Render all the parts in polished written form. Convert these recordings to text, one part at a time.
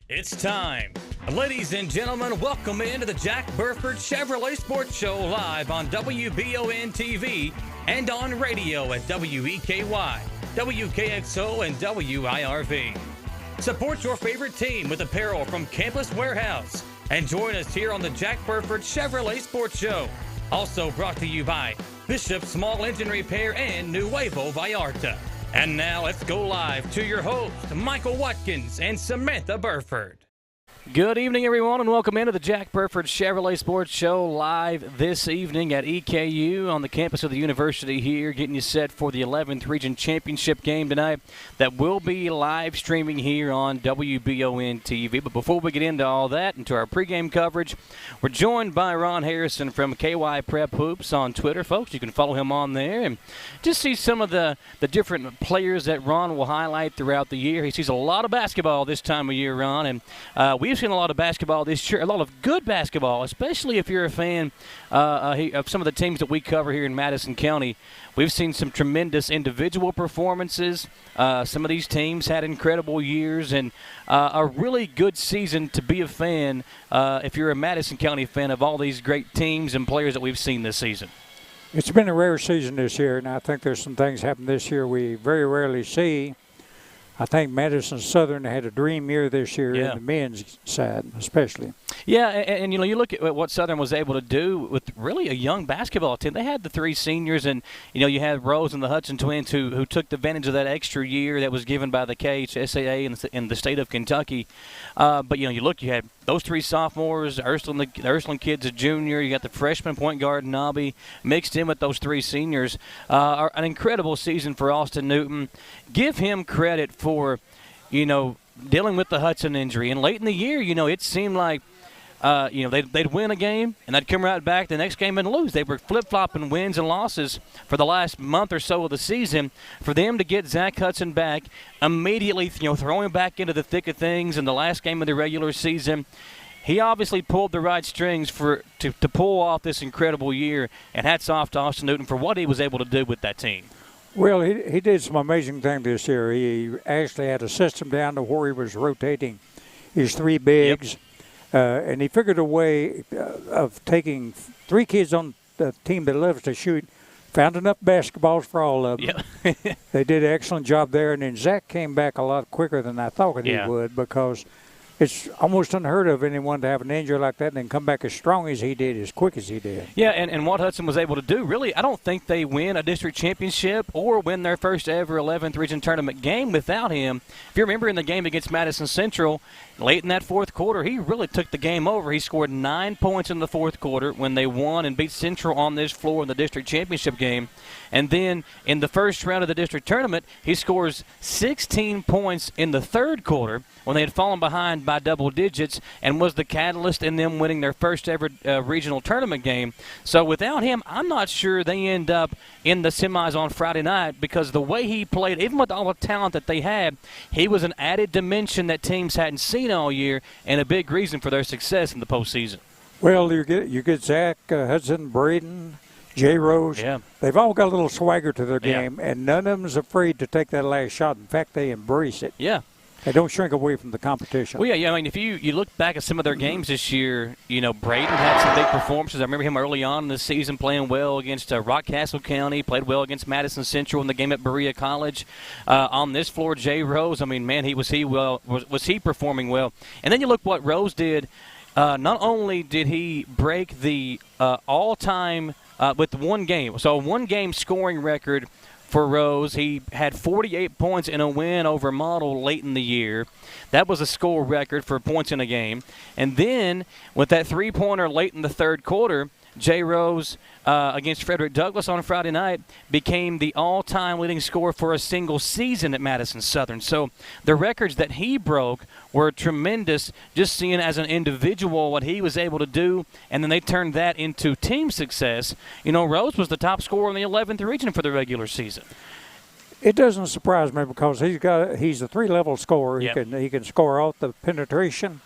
It's time. Ladies and gentlemen, welcome into the Jack Burford Chevrolet Sports Show live on WBON TV and on radio at WEKY, WKXO, and WIRV. Support your favorite team with apparel from Campus Warehouse and join us here on the Jack Burford Chevrolet Sports Show. Also brought to you by Bishop Small Engine Repair and Nuevo Vallarta. And now let's go live to your host, Michael Watkins and Samantha Burford. Good evening, everyone, and welcome into the Jack Burford Chevrolet Sports Show live this evening at EKU on the campus of the university here, getting you set for the 11th Region Championship game tonight that will be live streaming here on WBON TV. But before we get into all that, into our pregame coverage, we're joined by Ron Harrison from KY Prep Hoops on Twitter. Folks, you can follow him on there and just see some of the different players that Ron will highlight throughout the year. He sees a lot of basketball this time of year, Ron, and we've seen a lot of basketball this year, a lot of good basketball, especially if you're a fan of some of the teams that we cover here in Madison County. We've seen some tremendous individual performances. Some of these teams had incredible years and a really good season to be a fan if you're a Madison County fan of all these great teams and players that we've seen this season. It's been a rare season this year, and I think there's some things happened this year we very rarely see. I think Madison Southern had a dream year this year in the men's side especially. Yeah, and you know, you look at what Southern was able to do with really a young basketball team. They had the three seniors, and, you know, you had Rose and the Hudson twins who took advantage of that extra year that was given by the KHSAA in the state of Kentucky. But, you know, you had those three sophomores, the Ursuline kid's a junior. You got the freshman point guard, Nobby, mixed in with those three seniors. An incredible season for Austin Newton. Give him credit for, you know, dealing with the Hudson injury. And late in the year, you know, it seemed like, you know, they'd win a game and they'd come right back the next game and lose. They were flip-flopping wins and losses for the last month or so of the season. For them to get Zach Hudson back, immediately, you know, throw him back into the thick of things in the last game of the regular season, he obviously pulled the right strings to pull off this incredible year. And hats off to Austin Newton for what he was able to do with that team. Well, he did some amazing things this year. He actually had a system down to where he was rotating his three bigs. Yep. And he figured a way of taking three kids on the team that loves to shoot, found enough basketballs for all of them. Yep. They did an excellent job there. And then Zach came back a lot quicker than I thought he would, because it's almost unheard of anyone to have an injury like that and then come back as strong as he did, as quick as he did. Yeah, and what Hudson was able to do, really, I don't think they win a district championship or win their first ever 11th Region Tournament game without him. If you remember in the game against Madison Central, late in that fourth quarter, he really took the game over. He scored 9 points in the fourth quarter when they won and beat Central on this floor in the district championship game. And then in the first round of the district tournament, he scores 16 points in the third quarter when they had fallen behind by double digits, and was the catalyst in them winning their first ever regional tournament game. So without him, I'm not sure they end up in the semis on Friday night, because the way he played, even with all the talent that they had, he was an added dimension that teams hadn't seen all year, and a big reason for their success in the postseason. Well, you get Zach Hudson, Braden, Jay Rose. Yeah. They've all got a little swagger to their game, and none of them is afraid to take that last shot. In fact, they embrace it. Yeah. They don't shrink away from the competition. Well, yeah. I mean, if you look back at some of their games this year, you know, Braden had some big performances. I remember him early on in the season playing well against Rockcastle County, played well against Madison Central in the game at Berea College. On this floor, Jay Rose, I mean, man, was he performing well? And then you look what Rose did. Not only did he break the all-time with one game, so a one-game scoring record for Rose. He had 48 points in a win over Model late in the year. That was a score record for points in a game. And then with that three-pointer late in the third quarter, Jay Rose against Frederick Douglass on Friday night became the all-time leading scorer for a single season at Madison Southern. So the records that he broke were tremendous, just seeing as an individual what he was able to do, and then they turned that into team success. You know, Rose was the top scorer in the 11th region for the regular season. It doesn't surprise me, because he's a three-level scorer. Yep. He can score off the penetration,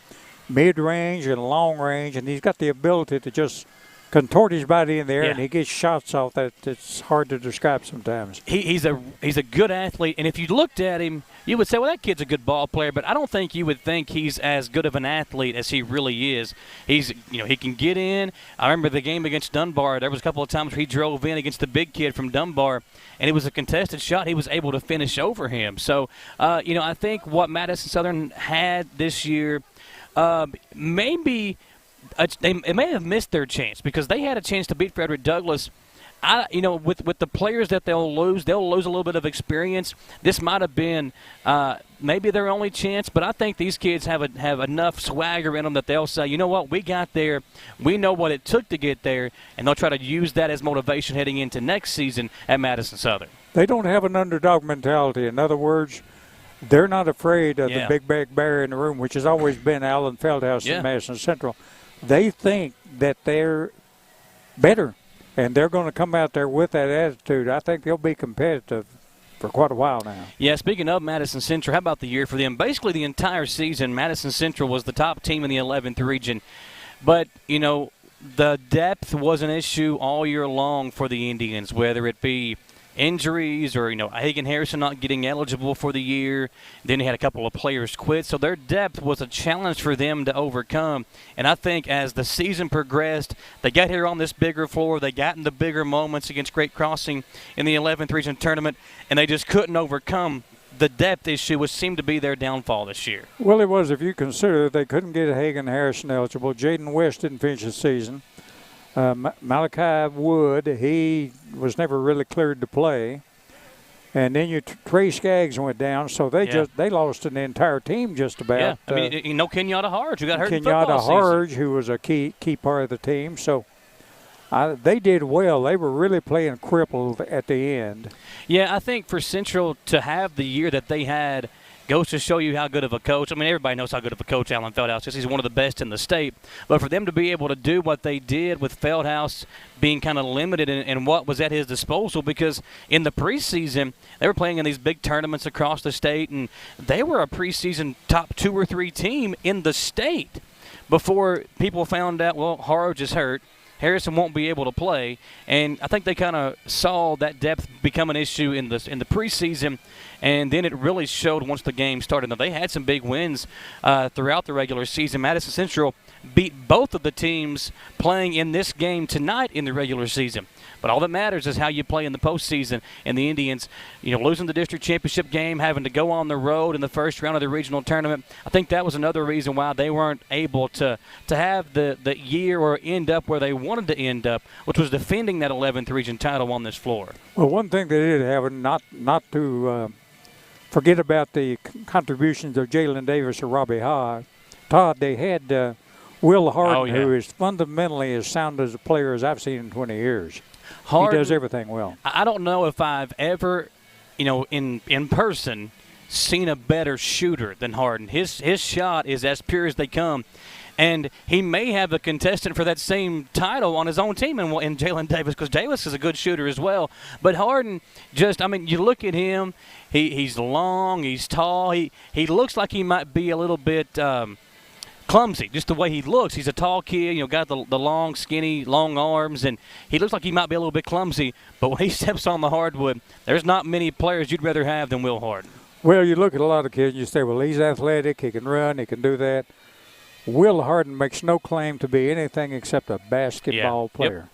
mid-range, and long range, and he's got the ability to just contort his body in the air, Yeah. and he gets shots off that it's hard to describe sometimes. He's a good athlete, and if you looked at him, you would say, well, that kid's a good ball player, but I don't think you would think he's as good of an athlete as he really is. He can get in. I remember the game against Dunbar. There was a couple of times where he drove in against the big kid from Dunbar, and it was a contested shot. He was able to finish over him. So, I think what Madison Southern had this year, maybe they may have missed their chance because they had a chance to beat Frederick Douglass. With the players that they'll lose a little bit of experience. This might have been maybe their only chance, but I think these kids have enough swagger in them that they'll say, you know what, we got there, we know what it took to get there, and they'll try to use that as motivation heading into next season at Madison Southern. They don't have an underdog mentality. In other words, they're not afraid of the big bag bear in the room, which has always been Alan Feldhouse in Madison Central. They think that they're better. And they're going to come out there with that attitude. I think they'll be competitive for quite a while now. Yeah, speaking of Madison Central, how about the year for them? Basically, the entire season, Madison Central was the top team in the 11th region. But, the depth was an issue all year long for the Indians, whether it be injuries or, Hagan Harrison not getting eligible for the year. Then he had a couple of players quit. So their depth was a challenge for them to overcome. And I think as the season progressed, they got here on this bigger floor. They got in the bigger moments against Great Crossing in the 11th region tournament, and they just couldn't overcome the depth issue, which seemed to be their downfall this year. Well, it was if you consider that they couldn't get Hagan Harrison eligible. Jaden West didn't finish the season. Malachi Wood, he was never really cleared to play. And then Trey Skaggs went down, so they lost an entire team just about. Yeah, Kenyatta Harge, who got hurt in football Kenyatta Harge, who was a key part of the team. So they did well. They were really playing crippled at the end. Yeah, I think for Central to have the year that they had goes to show you how good of a coach. I mean, everybody knows how good of a coach Alan Feldhouse is. He's one of the best in the state. But for them to be able to do what they did with Feldhouse being kind of limited in what was at his disposal, because in the preseason, they were playing in these big tournaments across the state, and they were a preseason top 2 or 3 team in the state before people found out, well, Harge is hurt. Harrison won't be able to play, and I think they kind of saw that depth become an issue in the preseason, and then it really showed once the game started. Now, they had some big wins throughout the regular season. Madison Central beat both of the teams playing in this game tonight in the regular season. But all that matters is how you play in the postseason. And the Indians, losing the district championship game, having to go on the road in the first round of the regional tournament, I think that was another reason why they weren't able to have the year or end up where they wanted to end up, which was defending that 11th region title on this floor. Well, one thing they did have, and not to forget about the contributions of Jalen Davis or Robbie Todd, they had Will Harden, who is fundamentally as sound as a player as I've seen in 20 years. Harden, he does everything well. I don't know if I've ever, in person, seen a better shooter than Harden. His shot is as pure as they come. And he may have a contestant for that same title on his own team in Jalen Davis, because Davis is a good shooter as well. But Harden you look at him, he's long, he's tall. He looks like he might be a little bit clumsy, just the way he looks. He's a tall kid, got the long, skinny, long arms, and he looks like he might be a little bit clumsy. But when he steps on the hardwood, there's not many players you'd rather have than Will Harden. Well, you look at a lot of kids and you say, well, he's athletic, he can run, he can do that. Will Harden makes no claim to be anything except a basketball player. Yep.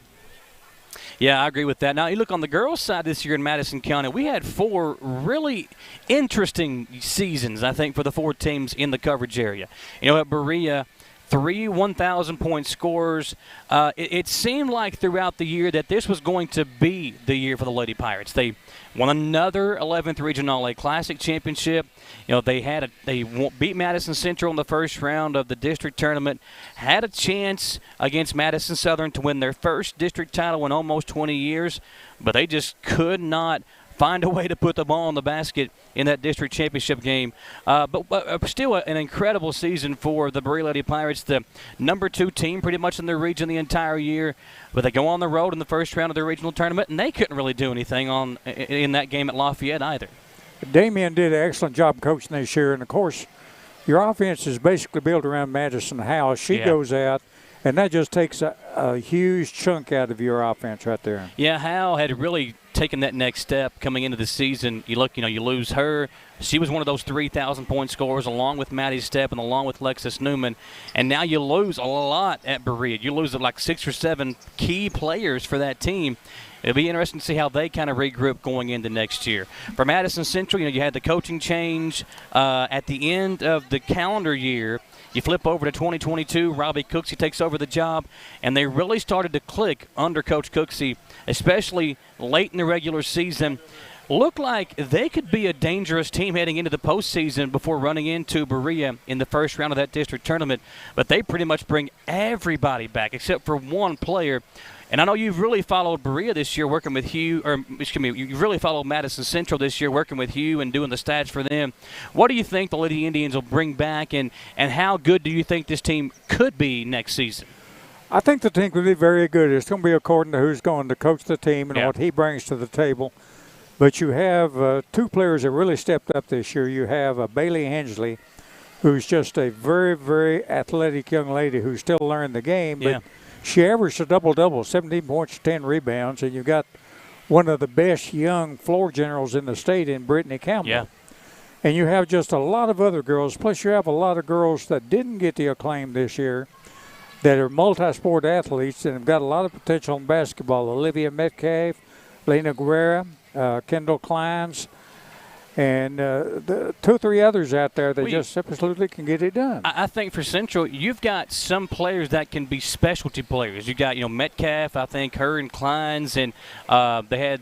Yeah, I agree with that. Now, you look on the girls' side this year in Madison County, we had 4 really interesting seasons, I think, for the 4 teams in the coverage area. At Berea, 3 1,000-point scorers. It seemed like throughout the year that this was going to be the year for the Lady Pirates. They won another 11th Region All-A Classic Championship. They beat Madison Central in the first round of the district tournament, had a chance against Madison Southern to win their first district title in almost 20 years, but they just could not find a way to put the ball in the basket in that district championship game. But still an incredible season for the Berea Lady Pirates, the number 2 team pretty much in their region the entire year. But they go on the road in the first round of the regional tournament, and they couldn't really do anything in that game at Lafayette either. Damien did an excellent job coaching this year, and, of course, your offense is basically built around Madison House. She goes out And that just takes a huge chunk out of your offense right there. Yeah, Hal had really taken that next step coming into the season. You look, you lose her. She was one of those 3,000-point scorers along with Maddie Stepp and along with Lexus Newman. And now you lose a lot at Berea. You lose like 6 or 7 key players for that team. It'll be interesting to see how they kind of regroup going into next year. For Madison Central, you had the coaching change at the end of the calendar year. You flip over to 2022, Robbie Cooksey takes over the job, and they really started to click under Coach Cooksey, especially late in the regular season. Looked like they could be a dangerous team heading into the postseason before running into Berea in the first round of that district tournament, but they pretty much bring everybody back except for one player. And I know you've really followed Berea this year working with Hugh, or excuse me, you've really followed Madison Central this year working with Hugh and doing the stats for them. What do you think the Lady Indians will bring back, and how good do you think this team could be next season? I think the team could be very good. It's going to be according to who's going to coach the team and what he brings to the table. But you have 2 players that really stepped up this year. You have Bailey Hensley, who's just a very, very athletic young lady who's still learning the game. But she averaged a double-double, 17 points, 10 rebounds, and you got one of the best young floor generals in the state in Brittany Campbell. Yeah. And you have just a lot of other girls, plus you have a lot of girls that didn't get the acclaim this year that are multi-sport athletes and have got a lot of potential in basketball. Olivia Metcalf, Lena Guerra, Kendall Kleins, and the 2 or 3 others out there that just absolutely can get it done. I think for Central, you've got some players that can be specialty players. You got, Metcalf, I think, her and Kleins, and they had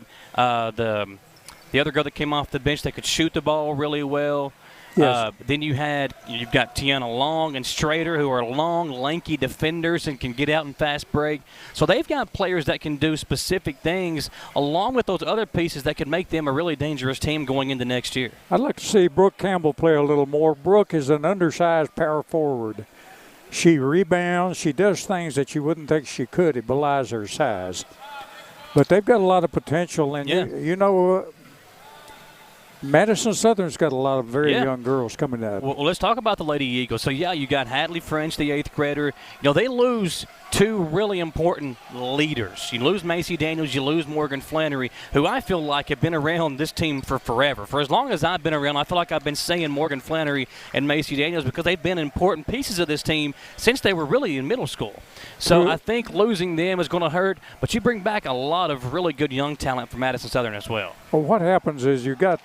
the other girl that came off the bench that could shoot the ball really well. Yes. Then you've got Tiana Long and Strader, who are long, lanky defenders and can get out and fast break. So they've got players that can do specific things along with those other pieces that could make them a really dangerous team going into next year. I'd like to see Brooke Campbell play a little more. Brooke is an undersized power forward. She rebounds. She does things that you wouldn't think she could. It belies her size. But they've got a lot of potential. And, Madison Southern's got a lot of very young girls coming up. Well, let's talk about the Lady Eagles. So, you got Hadley French, the 8th grader. They lose 2 really important leaders. You lose Macy Daniels, you lose Morgan Flannery, who I feel like have been around this team for forever. For as long as I've been around, I feel like I've been saying Morgan Flannery and Macy Daniels because they've been important pieces of this team since they were really in middle school. So I think losing them is going to hurt, but you bring back a lot of really good young talent from Madison Southern as well. Well, what happens is you got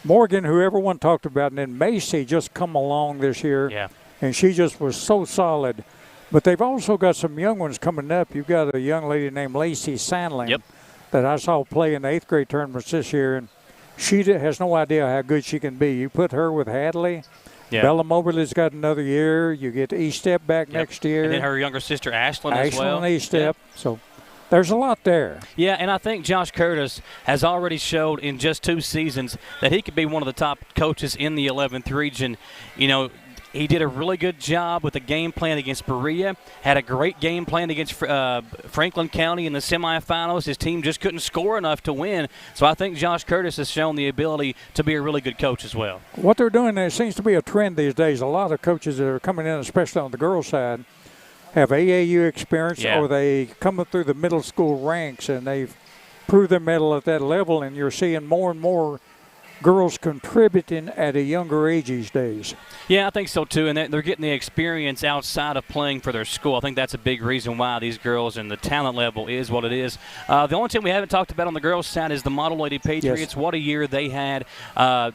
Morgan, who everyone talked about, and then Macy just come along this year. Yeah. And she just was so solid. But they've also got some young ones coming up. You've got a young lady named Lacey Sandling that I saw play in the 8th grade tournaments this year, and she has no idea how good she can be. You put her with Hadley. Bella Moberly's got another year. You get E-Step back next year. And then her younger sister, Ashlyn, as well. Ashlyn E-Step. So there's a lot there. Yeah, and I think Josh Curtis has already showed in just 2 seasons that he could be one of the top coaches in the 11th region. He did a really good job with the game plan against Berea, had a great game plan against Franklin County in the semifinals. His team just couldn't score enough to win. So I think Josh Curtis has shown the ability to be a really good coach as well. What they're doing, there seems to be a trend these days. A lot of coaches that are coming in, especially on the girls' side, have AAU experience or they come up through the middle school ranks and they've proved their mettle at that level, and you're seeing more and more girls contributing at a younger age these days. Yeah, I think so too, and they're getting the experience outside of playing for their school. I think that's a big reason why these girls and the talent level is what it is. The only team we haven't talked about on the girls' side is the Model Lady Patriots. Yes. What a year they had.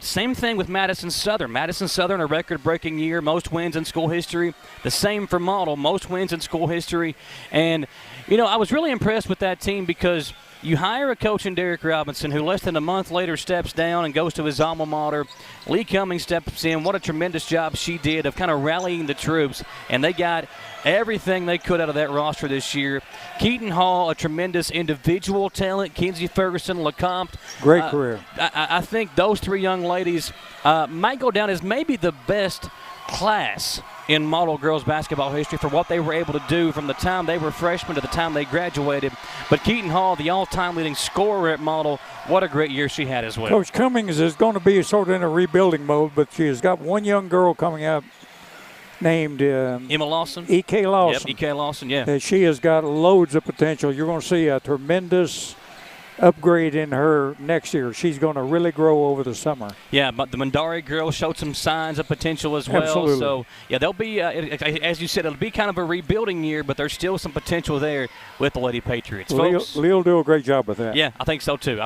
Same thing with Madison Southern. Madison Southern, a record-breaking year, most wins in school history. The same for Model, most wins in school history. And, I was really impressed with that team because you hire a coach in Derek Robinson who less than a month later steps down and goes to his alma mater. Lee Cummings steps in. What a tremendous job she did of kind of rallying the troops, and they got everything they could out of that roster this year. Keaton Hall, a tremendous individual talent. Kinsey Ferguson, LeCompte. Great career. I think those 3 young ladies might go down as maybe the best class in model girls basketball history for what they were able to do from the time they were freshmen to the time they graduated. But Keaton Hall, the all-time leading scorer at model, what a great year she had as well. Coach Cummings is going to be sort of in a rebuilding mode, but she has got one young girl coming up named Emma Lawson. E.K. Lawson. Yep, E.K. Lawson, yeah. She has got loads of potential. You're going to see a tremendous upgrade in her next year. She's going to really grow over the summer. Yeah, but the Mandari girl showed some signs of potential as well. Absolutely. So, yeah, they'll be, as you said, it'll be kind of a rebuilding year, but there's still some potential there with the Lady Patriots. Folks, Lee'll do a great job with that. Yeah, I think so, too.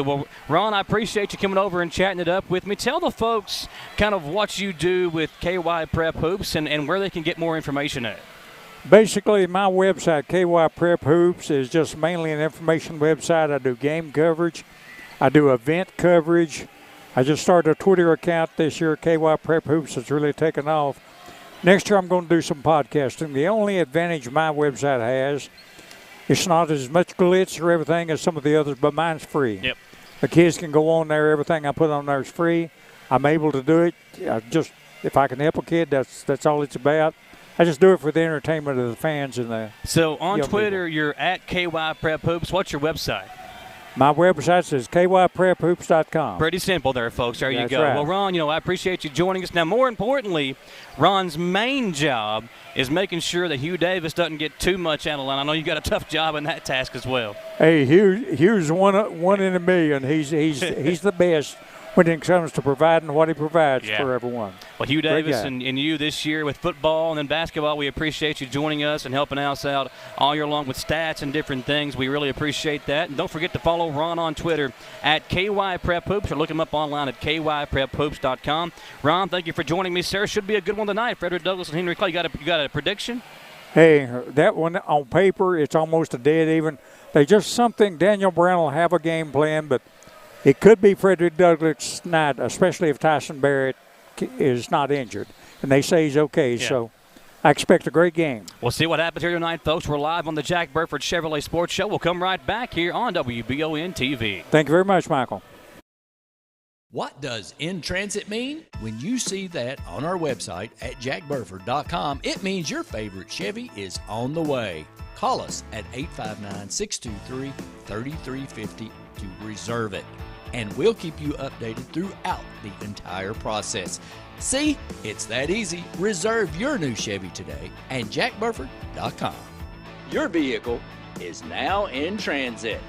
Well, Ron, I appreciate you coming over and chatting it up with me. Tell the folks kind of what you do with KY Prep Hoops and where they can get more information at. Basically, my website, KY Prep Hoops, is just mainly an information website. I do game coverage. I do event coverage. I just started a Twitter account this year. KY Prep Hoops has really taken off. Next year, I'm going to do some podcasting. The only advantage my website has, it's not as much glitz or everything as some of the others, but mine's free. Yep. The kids can go on there. Everything I put on there is free. I'm able to do it. If I can help a kid, that's all it's about. I just do it for the entertainment of the fans and the So on Twitter, people. you're at KY Prep Hoops. What's your website? My website is kyprephoops.com. Pretty simple there, folks. There you That's go. right. Well, Ron, I appreciate you joining us. Now, more importantly, Ron's main job is making sure that Hugh Davis doesn't get too much out of line. I know you got a tough job in that task as well. Hey, Hugh's one in a million. He's the best when it comes to providing what he provides for everyone. Well, Hugh Davis and you this year with football and then basketball, we appreciate you joining us and helping us out all year long with stats and different things. We really appreciate that. And don't forget to follow Ron on Twitter at KY Prep Hoops or look him up online at kyprephoops.com. Ron, thank you for joining me, sir. Should be a good one tonight. Frederick Douglass and Henry Clay, you got a prediction? Hey, that one on paper, it's almost a dead even. They just something, Daniel Brown will have a game plan, but it could be Frederick Douglass' night, especially if Tyson Barrett is not injured. And they say he's okay, so I expect a great game. We'll see what happens here tonight, folks. We're live on the Jack Burford Chevrolet Sports Show. We'll come right back here on WBON TV. Thank you very much, Michael. What does in transit mean? When you see that on our website at jackburford.com, it means your favorite Chevy is on the way. Call us at 859-623-3350 to reserve it. And we'll keep you updated throughout the entire process. See, it's that easy. Reserve your new Chevy today at jackburford.com. Your vehicle is now in transit.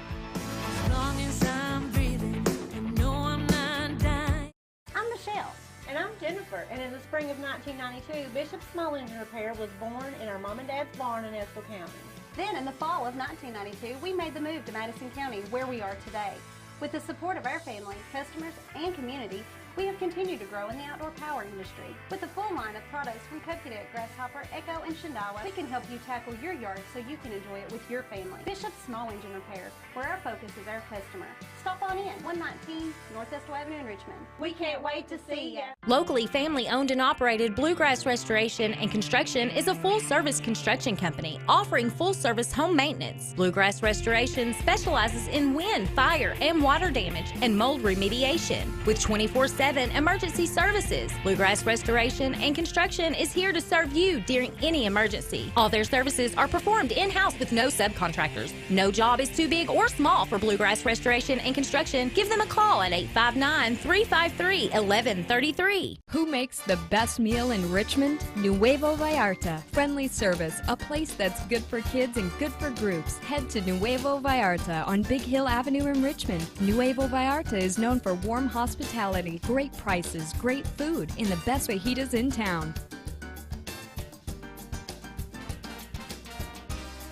As long as I'm breathing, I know I'm not dying. I'm Michelle. And I'm Jennifer. And in the spring of 1992, Bishop's Small Engine Repair was born in our mom and dad's barn in Estill County. Then in the fall of 1992, we made the move to Madison County, where we are today. With the support of our family, customers, and community, we have continued to grow in the outdoor power industry. With a full line of products from Coconut, Grasshopper, Echo, and Shindawa, we can help you tackle your yard so you can enjoy it with your family. Bishop's Small Engine Repair, where our focus is our customer. Stop on in, 119 North Estill Avenue in Richmond. We can't wait to see you. Locally family-owned and operated Bluegrass Restoration and Construction is a full-service construction company offering full-service home maintenance. Bluegrass Restoration specializes in wind, fire, and water damage and mold remediation. With 24/7 emergency services, Bluegrass Restoration and Construction is here to serve you during any emergency. All their services are performed in-house with no subcontractors. No job is too big or small for Bluegrass Restoration and Construction. Give them a call at 859-353-1133. Who makes the best meal in Richmond? Nuevo Vallarta. Friendly service, a place that's good for kids and good for groups. Head to Nuevo Vallarta on Big Hill Avenue in Richmond. Nuevo Vallarta is known for warm hospitality, great prices, great food, and the best fajitas in town.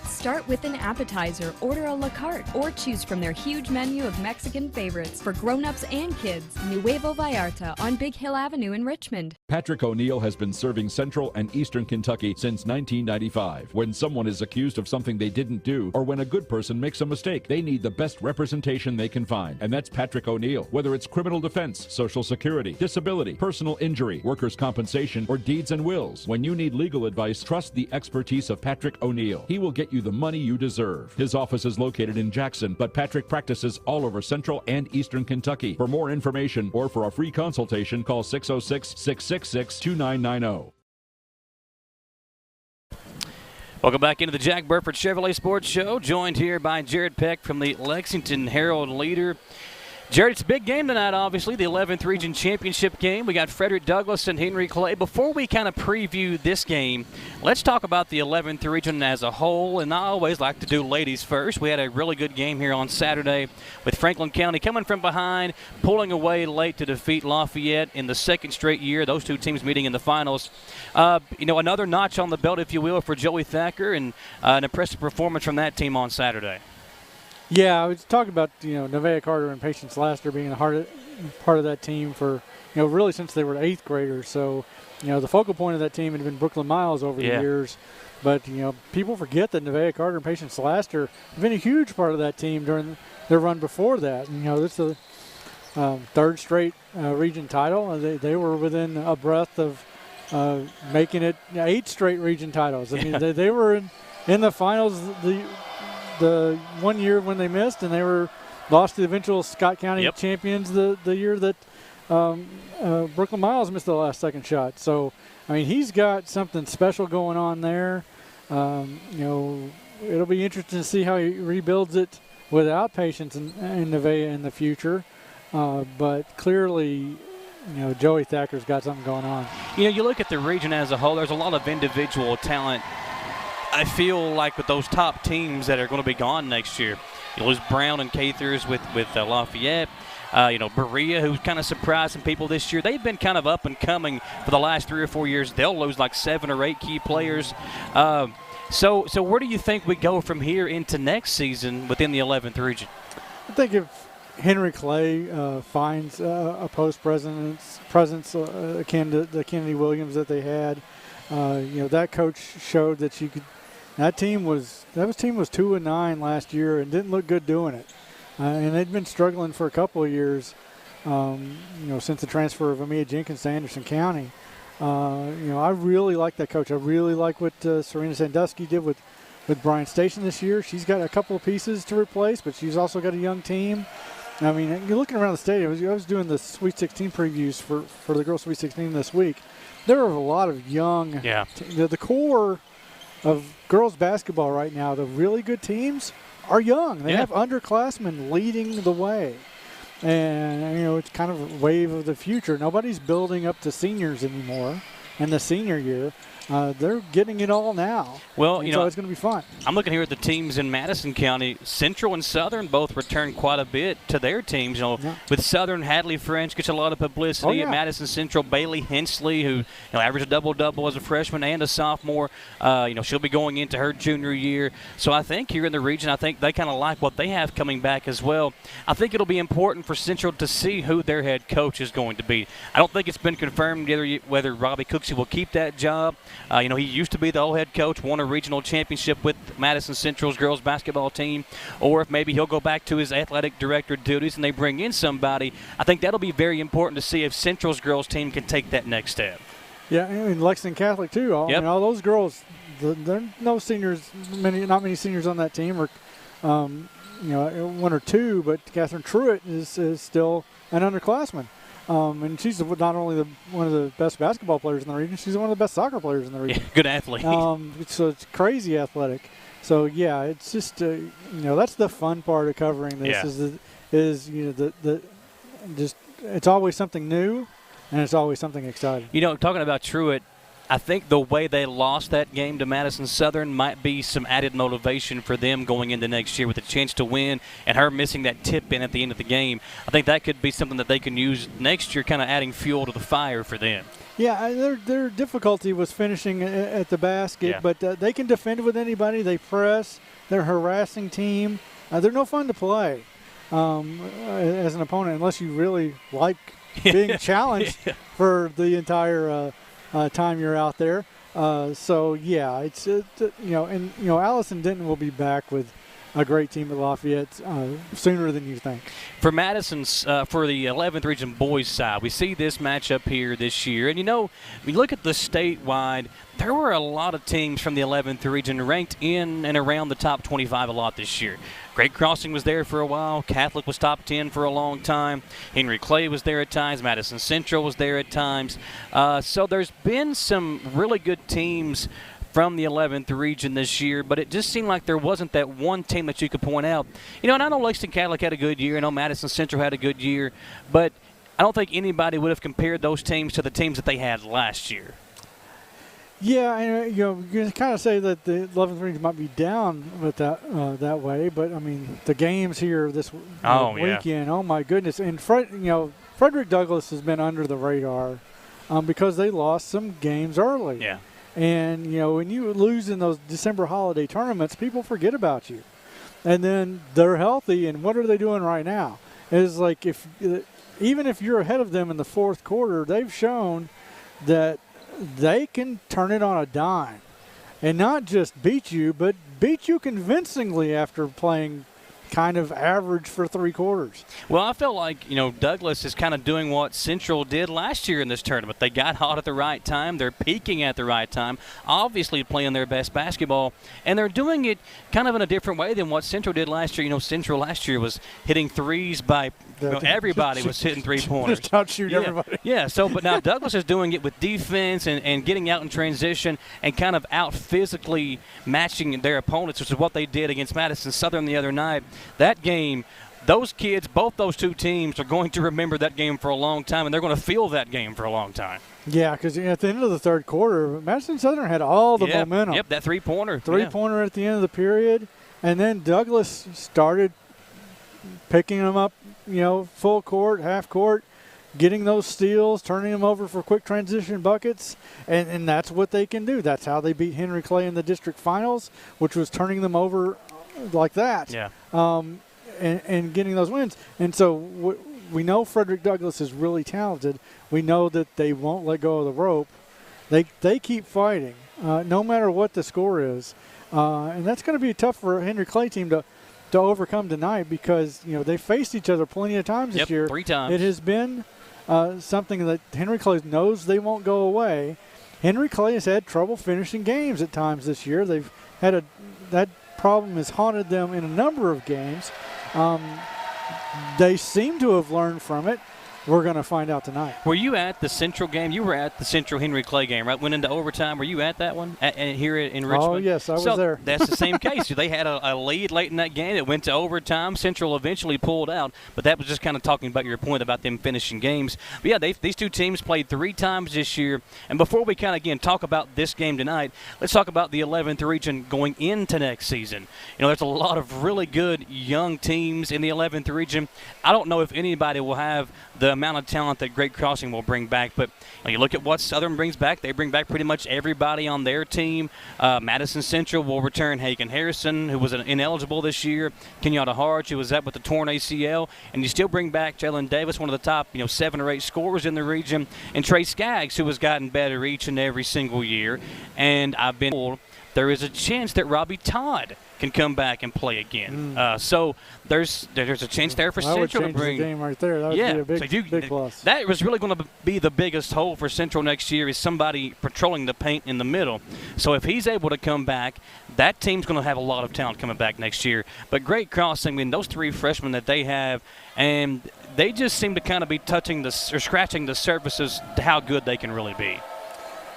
Start with an appetizer, order a la carte, or choose from their huge menu of Mexican favorites for grown-ups and kids. Nuevo Vallarta on Big Hill Avenue in Richmond. Patrick O'Neill has been serving Central and Eastern Kentucky since 1995. When someone is accused of something they didn't do, or when a good person makes a mistake, they need the best representation they can find. And that's Patrick O'Neill. Whether it's criminal defense, Social Security, disability, personal injury, workers' compensation, or deeds and wills. When you need legal advice, trust the expertise of Patrick O'Neill. He will get you the money you deserve. His office is located in Jackson, but Patrick practices all over Central and Eastern Kentucky. For more information or for a free consultation, call 606-666-2990. Welcome back into the Jack Burford Chevrolet Sports Show, joined here by Jared Peck from the Lexington Herald Leader. Jared, it's a big game tonight, obviously, the 11th Region Championship game. We got Frederick Douglass and Henry Clay. Before we kind of preview this game, let's talk about the 11th Region as a whole, and I always like to do ladies first. We had a really good game here on Saturday with Franklin County coming from behind, pulling away late to defeat Lafayette in the second straight year, those two teams meeting in the finals. Another notch on the belt, if you will, for Joey Thacker, and an impressive performance from that team on Saturday. Yeah, I was talking about, Nevaeh Carter and Patience Laster being a part of that team for, really since they were 8th graders. So, the focal point of that team had been Brooklyn Miles over the years. But, people forget that Nevaeh Carter and Patience Laster have been a huge part of that team during their run before that. This is the third straight region title. They were within a breath of making it 8 straight region titles. I mean, they were in the finals the one year when they missed, and they were lost to the eventual Scott County champions the year that Brooklyn Miles missed the last second shot. So, I mean, he's got something special going on there. It'll be interesting to see how he rebuilds it without Patience and Nevaeh in the future. But clearly, Joey Thacker's got something going on. You look at the region as a whole, there's a lot of individual talent. I feel like with those top teams that are going to be gone next year, you lose Brown and Cathers with Lafayette. Berea, who's kind of surprising people this year. They've been kind of up and coming for the last 3 or 4 years. They'll lose like 7 or 8 key players. So where do you think we go from here into next season within the 11th region? I think if Henry Clay finds a post presence akin to the Kennedy Williams that they had, that coach showed that you could. That team was 2-9 last year and didn't look good doing it, and they'd been struggling for a couple of years, since the transfer of Amia Jenkins to Anderson County. I really like that coach. I really like what Serena Sandusky did with Brian Station this year. She's got a couple of pieces to replace, but she's also got a young team. I mean, you're looking around the stadium. I was doing the Sweet 16 previews for the girls' Sweet 16 this week. There are a lot of young. The core of girls basketball right now, the really good teams are young. They have underclassmen leading the way. And, it's kind of a wave of the future. Nobody's building up to seniors anymore in the senior year. They're getting it all now. Well, so it's going to be fun. I'm looking here at the teams in Madison County. Central and Southern both returned quite a bit to their teams. With Southern, Hadley French gets a lot of publicity. At Madison Central, Bailey Hensley, who averaged a double-double as a freshman and a sophomore. She'll be going into her junior year. So I think here in the region, I think they kind of like what they have coming back as well. I think it'll be important for Central to see who their head coach is going to be. I don't think it's been confirmed whether Robbie Cooksey will keep that job. He used to be the old head coach, won a regional championship with Madison Central's girls basketball team, or if maybe he'll go back to his athletic director duties and they bring in somebody. I think that'll be very important to see if Central's girls team can take that next step. Yeah, and Lexington Catholic too. All those girls, there are no seniors, not many seniors on that team, or 1 or 2, but Catherine Truitt is still an underclassman. And she's not only one of the best basketball players in the region, she's one of the best soccer players in the region. Yeah, good athlete. So it's crazy athletic. So it's just that's the fun part of covering this it's always something new, and it's always something exciting. Talking about Truitt, I think the way they lost that game to Madison Southern might be some added motivation for them going into next year with a chance to win, and her missing that tip in at the end of the game. I think that could be something that they can use next year, kind of adding fuel to the fire for them. Yeah, their difficulty was finishing at the basket, but they can defend with anybody. They press. They're a harassing team. They're no fun to play as an opponent unless you really like being challenged for the entire time you're out there. It's Allison Denton will be back with a great team at Lafayette sooner than you think. For Madison's, for the 11th Region boys side, we see this matchup here this year. And, when you look at the statewide, there were a lot of teams from the 11th Region ranked in and around the top 25 a lot this year. Great Crossing was there for a while. Catholic was top 10 for a long time. Henry Clay was there at times. Madison Central was there at times. So there's been some really good teams from the 11th region this year, but it just seemed like there wasn't that one team that you could point out. You know, and I know Lexington Catholic had a good year. I know Madison Central had a good year, but I don't think anybody would have compared those teams to the teams that they had last year. Yeah, and you can kind of say that the 11th region might be down with that way, but I mean the games here this weekend. Oh my goodness! And Frederick Douglass has been under the radar because they lost some games early. Yeah. And when you lose in those December holiday tournaments, people forget about you. And then they're healthy, and what are they doing right now? It's like even if you're ahead of them in the fourth quarter, they've shown that they can turn it on a dime and not just beat you, but beat you convincingly after playing kind of average for 3 quarters. Well, I feel like, Douglass is kind of doing what Central did last year in this tournament. They got hot at the right time. They're peaking at the right time, obviously playing their best basketball, and they're doing it kind of in a different way than what Central did last year. Central last year was hitting threes by everybody was hitting 3-pointers. Just outshoot everybody. Yeah, but now Douglass is doing it with defense and getting out in transition and kind of out physically matching their opponents, which is what they did against Madison Southern the other night. That game, those kids, both those two teams are going to remember that game for a long time, and they're going to feel that game for a long time. Yeah, because at the end of the third quarter, Madison Southern had all the momentum. Yep, that three-pointer. Three-pointer at the end of the period, and then Douglass started picking them up, full court, half court, getting those steals, turning them over for quick transition buckets, and that's what they can do. That's how they beat Henry Clay in the district finals, which was turning them over like that. Yeah. And getting those wins. And so we know Frederick Douglass is really talented. We know that they won't let go of the rope. They keep fighting, no matter what the score is. And that's going to be tough for a Henry Clay team to overcome tonight because, they faced each other plenty of times this year. 3 times. It has been something that Henry Clay knows they won't go away. Henry Clay has had trouble finishing games at times this year. They've had that problem has haunted them in a number of games. They seem to have learned from it. We're going to find out tonight. Were you at the Central game? You were at the Central Henry Clay game, right? Went into overtime. Were you at that one here in Richmond? Oh, yes, I was there. That's the same case. They had a lead late in that game. It went to overtime. Central eventually pulled out, but that was just kind of talking about your point about them finishing games. But, yeah, these two teams played 3 times this year. And before we kind of, again, talk about this game tonight, let's talk about the 11th region going into next season. There's a lot of really good young teams in the 11th region. I don't know if anybody will have the amount of talent that Great Crossing will bring back. But you look at what Southern brings back. They bring back pretty much everybody on their team. Madison Central will return Leighton Harrison, who was ineligible this year, Kenyatta Harge, who was up with the torn ACL, and you still bring back Jalen Davis, one of the top 7 or 8 scorers in the region, and Trey Skaggs, who has gotten better each and every single year. And I've been told there is a chance that Robbie Todd can come back and play again. So there's a chance there for Central to bring. The game right there. That would be a big plus. That was really going to be the biggest hole for Central next year is somebody patrolling the paint in the middle. So if he's able to come back, that team's going to have a lot of talent coming back next year. But Great Crossing, those 3 freshmen that they have, and they just seem to kind of be scratching the surface as to how good they can really be.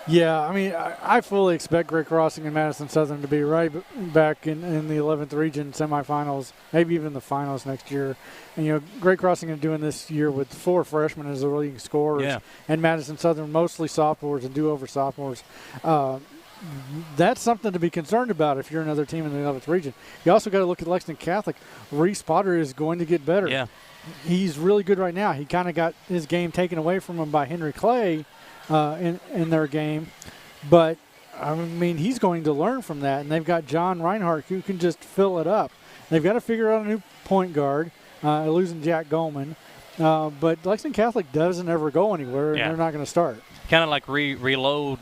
Yeah, I fully expect Great Crossing and Madison Southern to be right back in the 11th region semifinals, maybe even the finals next year. And, Great Crossing is doing this year with 4 freshmen as the leading scorers, and Madison Southern mostly sophomores and do-over sophomores. That's something to be concerned about if you're another team in the 11th region. You also got to look at Lexington Catholic. Reese Potter is going to get better. Yeah. He's really good right now. He kind of got his game taken away from him by Henry Clay in their game. But, he's going to learn from that. And they've got John Reinhardt who can just fill it up. They've got to figure out a new point guard, losing Jack Goldman. But Lexington Catholic doesn't ever go anywhere, and they're not going to start. Kind of like reload,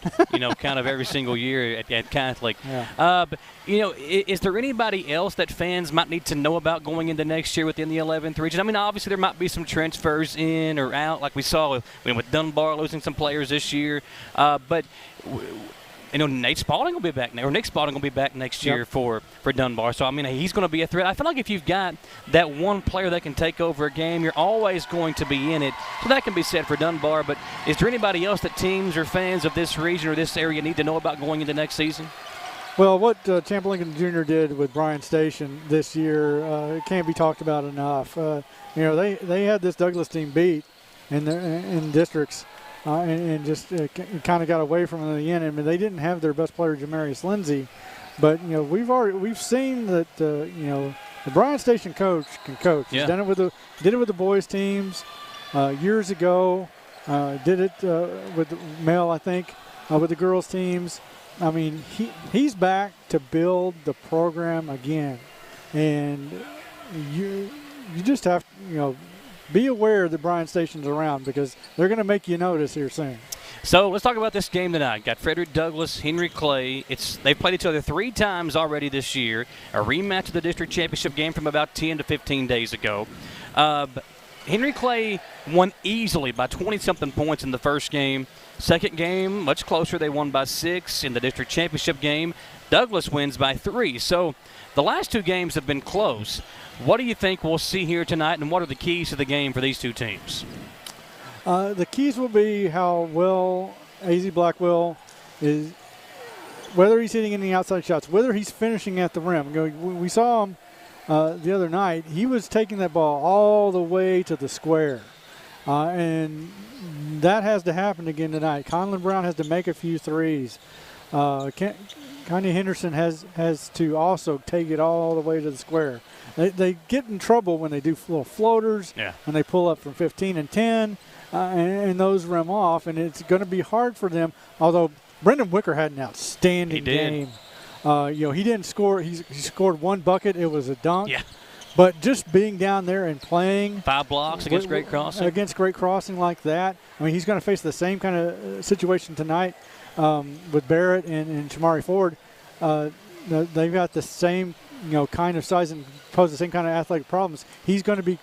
kind of every single year at Catholic. Yeah. But, is there anybody else that fans might need to know about going into next year within the 11th region? Obviously there might be some transfers in or out, like we saw with Dunbar losing some players this year. But Nate Spalding will be back, or Nick Spalding will be back next year for Dunbar. So, he's going to be a threat. I feel like if you've got that one player that can take over a game, you're always going to be in it. So that can be said for Dunbar. But is there anybody else that teams or fans of this region or this area need to know about going into next season? Well, what Champ Lincoln Jr. did with Bryan Station this year it can't be talked about enough. They had this Douglas team beat in districts and just kind of got away from them in the end. I mean, they didn't have their best player, Jamarius Lindsay, but we've seen that the Bryan Station coach can coach. Yeah. He's done it did it with the boys teams years ago. Did it with Mel, I think, with the girls teams. I mean, he's back to build the program again, and you just have to, be aware that Bryan Station's around because they're going to make you notice here soon. So let's talk about this game tonight. Got Frederick Douglass, Henry Clay. They've played each other 3 times already this year. A rematch of the district championship game from about 10 to 15 days ago. Henry Clay won easily by 20-something points in the first game. Second game, much closer. They won by 6. In the district championship game, Douglass wins by 3. So the last 2 games have been close. What do you think we'll see here tonight, and what are the keys to the game for these 2 teams? The keys will be how well A.Z. Blackwell is, whether he's hitting any outside shots, whether he's finishing at the rim. We saw him the other night. He was taking that ball all the way to the square. And that has to happen again tonight. Conlon Brown has to make a few threes. Kanye Henderson has to also take it all the way to the square. They get in trouble when they do little floaters, when they pull up from 15 and 10, and those rim off, and it's going to be hard for them, although Brendan Wicker had an outstanding game. He didn't score. He scored 1 bucket. It was a dunk. Yeah. But just being down there and playing 5 blocks against Great Crossing. Against Great Crossing like that, I mean, he's going to face the same kind of situation tonight with Barrett and Shamari Ford. They've got the same, kind of size and pose the same kind of athletic problems. He's going to be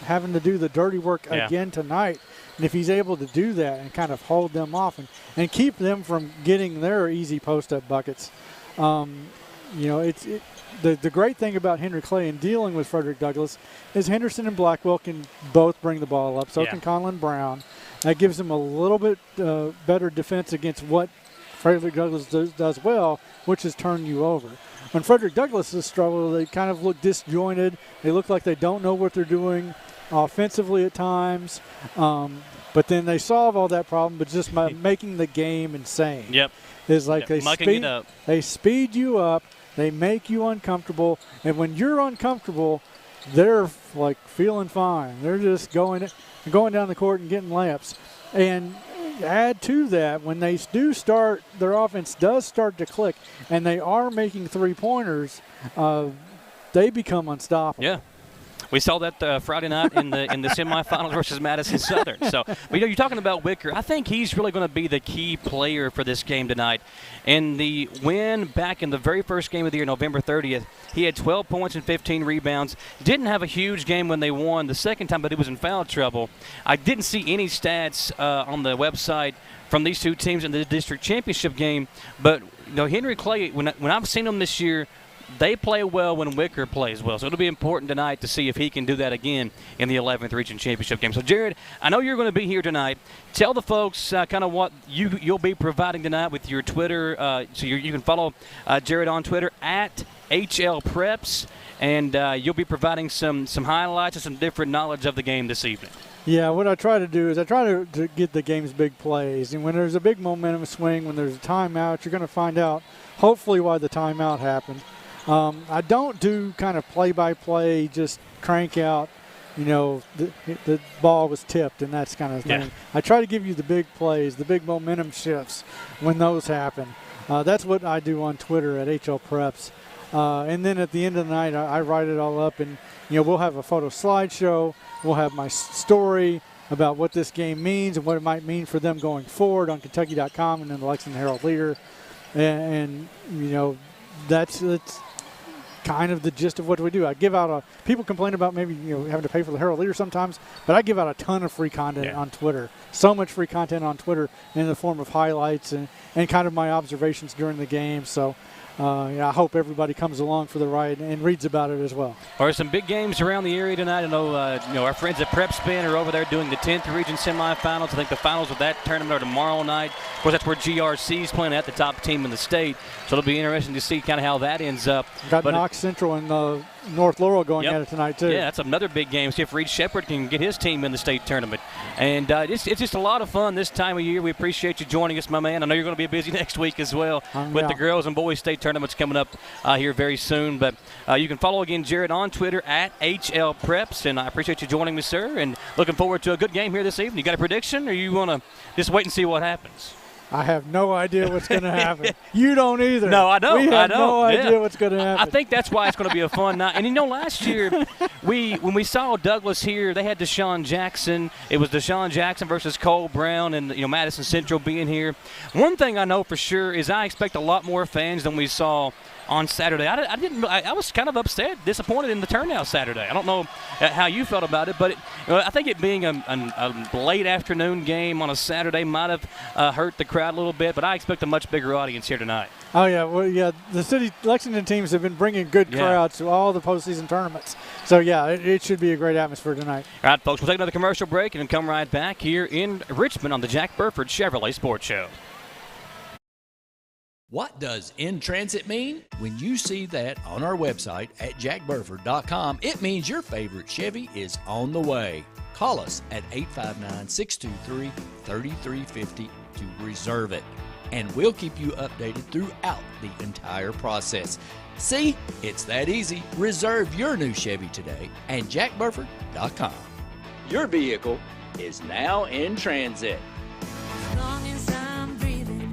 having to do the dirty work again tonight. And if he's able to do that and kind of hold them off and keep them from getting their easy post-up buckets, the great thing about Henry Clay in dealing with Frederick Douglass is Henderson and Blackwell can both bring the ball up. So can Conlon Brown. That gives them a little bit better defense against what Frederick Douglass does well, which is turn you over. When Frederick Douglass has struggled, they kind of look disjointed. They look like they don't know what they're doing offensively at times. But then they solve all that problem, but just by making the game insane. Yep. It's like they speed you up. They make you uncomfortable, and when you're uncomfortable, they're like feeling fine. They're just going down the court and getting layups. And add to that, when they do start, their offense does start to click, and they are making 3-pointers, they become unstoppable. Yeah. We saw that Friday night in the semifinals versus Madison Southern. So, but, you're talking about Wicker. I think he's really going to be the key player for this game tonight. In the win back in the very first game of the year, November 30th, he had 12 points and 15 rebounds. Didn't have a huge game when they won the second time, but he was in foul trouble. I didn't see any stats on the website from these 2 teams in the district championship game. But Henry Clay, when I've seen him this year, they play well when Wicker plays well. So it'll be important tonight to see if he can do that again in the 11th Region Championship game. So, Jared, I know you're going to be here tonight. Tell the folks kind of what you'll be providing tonight with your Twitter. So you can follow Jared on Twitter at HL Preps, and you'll be providing some highlights and some different knowledge of the game this evening. Yeah, what I try to do is I try to get the game's big plays. And when there's a big momentum swing, when there's a timeout, you're going to find out hopefully why the timeout happened. I don't do kind of play-by-play, just crank out, the ball was tipped and that kind of thing. Yeah. I try to give you the big plays, the big momentum shifts when those happen. That's what I do on Twitter at HL Preps. And then at the end of the night, I write it all up, and we'll have a photo slideshow. We'll have my story about what this game means and what it might mean for them going forward on Kentucky.com and then the Lexington Herald Leader. And that's kind of the gist of what we do. I give out people complain about maybe having to pay for the Herald Leader sometimes, but I give out a ton of free content on Twitter. So much free content on Twitter in the form of highlights and kind of my observations during the game. So I hope everybody comes along for the ride and reads about it as well. There are some big games around the area tonight. I know, our friends at Prep Spin are over there doing the 10th region semifinals. I think the finals of that tournament are tomorrow night. Of course, that's where GRC is playing at, the top team in the state. So it'll be interesting to see kind of how that ends up. Got Knox Central and North Laurel going at it tonight, too. Yeah, that's another big game. See if Reed Shepherd can get his team in the state tournament. And it's just a lot of fun this time of year. We appreciate you joining us, my man. I know you're going to be busy next week as well with the girls and boys state tournaments coming up here very soon. But you can follow again Jared on Twitter at HL Preps. And I appreciate you joining me, sir, and looking forward to a good game here this evening. You got a prediction, or you want to just wait and see what happens? I have no idea what's going to happen. You don't either. No, I don't. We have no idea what's going to happen. I think that's why it's going to be a fun night. And, last year when we saw Douglas here, they had Deshaun Jackson. It was Deshaun Jackson versus Cole Brown and, Madison Central being here. One thing I know for sure is I expect a lot more fans than we saw on Saturday. I was kind of upset, disappointed in the turnout Saturday. I don't know how you felt about it, but I think it being a late afternoon game on a Saturday might have hurt the crowd a little bit, but I expect a much bigger audience here tonight. Oh, yeah. Well, yeah, the City Lexington teams have been bringing good crowds to all the postseason tournaments. So, yeah, it should be a great atmosphere tonight. All right, folks, we'll take another commercial break and come right back here in Richmond on the Jack Burford Chevrolet Sports Show. What does in transit mean? When you see that on our website at jackburford.com, it means your favorite Chevy is on the way. Call us at 859-623-3350 to reserve it, and we'll keep you updated throughout the entire process. See, it's that easy. Reserve your new Chevy today at jackburford.com. Your vehicle is now in transit. As long as I'm breathing,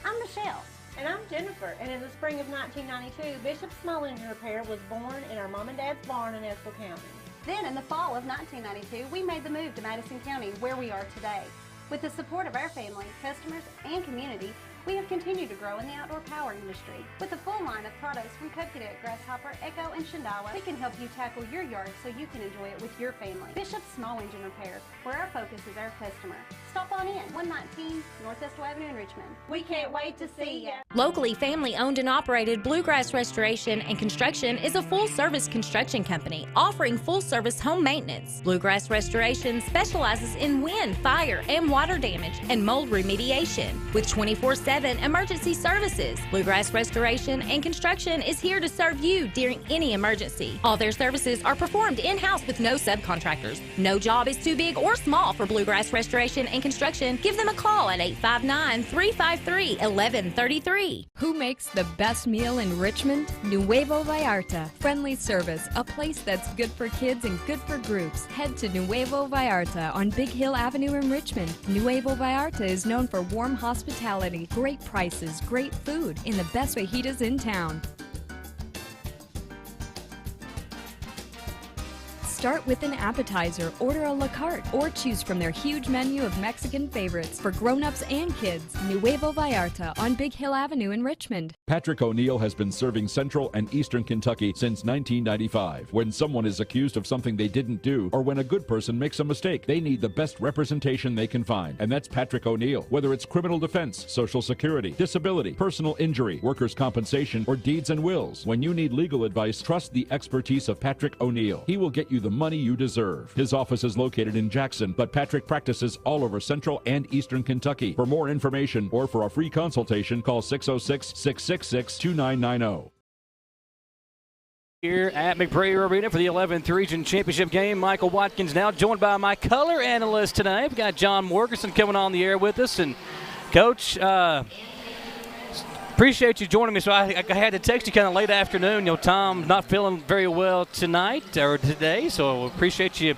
I'm Michelle. And I'm Jennifer. And in the spring of 1992, Bishop Small Engine Repair was born in our mom and dad's barn in Estill County. Then in the fall of 1992, we made the move to Madison County, where we are today. With the support of our family, customers, and community, we have continued to grow in the outdoor power industry. With a full line of products from Cub Cadet, Grasshopper, Echo, and Shindawa, we can help you tackle your yard so you can enjoy it with your family. Bishop Small Engine Repair, where our focus is our customer. Stop on in, 119 North Estill Avenue in Richmond. We can't wait to see you. Locally family owned and operated Bluegrass Restoration and Construction is a full-service construction company offering full-service home maintenance. Bluegrass Restoration specializes in wind, fire, and water damage and mold remediation with 24/7 emergency services. Bluegrass Restoration and Construction is here to serve you during any emergency. All their services are performed in-house with no subcontractors. No job is too big or small for Bluegrass Restoration and Construction. Give them a call at 859-353-1133. Who makes the best meal in Richmond? Nuevo Vallarta. Friendly service, a place that's good for kids and good for groups. Head to Nuevo Vallarta on Big Hill Avenue in Richmond. Nuevo Vallarta is known for warm hospitality, great prices, great food, and the best fajitas in town. Start with an appetizer, order a la carte, or choose from their huge menu of Mexican favorites for grown-ups and kids. Nuevo Vallarta on Big Hill Avenue in Richmond. Patrick O'Neill has been serving Central and Eastern Kentucky since 1995. When someone is accused of something they didn't do, or when a good person makes a mistake, they need the best representation they can find. And that's Patrick O'Neill. Whether it's criminal defense, Social Security, disability, personal injury, workers' compensation, or deeds and wills, when you need legal advice, trust the expertise of Patrick O'Neill. He will get you the money you deserve. His office is located in Jackson, but Patrick practices all over Central and Eastern Kentucky. For more information or for a free consultation, call 606-666-2990. Here at McBrayer Arena for the 11th Region Championship game, Michael Watkins now joined by my color analyst tonight. We've got John Morgerson coming on the air with us. And, Coach, appreciate you joining me. So I had to text you kind of late afternoon. Tom's not feeling very well tonight or today, so appreciate you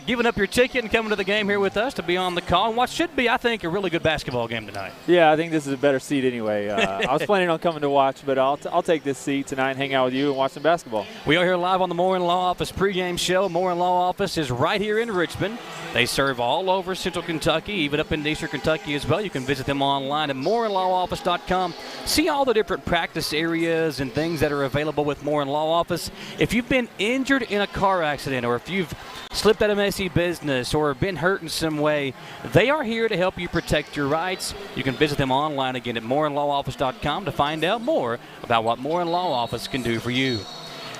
giving up your ticket and coming to the game here with us to be on the call. And what should be, I think, a really good basketball game tonight. Yeah, I think this is a better seat anyway. I was planning on coming to watch, but I'll take this seat tonight and hang out with you and watch some basketball. We are here live on the Moore & Law Office pregame show. Moore & Law Office is right here in Richmond. They serve all over Central Kentucky, even up in Eastern Kentucky as well. You can visit them online at moreandlawoffice.com. See all the different practice areas and things that are available with Moore & Law Office. If you've been injured in a car accident or if you've slipped had a messy business or been hurt in some way, they are here to help you protect your rights. You can visit them online again at mooreandlawoffice.com to find out more about what Moore and Law Office can do for you.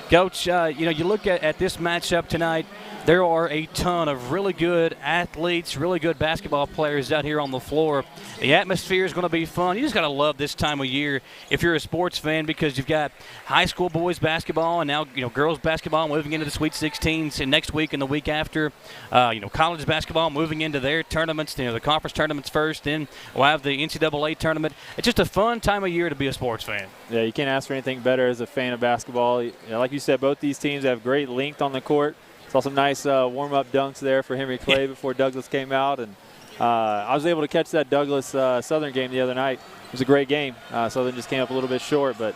Coach, you look at this matchup tonight, there are a ton of really good athletes, really good basketball players out here on the floor. The atmosphere is going to be fun. You just got to love this time of year if you're a sports fan, because you've got high school boys basketball and now girls basketball moving into the Sweet 16s, and next week and the week after, college basketball moving into their tournaments. The conference tournaments first, then we'll have the NCAA tournament. It's just a fun time of year to be a sports fan. Yeah, you can't ask for anything better as a fan of basketball. Like you said, both these teams have great length on the court. Saw some nice warm-up dunks there for Henry Clay before Douglas came out. And I was able to catch that Douglas Southern game the other night. It was a great game. Southern just came up a little bit short, but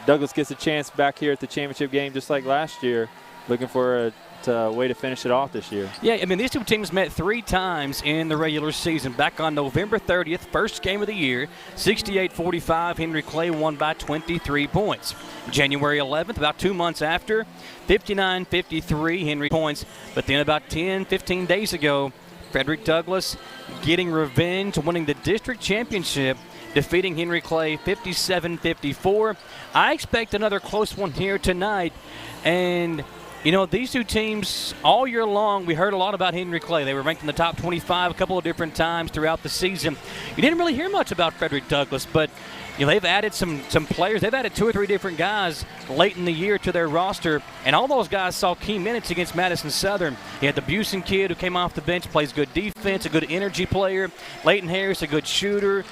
Douglas gets a chance back here at the championship game just like last year, looking for a way to finish it off this year. Yeah, these two teams met 3 times in the regular season. Back on November 30th, first game of the year, 68-45, Henry Clay won by 23 points. January 11th, about 2 months after, 59-53, Henry points. But then about 10-15 days ago, Frederick Douglass getting revenge, winning the district championship, defeating Henry Clay 57-54. I expect another close one here tonight. And these two teams, all year long, we heard a lot about Henry Clay. They were ranked in the top 25 a couple of different times throughout the season. You didn't really hear much about Frederick Douglass, but they've added some players. They've added 2 or 3 different guys late in the year to their roster, and all those guys saw key minutes against Madison Southern. You had the Busson kid who came off the bench, plays good defense, a good energy player. Leighton Harris, a good shooter.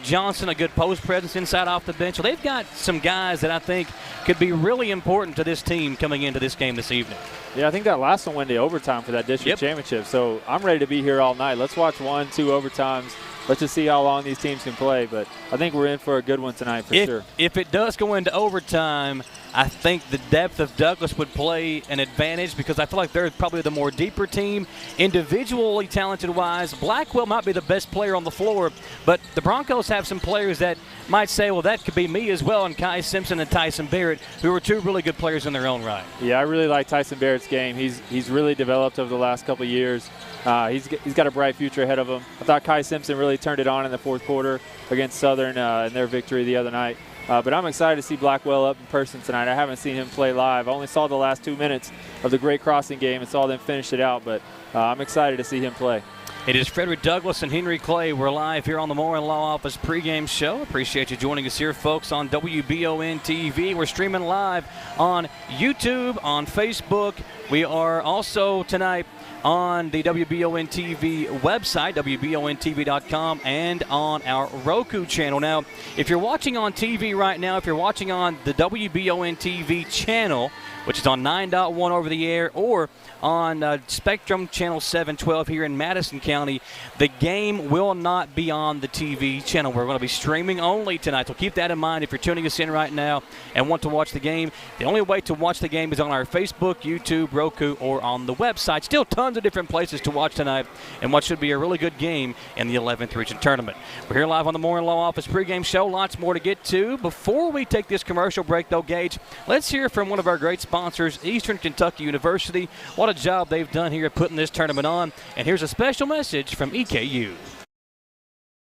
Johnson, a good post presence inside off the bench. So they've got some guys that I think could be really important to this team coming into this game this evening. Yeah, I think that last one went to overtime for that district championship. So I'm ready to be here all night. Let's watch 1, 2 overtimes. Let's just see how long these teams can play. But I think we're in for a good one tonight for sure. If it does go into overtime, I think the depth of Douglas would play an advantage, because I feel like they're probably the more deeper team. Individually talented-wise, Blackwell might be the best player on the floor, but the Broncos have some players that might say, well, that could be me as well, and Kai Simpson and Tyson Barrett, who are 2 really good players in their own right. Yeah, I really like Tyson Barrett's game. He's really developed over the last couple of years. He's got a bright future ahead of him. I thought Kai Simpson really turned it on in the fourth quarter against Southern in their victory the other night. But I'm excited to see Blackwell up in person tonight. I haven't seen him play live. I only saw the last 2 minutes of the Great Crossing game and saw them finish it out, but I'm excited to see him play. It is Frederick Douglass and Henry Clay. We're live here on the Moore and Law Office pregame show. Appreciate you joining us here, folks, on WBON TV. We're streaming live on YouTube, on Facebook. We are also tonight on the WBON TV website, WBONTV.com, and on our Roku channel. Now, if you're watching on TV right now, if you're watching on the WBON TV channel, which is on 9.1 over the air, or on Spectrum Channel 712 here in Madison County, the game will not be on the TV channel. We're going to be streaming only tonight, so keep that in mind if you're tuning us in right now and want to watch the game. The only way to watch the game is on our Facebook, YouTube, Roku, or on the website. Still tons of different places to watch tonight, and what should be a really good game in the 11th Region Tournament. We're here live on the Moore and Law Office pregame show. Lots more to get to. Before we take this commercial break, though, Gage, let's hear from one of our great sponsors, Eastern Kentucky University. What a job they've done here putting this tournament on. And here's a special message from EKU.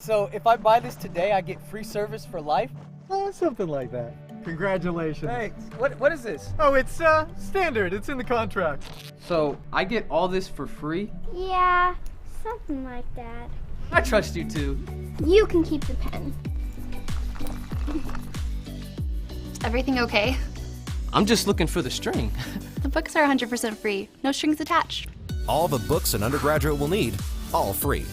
So if I buy this today, I get free service for life? Oh, something like that. Congratulations. Thanks. What is this? Oh, it's standard. It's in the contract. So I get all this for free? Yeah, something like that. I trust you too. You can keep the pen. Is everything okay? I'm just looking for the string. The books are 100% free. No strings attached. All the books an undergraduate will need, all free.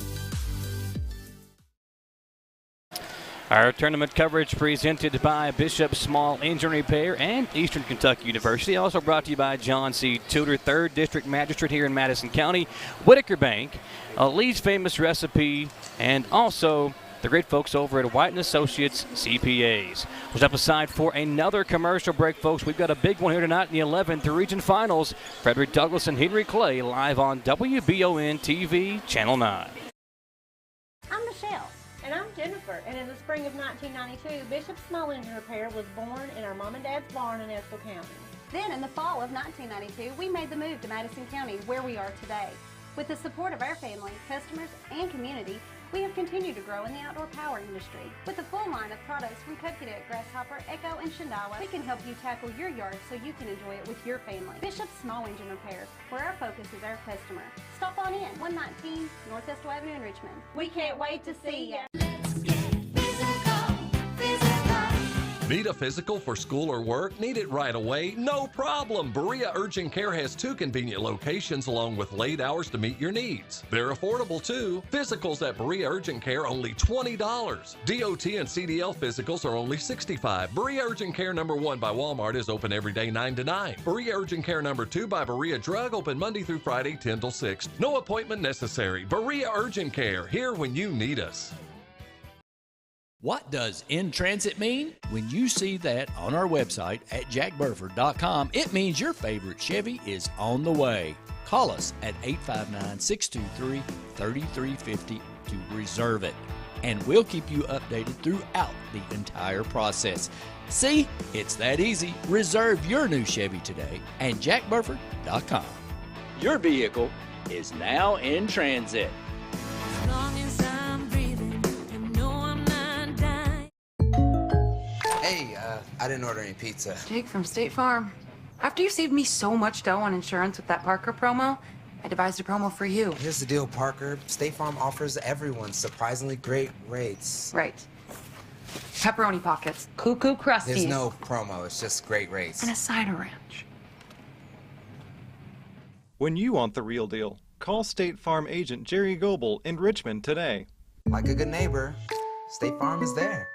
Our tournament coverage presented by Bishop Small Engine Repair and Eastern Kentucky University. Also brought to you by John C. Tudor, 3rd District Magistrate here in Madison County, Wicker Bank, Lee's Famous Recipe, and also the great folks over at White & Associates CPAs. We'll step aside for another commercial break, folks. We've got a big one here tonight in the 11th Region Finals. Frederick Douglass and Henry Clay live on WBON TV, Channel 9. I'm Michelle. And I'm Jennifer, and in the spring of 1992, Bishop Small Engine Repair was born in our mom and dad's barn in Estill County. Then in the fall of 1992, we made the move to Madison County, where we are today. With the support of our family, customers, and community, we have continued to grow in the outdoor power industry. With a full line of products from Cupcadet, Grasshopper, Echo, and Shindawa, we can help you tackle your yard so you can enjoy it with your family. Bishop's Small Engine Repairs, where our focus is our customer. Stop on in, 119 Northwest Avenue in Richmond. We can't wait to see you. Need a physical for school or work? Need it right away? No problem. Berea Urgent Care has 2 convenient locations along with late hours to meet your needs. They're affordable too. Physicals at Berea Urgent Care only $20. DOT and CDL physicals are only $65. Berea Urgent Care number 1 by Walmart is open every day 9 to 9. Berea Urgent Care number 2 by Berea Drug open Monday through Friday 10 till 6. No appointment necessary. Berea Urgent Care, here when you need us. What does in transit mean? When you see that on our website at jackburford.com, it means your favorite Chevy is on the way. Call us at 859-623-3350 to reserve it, and we'll keep you updated throughout the entire process. See, it's that easy. Reserve your new Chevy today at jackburford.com. Your vehicle is now in transit. Hey, I didn't order any pizza. Jake from State Farm. After you saved me so much dough on insurance with that Parker promo, I devised a promo for you. Here's the deal, Parker. State Farm offers everyone surprisingly great rates. Right. Pepperoni pockets, cuckoo crusties. There's no promo, it's just great rates. And a side of ranch. When you want the real deal, call State Farm agent Jerry Goebel in Richmond today. Like a good neighbor, State Farm is there.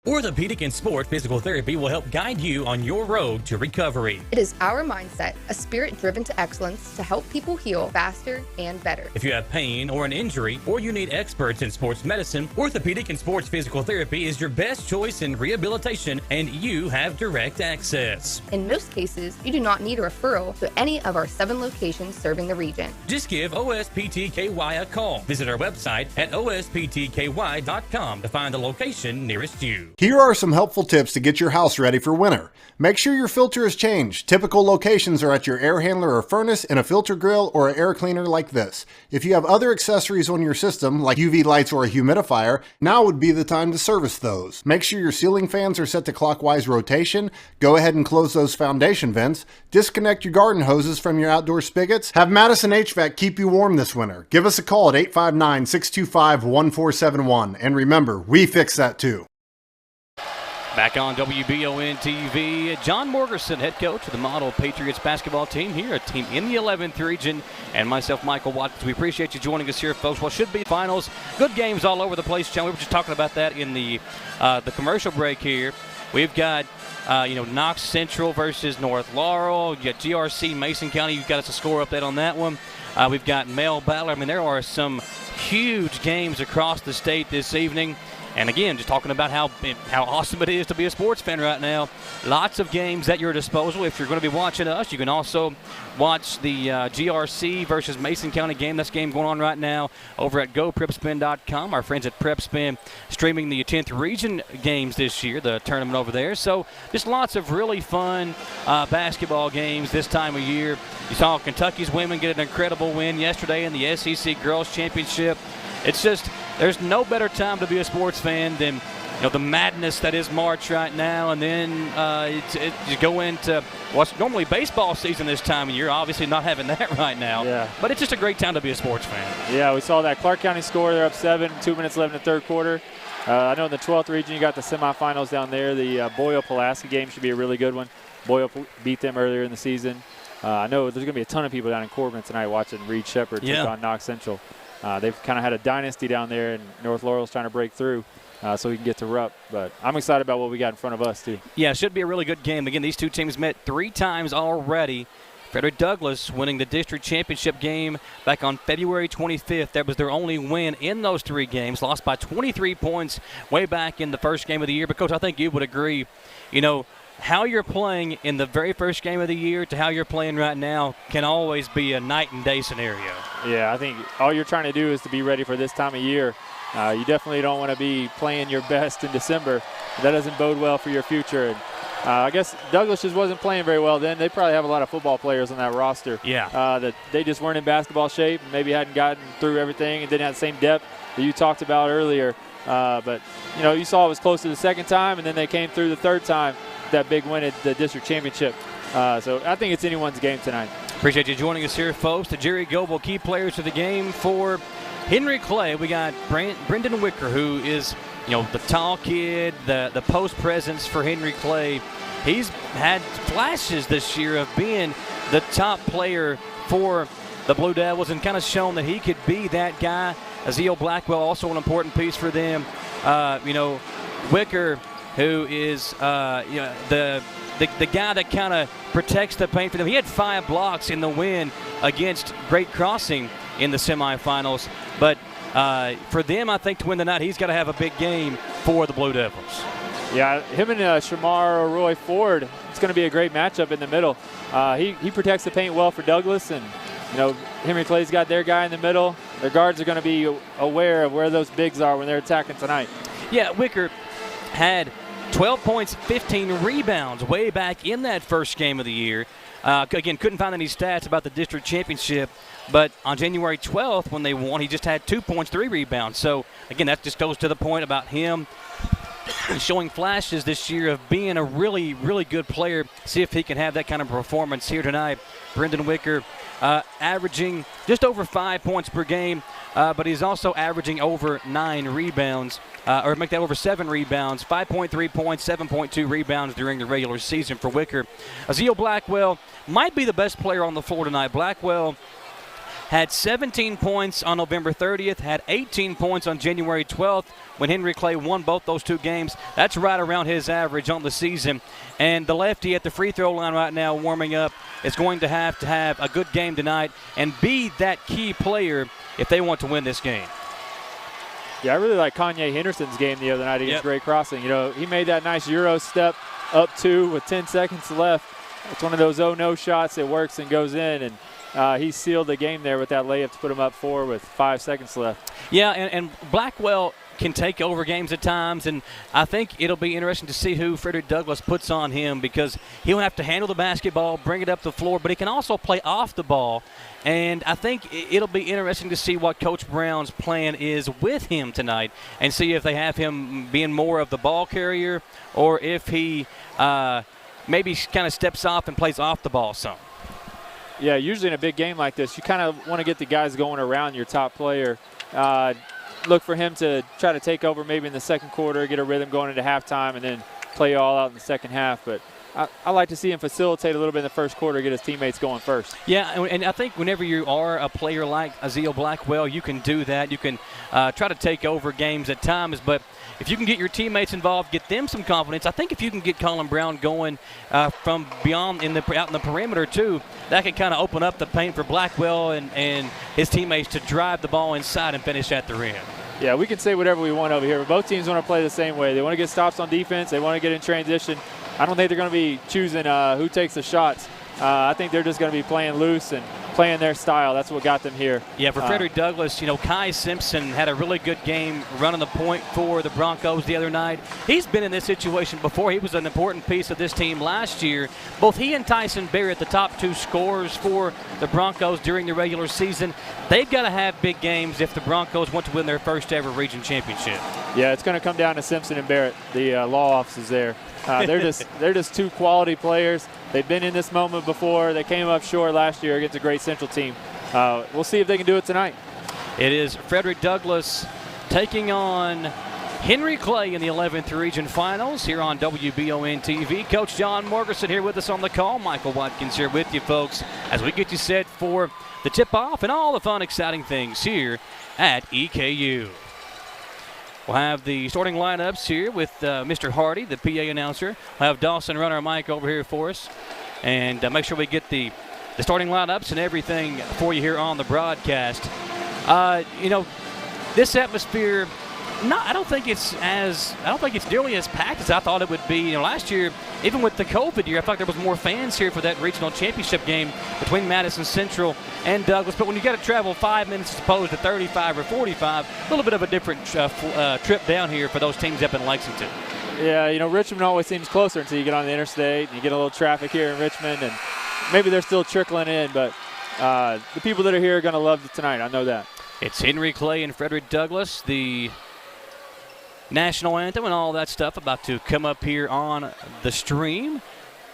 Orthopedic and Sport Physical Therapy will help guide you on your road to recovery. It is our mindset, a spirit driven to excellence to help people heal faster and better. If you have pain or an injury, or you need experts in sports medicine, Orthopedic and Sports Physical Therapy is your best choice in rehabilitation, and you have direct access. In most cases, you do not need a referral to any of our 7 locations serving the region. Just give OSPTKY a call. Visit our website at osptky.com to find the location nearest you. Here are some helpful tips to get your house ready for winter. Make sure your filter is changed. Typical locations are at your air handler or furnace, and a filter grill or an air cleaner like this. If you have other accessories on your system, like UV lights or a humidifier, now would be the time to service those. Make sure your ceiling fans are set to clockwise rotation. Go ahead and close those foundation vents. Disconnect your garden hoses from your outdoor spigots. Have Madison HVAC keep you warm this winter. Give us a call at 859-625-1471. And remember, we fix that too. Back on WBON TV, John Morgerson, head coach of the Model Patriots basketball team here, a team in the 11th region, and myself, Michael Watkins. We appreciate you joining us here, folks. Well, should be finals. Good games all over the place, John. We were just talking about that in the commercial break here. We've got, Knox Central versus North Laurel. You got GRC, Mason County. You've got us a score update on that one. We've got Mel Ballard. I mean, there are some huge games across the state this evening. And again, just talking about how awesome it is to be a sports fan right now. Lots of games at your disposal. If you're going to be watching us, you can also watch the GRC versus Mason County game. That's game going on right now over at GoPrepSpin.com. Our friends at PrepSpin streaming the 10th region games this year, the tournament over there. So just lots of really fun basketball games this time of year. You saw Kentucky's women get an incredible win yesterday in the SEC Girls Championship. It's just, there's no better time to be a sports fan than the madness that is March right now, and then you go into what's normally baseball season this time of year. Obviously not having that right now, yeah. But it's just a great time to be a sports fan. Yeah, we saw that Clark County score. They're up 7, 2 minutes left in the third quarter. I know in the 12th region you got the semifinals down there. The Boyle-Pulaski game should be a really good one. Boyle beat them earlier in the season. I know there's going to be a ton of people down in Corbin tonight watching Reed Shepherd take on Knox Central. They've kind of had a dynasty down there, and North Laurel's trying to break through so we can get to Rupp. But I'm excited about what we got in front of us, too. Yeah, it should be a really good game. Again, these two teams met 3 times already. Frederick Douglass winning the district championship game back on February 25th. That was their only win in those 3 games. Lost by 23 points way back in the first game of the year. But, Coach, I think you would agree, how you're playing in the very first game of the year to how you're playing right now can always be a night and day scenario. Yeah, I think all you're trying to do is to be ready for this time of year. You definitely don't want to be playing your best in December. That doesn't bode well for your future. And I guess Douglas just wasn't playing very well then. They probably have a lot of football players on that roster. Yeah. That they just weren't in basketball shape and maybe hadn't gotten through everything and didn't have the same depth that you talked about earlier. But, you saw it was close to the second time, and then they came through the third time, that big win at the district championship. So I think it's anyone's game tonight. Appreciate you joining us here, folks. The Jerry Goebel key players of the game for Henry Clay. We got Brendan Wicker, who is, the tall kid, the post presence for Henry Clay. He's had flashes this year of being the top player for the Blue Devils and kind of shown that he could be that guy. Aziel Blackwell, also an important piece for them. Wicker, who is the guy that kind of protects the paint for them. He had 5 blocks in the win against Great Crossing in the semifinals. But for them, I think to win the night, he's got to have a big game for the Blue Devils. Yeah, him and Shamar Roy Ford, it's going to be a great matchup in the middle. He protects the paint well for Douglas, and Henry Clay's got their guy in the middle. Their guards are going to be aware of where those bigs are when they're attacking tonight. Yeah, Wicker had 12 points, 15 rebounds way back in that first game of the year. Again, couldn't find any stats about the district championship, but on January 12th when they won, he just had 2 points, 3 rebounds. So, again, that just goes to the point about him showing flashes this year of being a really, really good player. See if he can have that kind of performance here tonight. Brendan Wicker averaging just over 5 points per game, but he's also averaging over 9 rebounds, or make that over 7 rebounds, 5.3 points, 7.2 rebounds during the regular season for Wicker. Aziel Blackwell might be the best player on the floor tonight. Blackwell had 17 points on November 30th, had 18 points on January 12th when Henry Clay won both those 2 games. That's right around his average on the season. And the lefty at the free throw line right now warming up is going to have a good game tonight and be that key player if they want to win this game. Yeah, I really like Kanye Henderson's game the other night against Great Crossing. He made that nice Euro step up 2 with 10 seconds left. It's one of those oh-no shots that works and goes in, and he sealed the game there with that layup to put him up 4 with 5 seconds left. Yeah, and Blackwell can take over games at times, and I think it'll be interesting to see who Frederick Douglass puts on him because he'll have to handle the basketball, bring it up the floor, but he can also play off the ball. And I think it'll be interesting to see what Coach Brown's plan is with him tonight and see if they have him being more of the ball carrier or if he maybe kind of steps off and plays off the ball some. Yeah, usually in a big game like this, you kind of want to get the guys going around your top player. Look for him to try to take over maybe in the second quarter, get a rhythm going into halftime, and then play all out in the second half. But I like to see him facilitate a little bit in the first quarter, get his teammates going first. Yeah, and I think whenever you are a player like Aziel Blackwell, you can do that. You can try to take over games at times, but if you can get your teammates involved, get them some confidence, I think if you can get Colin Brown going from beyond out in the perimeter too, that can kind of open up the paint for Blackwell and his teammates to drive the ball inside and finish at the rim. Yeah, we can say whatever we want over here, but both teams want to play the same way. They want to get stops on defense. They want to get in transition. I don't think they're going to be choosing who takes the shots. I think they're just going to be playing loose and playing their style. That's what got them here. Yeah, for Frederick Douglass, Kai Simpson had a really good game running the point for the Broncos the other night. He's been in this situation before. He was an important piece of this team last year. Both he and Tyson Barrett, the top 2 scorers for the Broncos during the regular season. They've got to have big games if the Broncos want to win their first ever region championship. Yeah, it's going to come down to Simpson and Barrett, the law offices there. They're just 2 quality players. They've been in this moment before. They came up short last year against a great Central team. We'll see if they can do it tonight. It is Frederick Douglass taking on Henry Clay in the 11th Region Finals here on WBON TV. Coach John Morgerson here with us on the call. Michael Watkins here with you, folks, as we get you set for the tip-off and all the fun, exciting things here at EKU. We'll have the starting lineups here with Mr. Hardy, the PA announcer. We'll have Dawson run our mic over here for us. And make sure we get the starting lineups and everything for you here on the broadcast. This atmosphere, I don't think it's nearly as packed as I thought it would be. Last year, even with the COVID year, I thought there was more fans here for that regional championship game between Madison Central and Douglas. But when you got to travel 5 minutes as opposed to 35 or 45, a little bit of a different trip down here for those teams up in Lexington. Yeah, you know, Richmond always seems closer until you get on the interstate and you get a little traffic here in Richmond, and maybe they're still trickling in, but the people that are here are going to love it tonight. I know that. It's Henry Clay and Frederick Douglass, the national anthem and all that stuff about to come up here on the stream.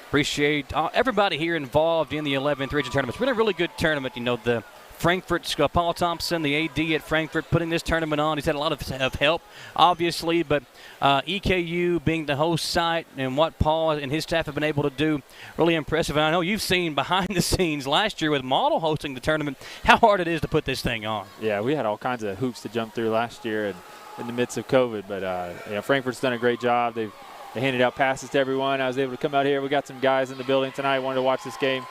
Appreciate everybody here involved in the 11th region tournament. It's been a really good tournament. You know, the Frankfurt's Paul Thompson, the AD at Frankfurt, putting this tournament on. He's had a lot of help, obviously, but EKU being the host site and what Paul and his staff have been able to do, really impressive. And I know you've seen behind the scenes last year with Model hosting the tournament, how hard it is to put this thing on. Yeah, we had all kinds of hoops to jump through last year and in the midst of COVID, but you know, Frankfurt's done a great job. They handed out passes to everyone. I was able to come out here. We got some guys in the building tonight wanted to watch this game.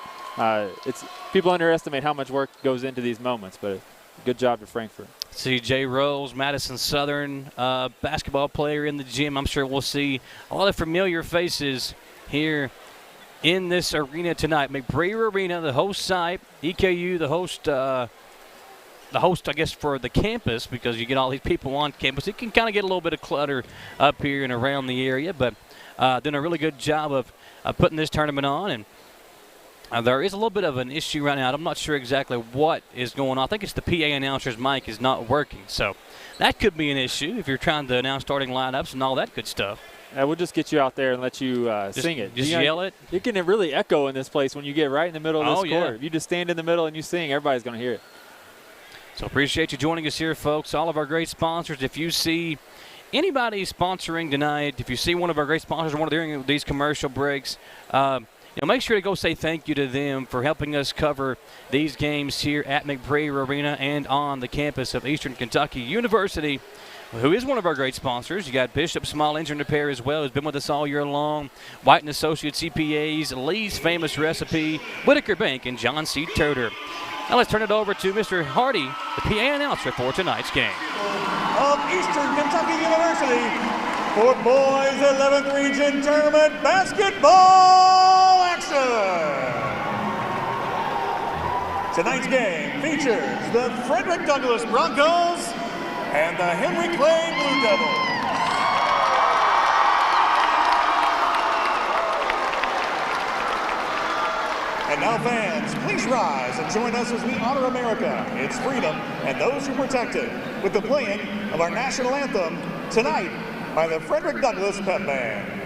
It's people underestimate how much work goes into these moments, but good job to Frankfurt. See Jay Rose, Madison Southern basketball player in the gym. I'm sure we'll see a lot of familiar faces here in this arena tonight. McBrayer Arena, the host site. EKU, the host, I guess, for the campus, because you get all these people on campus. It can kind of get a little bit of clutter up here and around the area, but doing a really good job of putting this tournament on. And there is a little bit of an issue right now. I'm not sure exactly what is going on. I think it's the PA announcer's mic is not working. So that could be an issue if you're trying to announce starting lineups and all that good stuff. We'll just get you out there and let you sing it. Just yell it. It can really echo in this place when you get right in the middle of this court. If you just stand in the middle and you sing, everybody's going to hear it. So appreciate you joining us here, folks. All of our great sponsors. If you see anybody sponsoring tonight, if you see one of our great sponsors, one of during these commercial breaks, make sure to go say thank you to them for helping us cover these games here at McBrayer Arena and on the campus of Eastern Kentucky University, who is one of our great sponsors. You got Bishop Small Engine Repair as well, who's been with us all year long, White & Associates CPAs, Lee's Famous Recipe, Wicker Bank, and John C. Toter. Now let's turn it over to Mr. Hardy, the PA announcer for tonight's game. Of Eastern Kentucky University for Boys 11th Region Tournament Basketball action. Tonight's game features the Frederick Douglass Broncos and the Henry Clay Blue Devils. And now fans, please rise and join us as we honor America, its freedom, and those who protect it with the playing of our national anthem tonight by the Frederick Douglass Pep Band.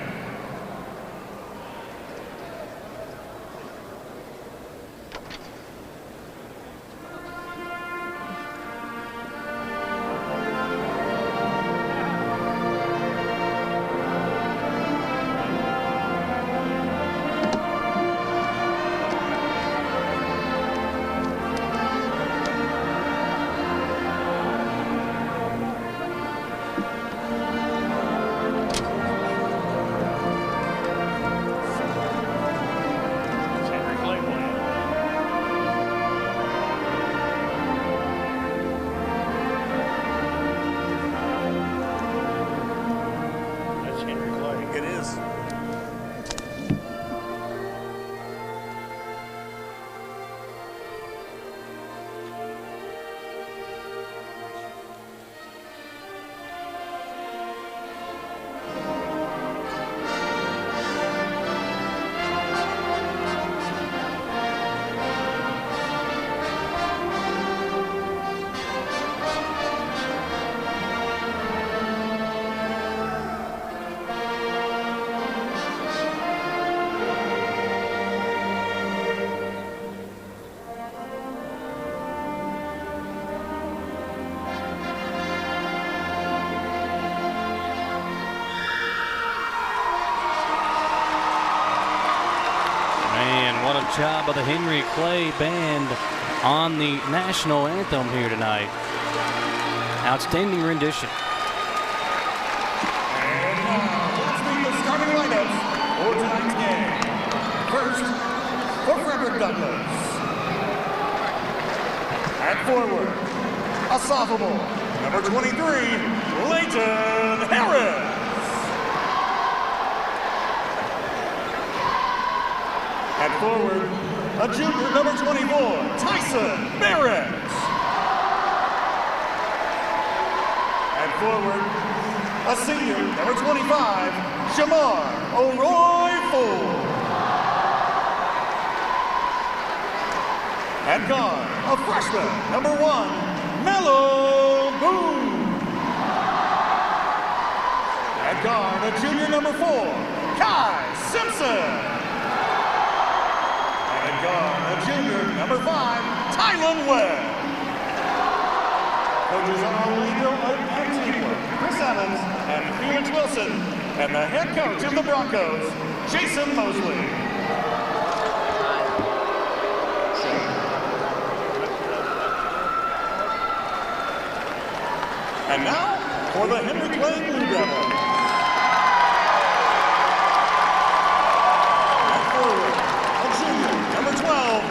Job of the Henry Clay Band on the national anthem here tonight. Outstanding rendition. And now, let's meet the starting lineups for tonight's game. First, for Frederick Douglass. At forward, a sophomore, number 23, Leighton Harris. At forward, a junior, number 24, Tyson Barrett. At forward, a senior, number 25, Shamar O'Roy-Ford. At guard, a freshman, number 1, Mello Boone. At guard, a junior, number 4, Kai Simpson. And at guard, a junior, number 5, Tylen Webb. Coaches are Leo and teamwork, Chris Evans and Felix Wilson. And the head coach of the Broncos, Jason Mosley. And now, for the Henry Clay Blue Devils. At forward, a junior, number 12,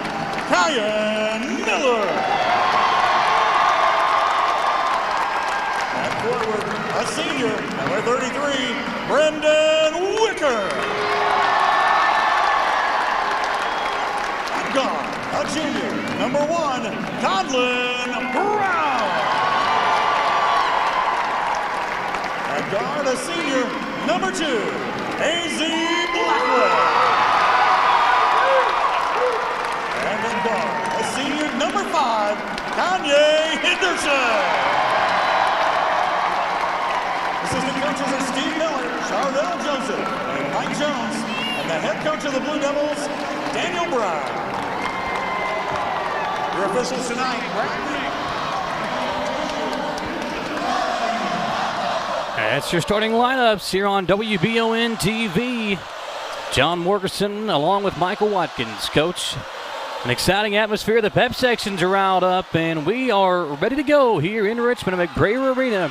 Kyan Miller. At forward, a senior, number 33, Brendan Wicker. At guard, a junior, number 1, Conlon Brown. At guard, a senior, number 2, A.Z. Blackwell. And at guard, a senior, number 5, Kanye Henderson. Assistant coaches are Steve Miller, Chardell Joseph, and Mike Jones. And the head coach of the Blue Devils, Daniel Brown. Your officials tonight, That's your starting lineups here on WBON TV. John Morgerson along with Michael Watkins. Coach, an exciting atmosphere. The pep sections are riled up, and we are ready to go here in Richmond at McBrayer Arena.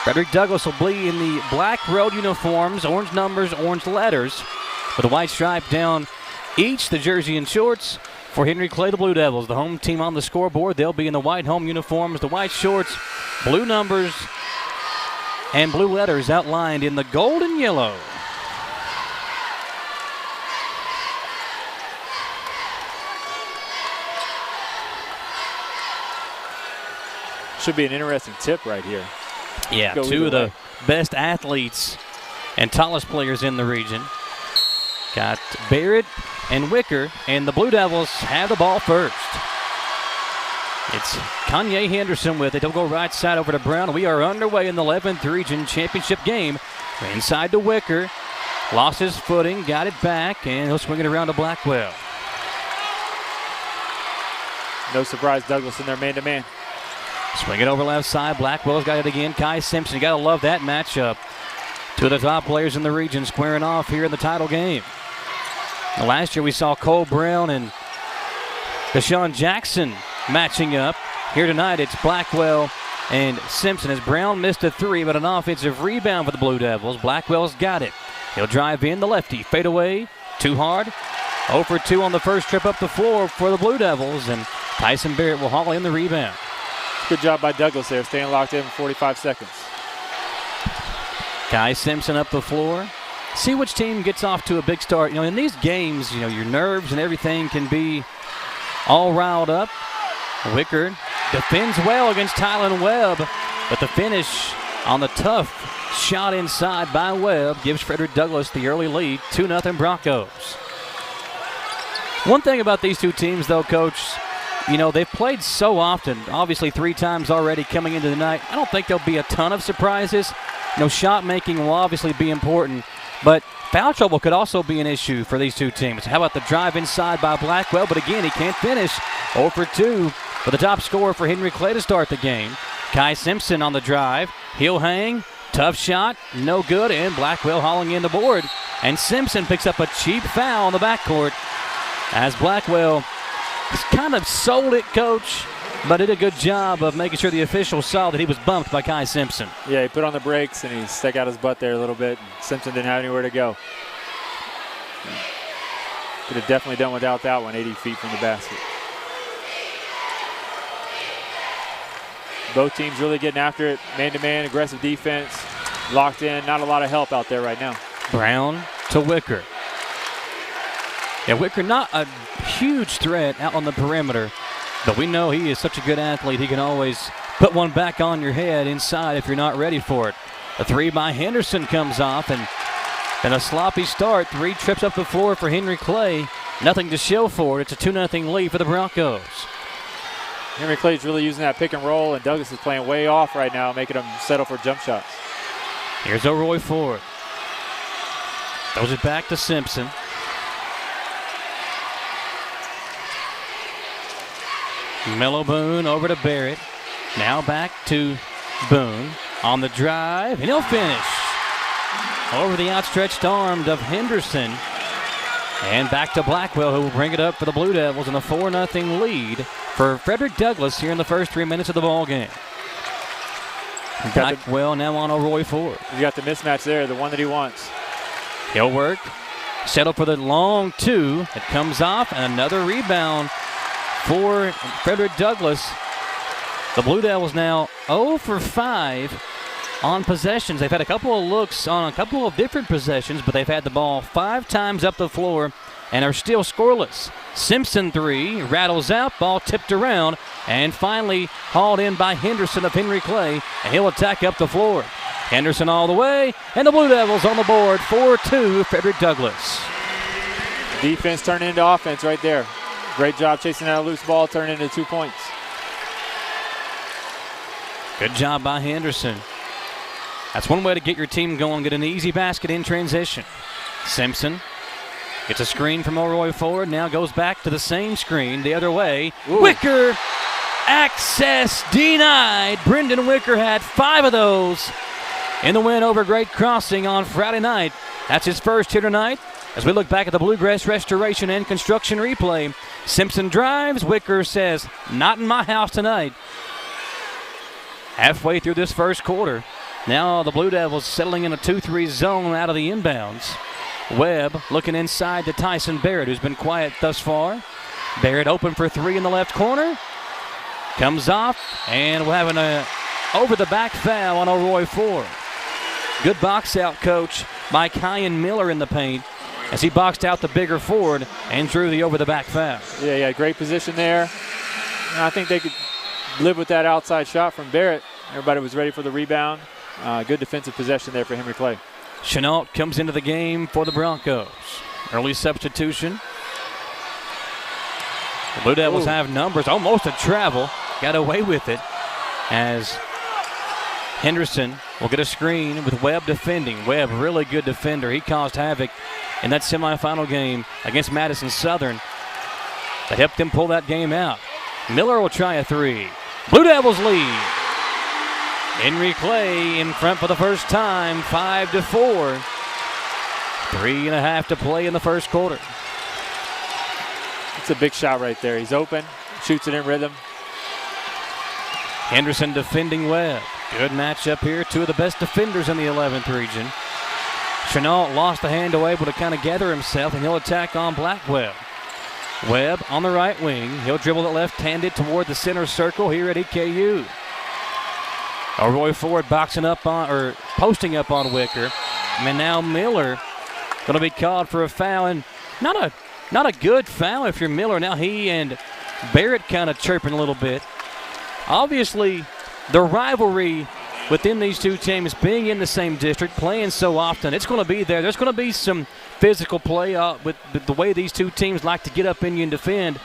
Frederick Douglass will be in the black road uniforms, orange numbers, orange letters, with a white stripe down each the jersey and shorts. For Henry Clay, the Blue Devils, the home team on the scoreboard, they'll be in the white home uniforms, the white shorts, blue numbers, and blue letters outlined in the gold and yellow. Should be an interesting tip right here. Yeah, two of the best athletes and tallest players in the region. Got Barrett and Wicker, and the Blue Devils have the ball first. It's Kanye Henderson with it. He'll go right side over to Brown. We are underway in the 11th Region Championship game. Inside to Wicker. Lost his footing, got it back, and he'll swing it around to Blackwell. No surprise, Douglas in there man-to-man. Swing it over left side. Blackwell's got it again. Kai Simpson, you got to love that matchup. Two of the top players in the region squaring off here in the title game. Now, last year we saw Cole Brown and Deshaun Jackson matching up. Here tonight it's Blackwell and Simpson as Brown missed a three, but an offensive rebound for the Blue Devils. Blackwell's got it. He'll drive in the lefty. Fade away. Too hard. 0 for 2 on the first trip up the floor for the Blue Devils, and Tyson Barrett will haul in the rebound. Good job by Douglas there, staying locked in for 45 seconds. Kai Simpson up the floor. See which team gets off to a big start. You know, in these games, you know, your nerves and everything can be all riled up. Wicker defends well against Tylen Webb, but the finish on the tough shot inside by Webb gives Frederick Douglass the early lead, 2-0 Broncos. One thing about these two teams, though, Coach, you know, they've played so often, obviously 3 times already coming into the night. I don't think there'll be a ton of surprises. You know, shot making will obviously be important, but foul trouble could also be an issue for these two teams. How about the drive inside by Blackwell? But again, he can't finish. 0 for 2 for the top scorer for Henry Clay to start the game. Kai Simpson on the drive. He'll hang. Tough shot. No good. And Blackwell hauling in the board. And Simpson picks up a cheap foul on the backcourt as Blackwell kind of sold it, Coach, but did a good job of making sure the officials saw that he was bumped by Kai Simpson. Yeah, he put on the brakes and he stuck out his butt there a little bit. Simpson didn't have anywhere to go. Could have definitely done without that one, 80 feet from the basket. Both teams really getting after it. Man-to-man, aggressive defense, locked in. Not a lot of help out there right now. Brown to Wicker. Yeah, Wicker not a huge threat out on the perimeter, but we know he is such a good athlete. He can always put one back on your head inside if you're not ready for it. A three by Henderson comes off, and Been a sloppy start. 3 trips up the floor for Henry Clay. Nothing to show for it. It's a 2-0 lead for the Broncos. Henry Clay's really using that pick and roll, and Douglas is playing way off right now, making them settle for jump shots. Here's O'Roy Ford. Throws it back to Simpson. Mellow Boone over to Barrett. Now back to Boone on the drive, and he'll finish. Over the outstretched arm of Henderson. And back to Blackwell, who will bring it up for the Blue Devils in a 4-0 lead for Frederick Douglass here in the first 3 minutes of the ball game. Blackwell now on O'Roy Ford. You got the mismatch there, the one that he wants. He'll work. Settle for the long 2. It comes off, and another rebound for Frederick Douglass. The Blue Devils now 0 for 5 on possessions. They've had a couple of looks on a couple of different possessions, but they've had the ball 5 times up the floor and are still scoreless. Simpson 3, rattles out, ball tipped around, and finally hauled in by Henderson of Henry Clay, and he'll attack up the floor. Henderson all the way, and the Blue Devils on the board, 4-2, Frederick Douglass. Defense turned into offense right there. Great job chasing that loose ball, turned into 2 points. Good job by Henderson. That's one way to get your team going, get an easy basket in transition. Simpson gets a screen from O'Roy Ford, now goes back to the same screen the other way. Ooh. Wicker, access denied. Brendan Wicker had 5 of those in the win over Great Crossing on Friday night. That's his first here tonight. As we look back at the Bluegrass Restoration and Construction replay, Simpson drives. Wicker says, not in my house tonight. Halfway through this first quarter, now the Blue Devils settling in a 2-3 zone out of the inbounds. Webb looking inside to Tyson Barrett, who's been quiet thus far. Barrett open for 3 in the left corner. Comes off, and we're having a over-the-back foul on O'Roy Ford. Good box out, coach, by Kyan Miller in the paint as he boxed out the bigger Ford and drew the over-the-back foul. Yeah, great position there. And I think they could live with that outside shot from Barrett. Everybody was ready for the rebound. Good defensive possession there for Henry Clay. Chenault comes into the game for the Broncos. Early substitution. The Blue Devils have numbers, almost a travel. Got away with it as Henderson will get a screen with Webb defending. Webb, really good defender. He caused havoc in that semifinal game against Madison Southern that helped them pull that game out. Miller will try a 3. Blue Devils lead. Henry Clay in front for the first time, 5-4. 3.5 to play in the first quarter. It's a big shot right there. He's open, shoots it in rhythm. Henderson defending Webb. Good matchup here. 2 of the best defenders in the 11th region. Chenault lost the handle, able to kind of gather himself, and he'll attack on Blackwell. Webb on the right wing. He'll dribble it left-handed toward the center circle here at EKU. O'Roy Ford posting up on Wicker. And now Miller going to be called for a foul, and not a good foul if you're Miller. Now he and Barrett kind of chirping a little bit. Obviously, the rivalry within these two teams, being in the same district, playing so often, it's going to be there. There's going to be some physical play with the way these two teams like to get up in you and defend.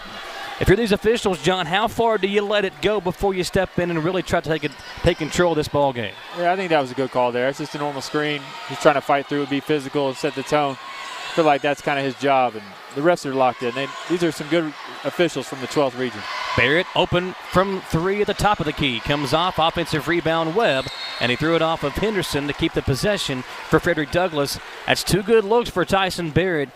If you're these officials, John, how far do you let it go before you step in and really try to take control of this ball game? Yeah, I think that was a good call there. It's just a normal screen. He's trying to fight through, be physical, and set the tone. I feel like that's kind of his job, and the refs are locked in. These are some good officials from the 12th region. Barrett open from 3 at the top of the key. Comes off, offensive rebound, Webb, and he threw it off of Henderson to keep the possession for Frederick Douglass. That's 2 good looks for Tyson Barrett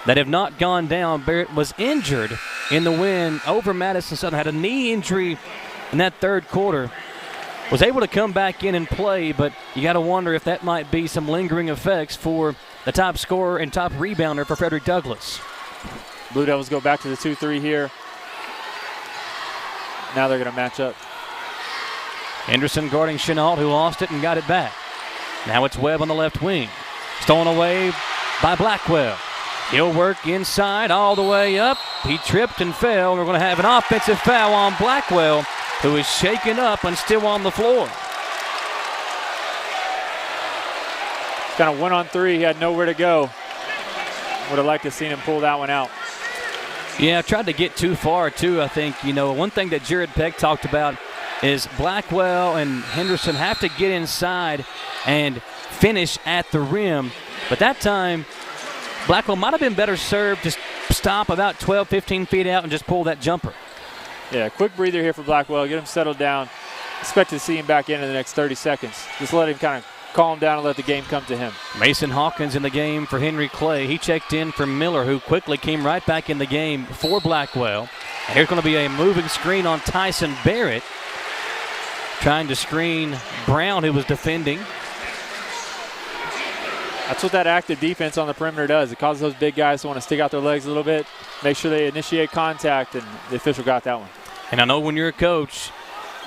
that have not gone down. Barrett was injured in the win over Madison Southern, had a knee injury in that third quarter. Was able to come back in and play, but you got to wonder if that might be some lingering effects for the top scorer and top rebounder for Frederick Douglass. Blue Devils go back to the 2-3 here. Now they're going to match up. Henderson guarding Chenault, who lost it and got it back. Now it's Webb on the left wing. Stolen away by Blackwell. He'll work inside all the way up. He tripped and fell. We're going to have an offensive foul on Blackwell, who is shaken up and still on the floor. kind of went on three. He had nowhere to go. Would have liked to have seen him pull that one out. Yeah, tried to get too far, too, I think. One thing that Jared Peck talked about is Blackwell and Henderson have to get inside and finish at the rim. But that time, Blackwell might have been better served to stop about 12, 15 feet out and just pull that jumper. Yeah, quick breather here for Blackwell. Get him settled down. Expect to see him back in the next 30 seconds. Just let him kind of calm down and let the game come to him. Mason Hawkins in the game for Henry Clay. He checked in for Miller, who quickly came right back in the game for Blackwell. And here's going to be a moving screen on Tyson Barrett, trying to screen Brown, who was defending. That's what that active defense on the perimeter does. It causes those big guys to want to stick out their legs a little bit, make sure they initiate contact, and the official got that one. And I know when you're a coach,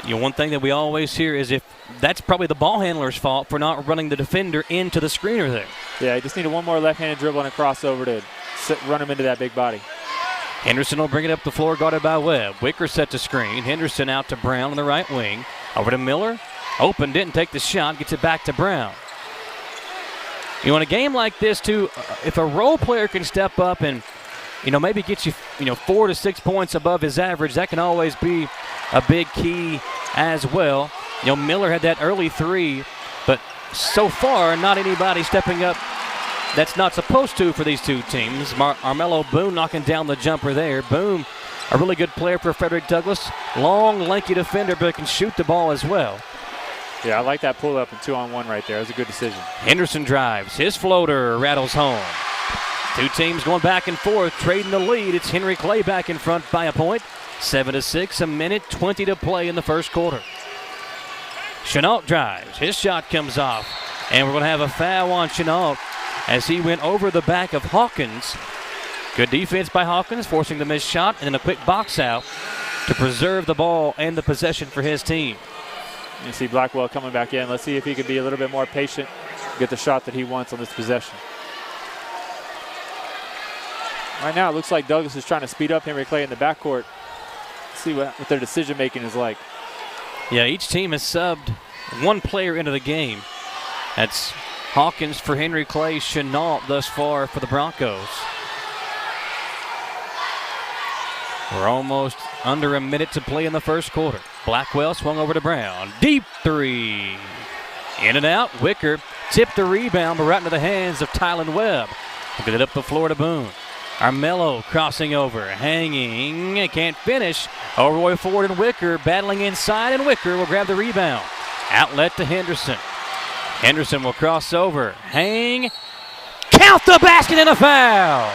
one thing that we always hear is if that's probably the ball handler's fault for not running the defender into the screener there. Yeah, you just needed one more left-handed dribble and a crossover to run him into that big body. Henderson will bring it up the floor, guarded by Webb. Wicker set to screen. Henderson out to Brown on the right wing. Over to Miller. Open, didn't take the shot, gets it back to Brown. In a game like this, too, if a role player can step up and, maybe get you, 4 to 6 points above his average, that can always be a big key as well. Miller had that early three, but so far, not anybody stepping up that's not supposed to for these two teams. Armello Boone knocking down the jumper there. Boone, a really good player for Frederick Douglass. Long, lanky defender, but can shoot the ball as well. Yeah, I like that pull-up and 2-on-1 right there. That was a good decision. Henderson drives. His floater rattles home. Two teams going back and forth, trading the lead. It's Henry Clay back in front by a point. 7-6, a minute 20 to play in the first quarter. Chenault drives. His shot comes off. And we're going to have a foul on Chenault as he went over the back of Hawkins. Good defense by Hawkins, forcing the missed shot, and then a quick box out to preserve the ball and the possession for his team. You see Blackwell coming back in. Let's see if he can be a little bit more patient, get the shot that he wants on this possession. Right now, it looks like Douglas is trying to speed up Henry Clay in the backcourt. See what their decision-making is like. Yeah, each team has subbed one player into the game. That's Hawkins for Henry Clay, Chenault thus far for the Broncos. We're almost under a minute to play in the first quarter. Blackwell swung over to Brown. Deep three. In and out. Wicker tipped the rebound, but right into the hands of Tylen Webb. We'll get it up the floor to Boone. Armello crossing over, hanging, can't finish. O'Roy Ford and Wicker battling inside, and Wicker will grab the rebound. Outlet to Henderson. Henderson will cross over, hang, count the basket and a foul.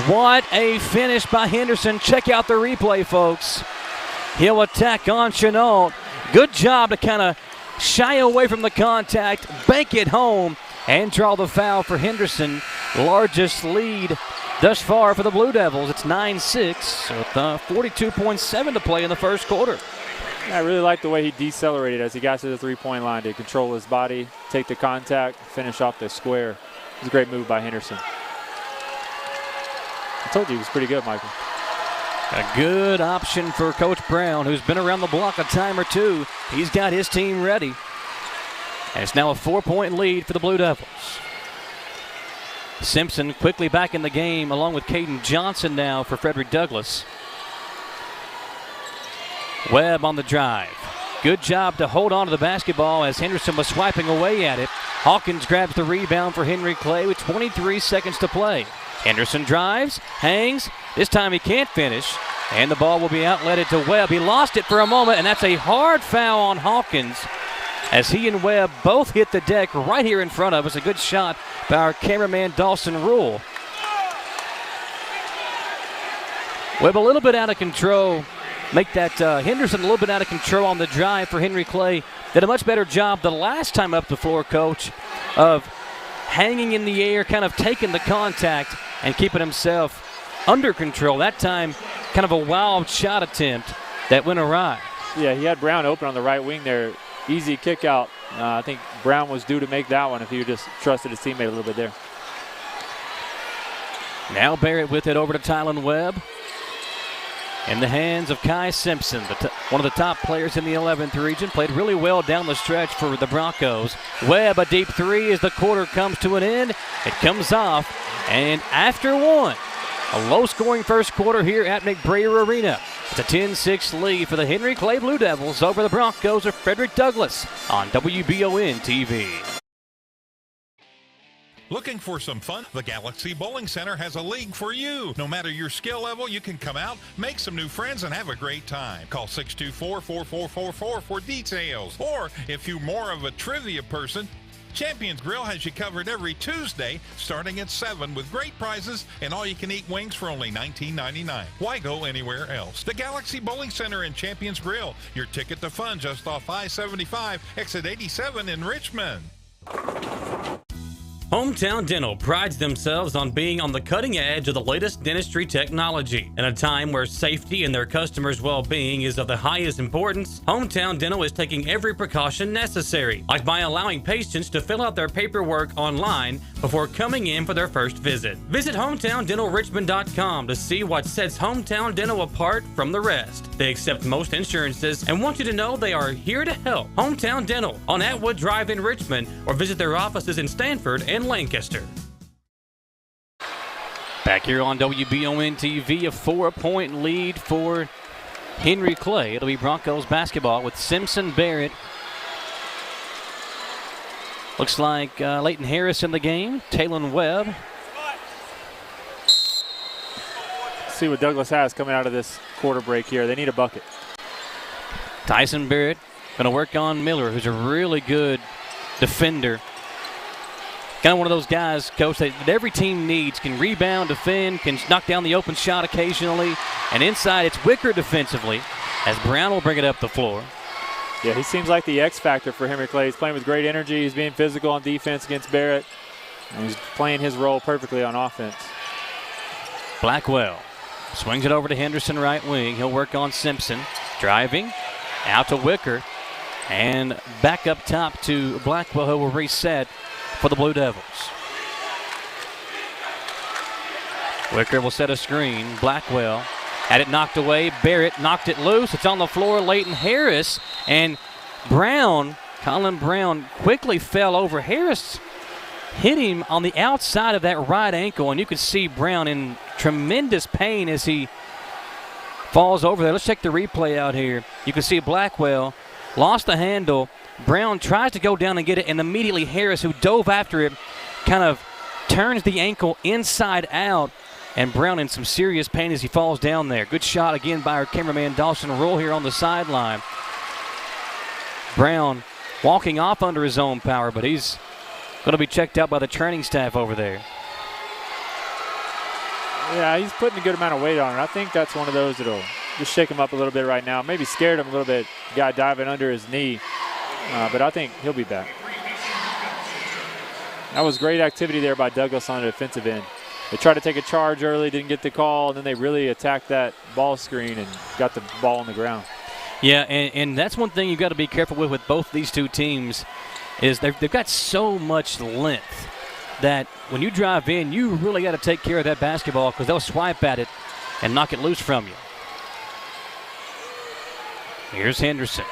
What a finish by Henderson. Check out the replay, folks. He'll attack on Chenault. Good job to kind of shy away from the contact, bank it home, and draw the foul for Henderson. Largest lead thus far for the Blue Devils. It's 9-6 with 42.7 to play in the first quarter. I really like the way he decelerated as he got to the three-point line to control his body, take the contact, finish off the square. It was a great move by Henderson. I told you he was pretty good, Michael. A good option for Coach Brown, who's been around the block a time or two. He's got his team ready. And it's now a 4-point lead for the Blue Devils. Simpson quickly back in the game, along with Caden Johnson now for Frederick Douglass. Webb on the drive. Good job to hold on to the basketball as Henderson was swiping away at it. Hawkins grabs the rebound for Henry Clay with 23 seconds to play. Henderson drives, hangs. This time he can't finish, and the ball will be outletted to Webb. He lost it for a moment, and that's a hard foul on Hawkins as he and Webb both hit the deck right here in front of us. A good shot by our cameraman, Dawson Rule. Webb a little bit out of control. Make that Henderson a little bit out of control on the drive for Henry Clay. Did a much better job the last time up the floor, Coach, of hanging in the air, kind of taking the contact and keeping himself under control. That time, kind of a wild shot attempt that went awry. Yeah, he had Brown open on the right wing there. Easy kick out. I think Brown was due to make that one if he just trusted his teammate a little bit there. Now Barrett with it over to Tylen Webb. in the hands of Kai Simpson, one of the top players in the 11th region. Played really well down the stretch for the Broncos. Webb, a deep three as the quarter comes to an end. It comes off, and after one, a low-scoring first quarter here at McBrayer Arena. It's a 10-6 lead for the Henry Clay Blue Devils over the Broncos of Frederick Douglass on WBON TV. Looking for some fun? The Galaxy Bowling Center has a league for you. No matter your skill level, you can come out, make some new friends, and have a great time. Call 624-4444 for details. Or if you're more of a trivia person, Champions Grill has you covered every Tuesday starting at 7 with great prizes and all-you-can-eat wings for only $19.99. Why go anywhere else? The Galaxy Bowling Center and Champions Grill, your ticket to fun just off I-75, exit 87 in Richmond. Hometown Dental prides themselves on being on the cutting edge of the latest dentistry technology. In a time where safety and their customers' well-being is of the highest importance, Hometown Dental is taking every precaution necessary, like by allowing patients to fill out their paperwork online before coming in for their first visit. Visit HometownDentalRichmond.com to see what sets Hometown Dental apart from the rest. They accept most insurances and want you to know they are here to help. Hometown Dental on Atwood Drive in Richmond, or visit their offices in Stanford and Lancaster. Back here on WBON TV, a 4-point lead for Henry Clay. It'll be Broncos basketball with Simpson, Barrett. Looks like Leighton Harris in the game. Talon Webb. See what Douglas has coming out of this quarter break here. They need a bucket. Tyson Barrett going to work on Miller, who's a really good defender. Kind of one of those guys, Coach, that every team needs. Can rebound, defend, can knock down the open shot occasionally. And inside, it's Wicker defensively, as Brown will bring it up the floor. Yeah, he seems like the X factor for Henry Clay. He's playing with great energy. He's being physical on defense against Barrett. And he's playing his role perfectly on offense. Blackwell swings it over to Henderson, right wing. He'll work on Simpson. Driving, out to Wicker. And back up top to Blackwell, who will reset for the Blue Devils. Wicker will set a screen. Blackwell had it knocked away. Barrett knocked it loose. It's on the floor. Leighton Harris and Brown, Colin Brown, quickly fell over. Harris hit him on the outside of that right ankle, and you could see Brown in tremendous pain as he falls over there. Let's check the replay out here. You can see Blackwell lost the handle. Brown tries to go down and get it, and immediately Harris, who dove after it, kind of turns the ankle inside out, and Brown in some serious pain as he falls down there. Good shot again by our cameraman Dawson Roll here on the sideline. Brown walking off under his own power, but he's going to be checked out by the training staff over there. Yeah, he's putting a good amount of weight on it. I think that's one of those that'll just shake him up a little bit right now. Maybe scared him a little bit, guy diving under his knee. But I think he'll be back. That was great activity there by Douglas on the defensive end. They tried to take a charge early, didn't get the call, and then they really attacked that ball screen and got the ball on the ground. Yeah, and that's one thing you've got to be careful with both these two teams is they've got so much length that when you drive in, you really got to take care of that basketball because they'll swipe at it and knock it loose from you. Here's Henderson.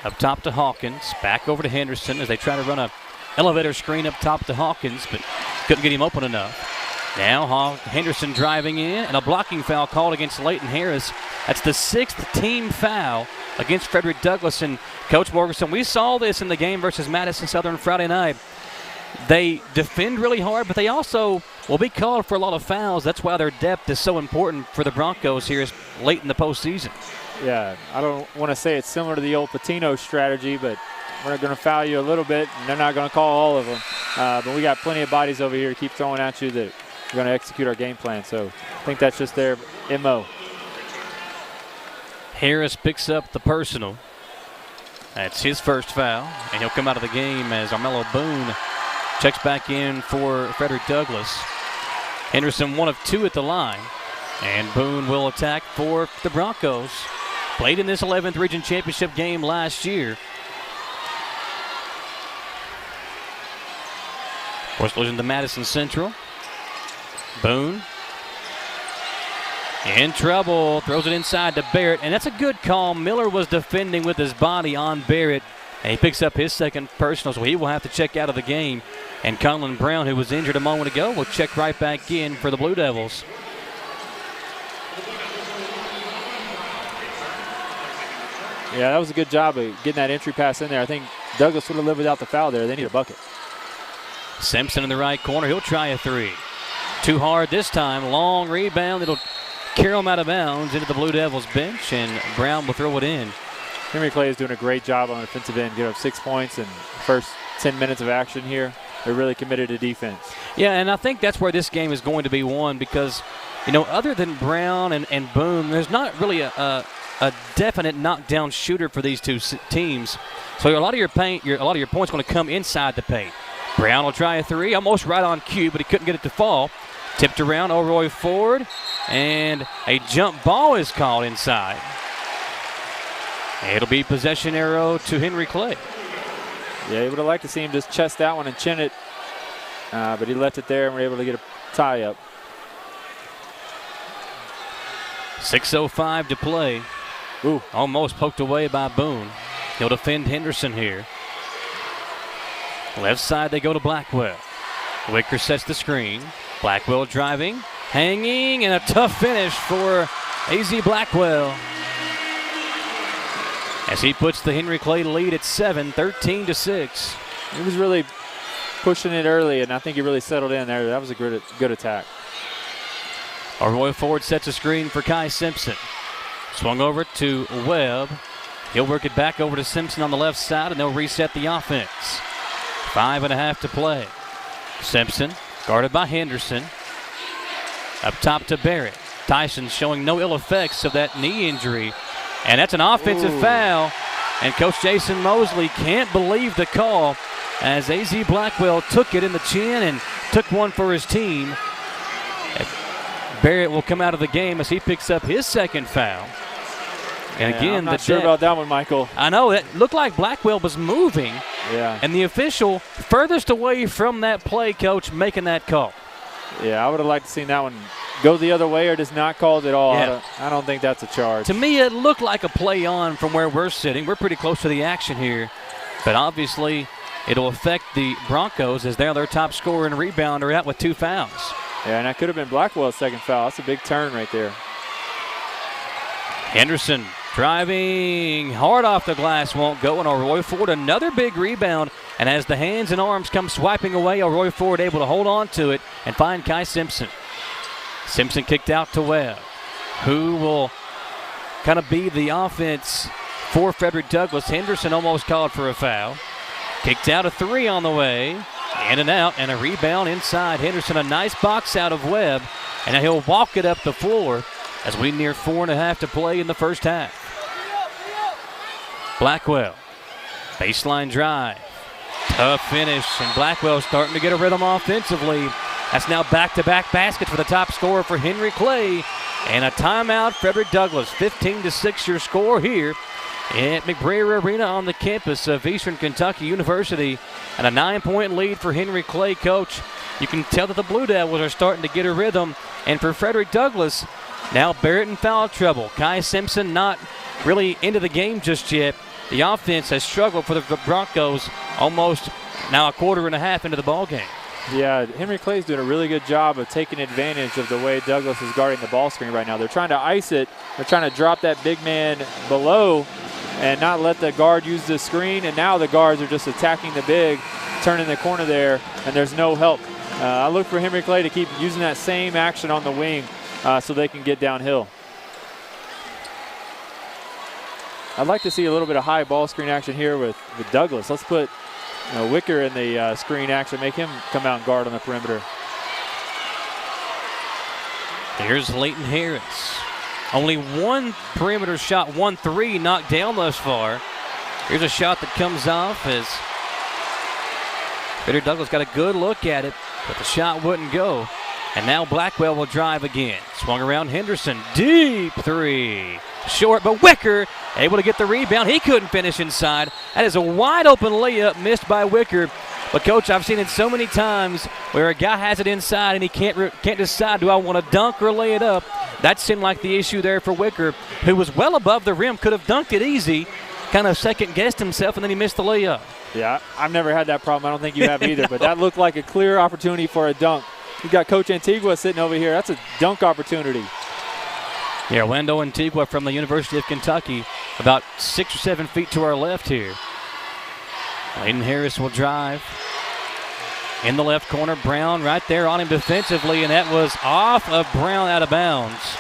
Up top to Hawkins, back over to Henderson as they try to run a elevator screen up top to Hawkins, but couldn't get him open enough. Now Henderson driving in, and a blocking foul called against Leighton Harris. That's the 6th team foul against Frederick Douglass. And Coach Morganson, we saw this in the game versus Madison Southern Friday night. They defend really hard, but they also will be called for a lot of fouls. That's why their depth is so important for the Broncos here late in the postseason. Yeah, I don't want to say it's similar to the old Patino strategy, but we're going to foul you a little bit, and they're not going to call all of them. But we got plenty of bodies over here to keep throwing at you that we're going to execute our game plan. So I think that's just their MO. Harris picks up the personal. That's his first foul, and he'll come out of the game as Armello Boone checks back in for Frederick Douglass. Henderson 1 of 2 at the line, and Boone will attack for the Broncos. Played in this 11th Region Championship game last year. Of course, losing to Madison Central. Boone In trouble, throws it inside to Barrett, and that's a good call. Miller was defending with his body on Barrett, and he picks up his second personal, so he will have to check out of the game. And Colin Brown, who was injured a moment ago, will check right back in for the Blue Devils. Yeah, that was a good job of getting that entry pass in there. I think Douglas would have lived without the foul there. They need a bucket. Simpson in the right corner. He'll try a three. Too hard this time. Long rebound. It'll carry him out of bounds into the Blue Devils bench, and Brown will throw it in. Henry Clay is doing a great job on the defensive end. Give up 6 points in the first 10 minutes of action here. They're really committed to defense. Yeah, and I think that's where this game is going to be won because, you know, other than Brown and Boone, there's not really a definite knockdown shooter for these two teams. So a lot of your points going to come inside the paint. Brown will try a three, almost right on cue, but he couldn't get it to fall. Tipped around, O'Roy Ford, and a jump ball is called inside. It'll be possession arrow to Henry Clay. Yeah, he would have liked to see him just chest that one and chin it, but he left it there and we're able to get a tie up. 6:05 to play. Ooh. Almost poked away by Boone. He'll defend Henderson here. Left side they go to Blackwell. Wicker sets the screen. Blackwell driving, hanging, and a tough finish for A.Z. Blackwell. As he puts the Henry Clay lead at 7, 13-6. He was really pushing it early, and I think he really settled in there. That was a good attack. O'Roy Ford sets a screen for Kai Simpson. Swung over to Webb. He'll work it back over to Simpson on the left side, and they'll reset the offense. 5.5 to play. Simpson guarded by Henderson. Up top to Barrett. Tyson showing no ill effects of that knee injury. And that's an offensive foul. And Coach Jason Mosley can't believe the call as A.Z. Blackwell took it in the chin and took one for his team. Barrett will come out of the game as he picks up his second foul. And yeah, again, I'm not sure about that one, Michael. I know, that looked like Blackwell was moving. Yeah. And the official furthest away from that play, Coach, making that call. Yeah, I would have liked to seen that one go the other way or just not called at all. Yeah. I don't think that's a charge. To me, it looked like a play on from where we're sitting. We're pretty close to the action here. But obviously, it'll affect the Broncos as they're their top scorer and rebounder out with 2 fouls. Yeah, and that could have been Blackwell's second foul. That's a big turn right there. Henderson driving hard off the glass, won't go, and O'Roy Ford another big rebound. And as the hands and arms come swiping away, O'Roy Ford able to hold on to it and find Kai Simpson. Simpson kicked out to Webb, who will kind of be the offense for Frederick Douglass. Henderson almost called for a foul. Kicked out a 3 on the way. In and out, and a rebound inside. Henderson, a nice box out of Webb, and now he'll walk it up the floor as we near 4.5 to play in the first half. Blackwell, baseline drive. Tough finish, and Blackwell starting to get a rhythm offensively. That's now back-to-back baskets for the top scorer for Henry Clay. And a timeout, Frederick Douglass. 15-6 your score here at McBrayer Arena on the campus of Eastern Kentucky University. And a 9-point lead for Henry Clay, Coach. You can tell that the Blue Devils are starting to get a rhythm. And for Frederick Douglass, now Barrett in foul trouble. Kai Simpson not really into the game just yet. The offense has struggled for the Broncos almost now 1.5 into the ballgame. Yeah, Henry Clay's doing a really good job of taking advantage of the way Douglas is guarding the ball screen right now. They're trying to ice it. They're trying to drop that big man below and not let the guard use the screen. And now the guards are just attacking the big, turning the corner there, and there's no help. I look for Henry Clay to keep using that same action on the wing so they can get downhill. I'd like to see a little bit of high ball screen action here with Douglas. Let's put Wicker in the screen action, make him come out and guard on the perimeter. Here's Leighton Harris. Only one perimeter shot, 1-3 knocked down thus far. Here's a shot that comes off as Frederick Douglass got a good look at it, but the shot wouldn't go. And now Blackwell will drive again. Swung around Henderson. Deep 3. Short, but Wicker able to get the rebound. He couldn't finish inside. That is a wide open layup missed by Wicker. But, Coach, I've seen it so many times where a guy has it inside and he can't decide, do I want to dunk or lay it up? that seemed like the issue there for Wicker, who was well above the rim, could have dunked it easy, kind of second-guessed himself, and then he missed the layup. Yeah, I've never had that problem. I don't think you have either, but that looked like a clear opportunity for a dunk. You got Coach Antigua sitting over here. That's a dunk opportunity. Yeah, Orlando Antigua from the University of Kentucky, about 6 or 7 feet to our left here. Leighton Harris will drive. In the left corner, Brown right there on him defensively, and that was off of Brown, out of bounds.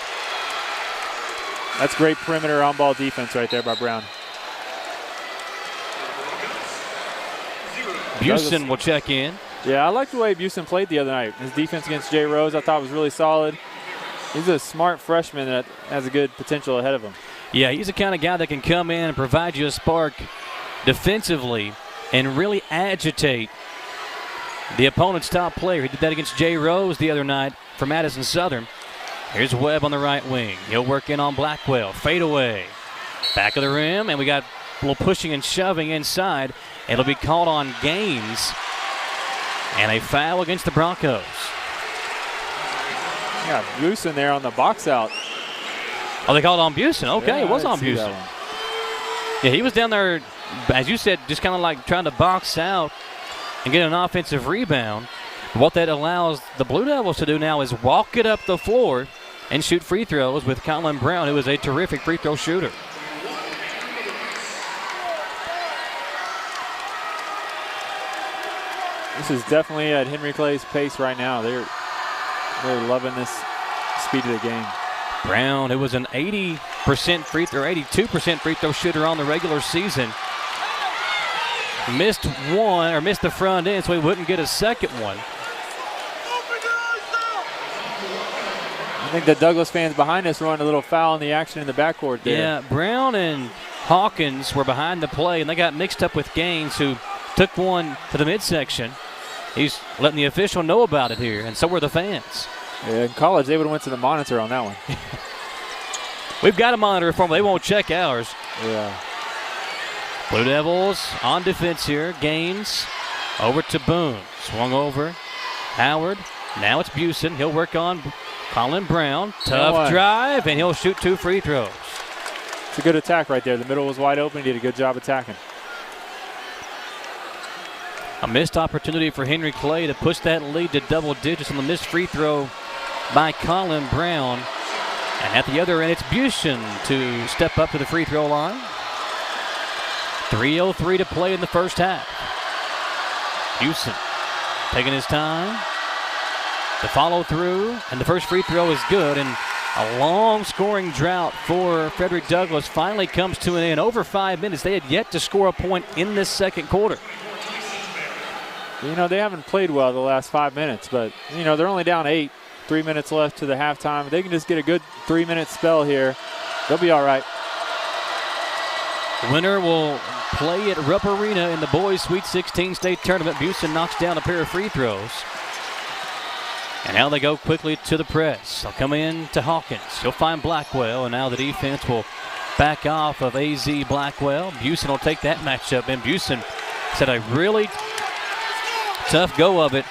That's great perimeter on-ball defense right there by Brown. Busen will check in. Yeah, I like the way Busen played the other night. His defense against Jay Rose I thought was really solid. He's a smart freshman that has a good potential ahead of him. Yeah, he's the kind of guy that can come in and provide you a spark defensively and really agitate the opponent's top player. He did that against Jay Rose the other night for Madison Southern. Here's Webb on the right wing. He'll work in on Blackwell. Fade away. Back of the rim, and we got a little pushing and shoving inside. It'll be called on Gaines. And a foul against the Broncos. Yeah, Busen there on the box out. Oh, they called on Busen. Okay, yeah, it was on Busen. Yeah, he was down there, as you said, just kind of like trying to box out and get an offensive rebound. But what that allows the Blue Devils to do now is walk it up the floor and shoot free throws with Colin Brown, who is a terrific free throw shooter. This is definitely at Henry Clay's pace right now. They're loving this speed of the game. Brown, who was an 82% free throw shooter on the regular season, missed the front end, so he wouldn't get a second one. I think the Douglas fans behind us run a little foul in the action in the backcourt there. Yeah, Brown and Hawkins were behind the play, and they got mixed up with Gaines, who took one to the midsection. He's letting the official know about it here, and so were the fans. Yeah, in college, they would have went to the monitor on that one. We've got a monitor for them. They won't check ours. Yeah. Blue Devils on defense here. Gaines over to Boone. Swung over. Howard. Now it's Busen. He'll work on Colin Brown. Tough drive, and he'll shoot 2 free throws. It's a good attack right there. The middle was wide open. He did a good job attacking. A missed opportunity for Henry Clay to push that lead to double digits on the missed free throw by Colin Brown. And at the other end, it's Busen to step up to the free throw line. 3:03 to play in the first half. Busen taking his time to follow through, and the first free throw is good. And a long scoring drought for Frederick Douglass finally comes to an end. Over 5 minutes, they had yet to score a point in this second quarter. You know, they haven't played well the last 5 minutes, but, you know, they're only down 8. 3 minutes left to the halftime. If they can just get a good 3-minute spell here, they'll be all right. The winner will play at Rupp Arena in the boys' Sweet 16 state tournament. Busen knocks down a pair of free throws. And now they go quickly to the press. They'll come in to Hawkins. He'll find Blackwell, and now the defense will back off of AZ Blackwell. Busen will take that matchup, and Busen said a really tough go of it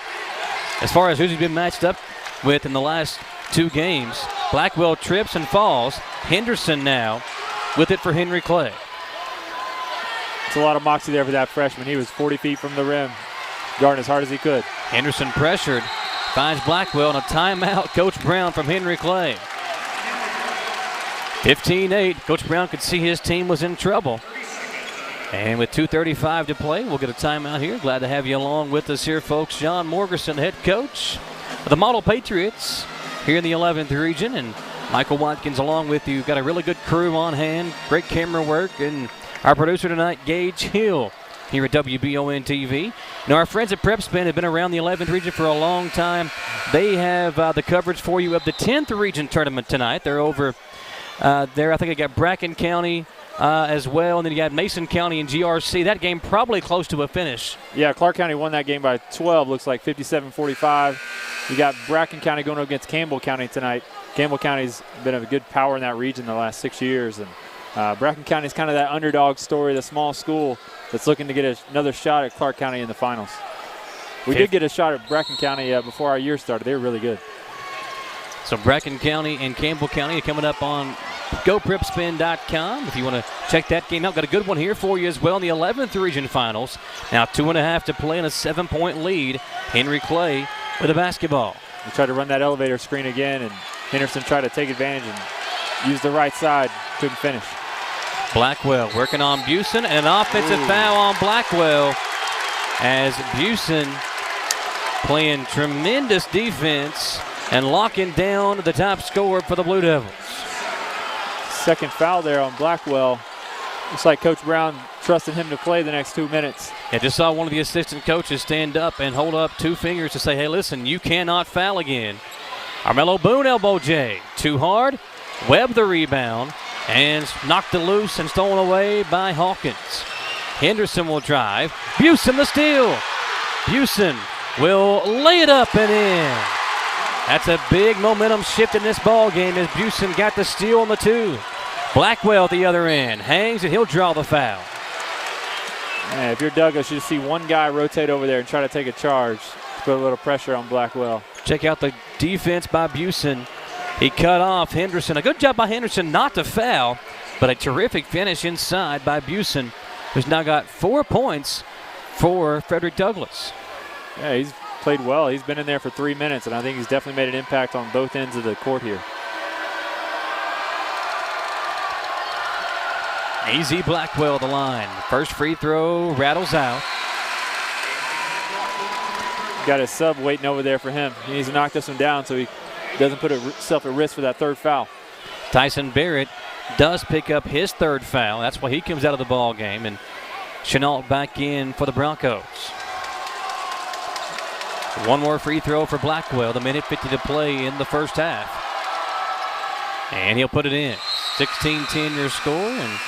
as far as who's he been matched up with in the last 2 games. Blackwell trips and falls. Henderson now with it for Henry Clay. It's a lot of moxie there for that freshman. He was 40 feet from the rim, guarding as hard as he could. Henderson pressured, finds Blackwell, and a timeout. Coach Brown from Henry Clay. 15-8. Coach Brown could see his team was in trouble. And with 2:35 to play, we'll get a timeout here. Glad to have you along with us here, folks. John Morgerson, head coach of the Model Patriots here in the 11th region, and Michael Watkins along with you. Got a really good crew on hand, great camera work, and our producer tonight, Gage Hill, here at WBON TV. Now, our friends at PrepSpin have been around the 11th region for a long time. They have the coverage for you of the 10th region tournament tonight. They're over there. I think they got Bracken County as well, and then you got Mason County and GRC. That game probably close to a finish. Yeah, Clark County won that game by 12, looks like 57-45. You got Bracken County going up against Campbell County tonight. Campbell County's been a good power in that region the last 6 years, and Bracken County is kind of that underdog story, the small school that's looking to get another shot at Clark County in the finals. We did get a shot at Bracken County before our year started. They were really good. So Bracken County and Campbell County are coming up on GoPrepSpin.com if you want to check that game out. Got a good one here for you as well in the 11th region finals. Now 2.5 to play and a 7-point lead. Henry Clay with the basketball. We tried to run that elevator screen again, and Henderson tried to take advantage and use the right side. Couldn't finish. Blackwell working on Busen, and an offensive foul on Blackwell as Busen playing tremendous defense and locking down the top scorer for the Blue Devils. Second foul there on Blackwell. Looks like Coach Brown trusted him to play the next 2 minutes. I just saw one of the assistant coaches stand up and hold up 2 fingers to say, hey, listen, you cannot foul again. Armello Boone elbow J. Too hard. Webb the rebound and knocked it loose and stolen away by Hawkins. Henderson will drive. Busen the steal. Busen will lay it up and in. That's a big momentum shift in this ball game as Busen got the steal on the 2. Blackwell at the other end. Hangs and he'll draw the foul. Man, if you're Douglas, you see one guy rotate over there and try to take a charge. Put a little pressure on Blackwell. Check out the defense by Busen. He cut off Henderson. A good job by Henderson not to foul, but a terrific finish inside by Busen, who's now got 4 points for Frederick Douglass. Yeah, he's played well. He's been in there for 3 minutes, and I think he's definitely made an impact on both ends of the court here. AZ Blackwell the line. First free throw rattles out. Got his sub waiting over there for him. He needs to knock this one down so he doesn't put himself at risk for that 3rd foul. Tyson Barrett does pick up his 3rd foul. That's why he comes out of the ball game. And Chenault back in for the Broncos. One more free throw for Blackwell. The minute 50 to play in the first half. And he'll put it in. 16-10 your score. And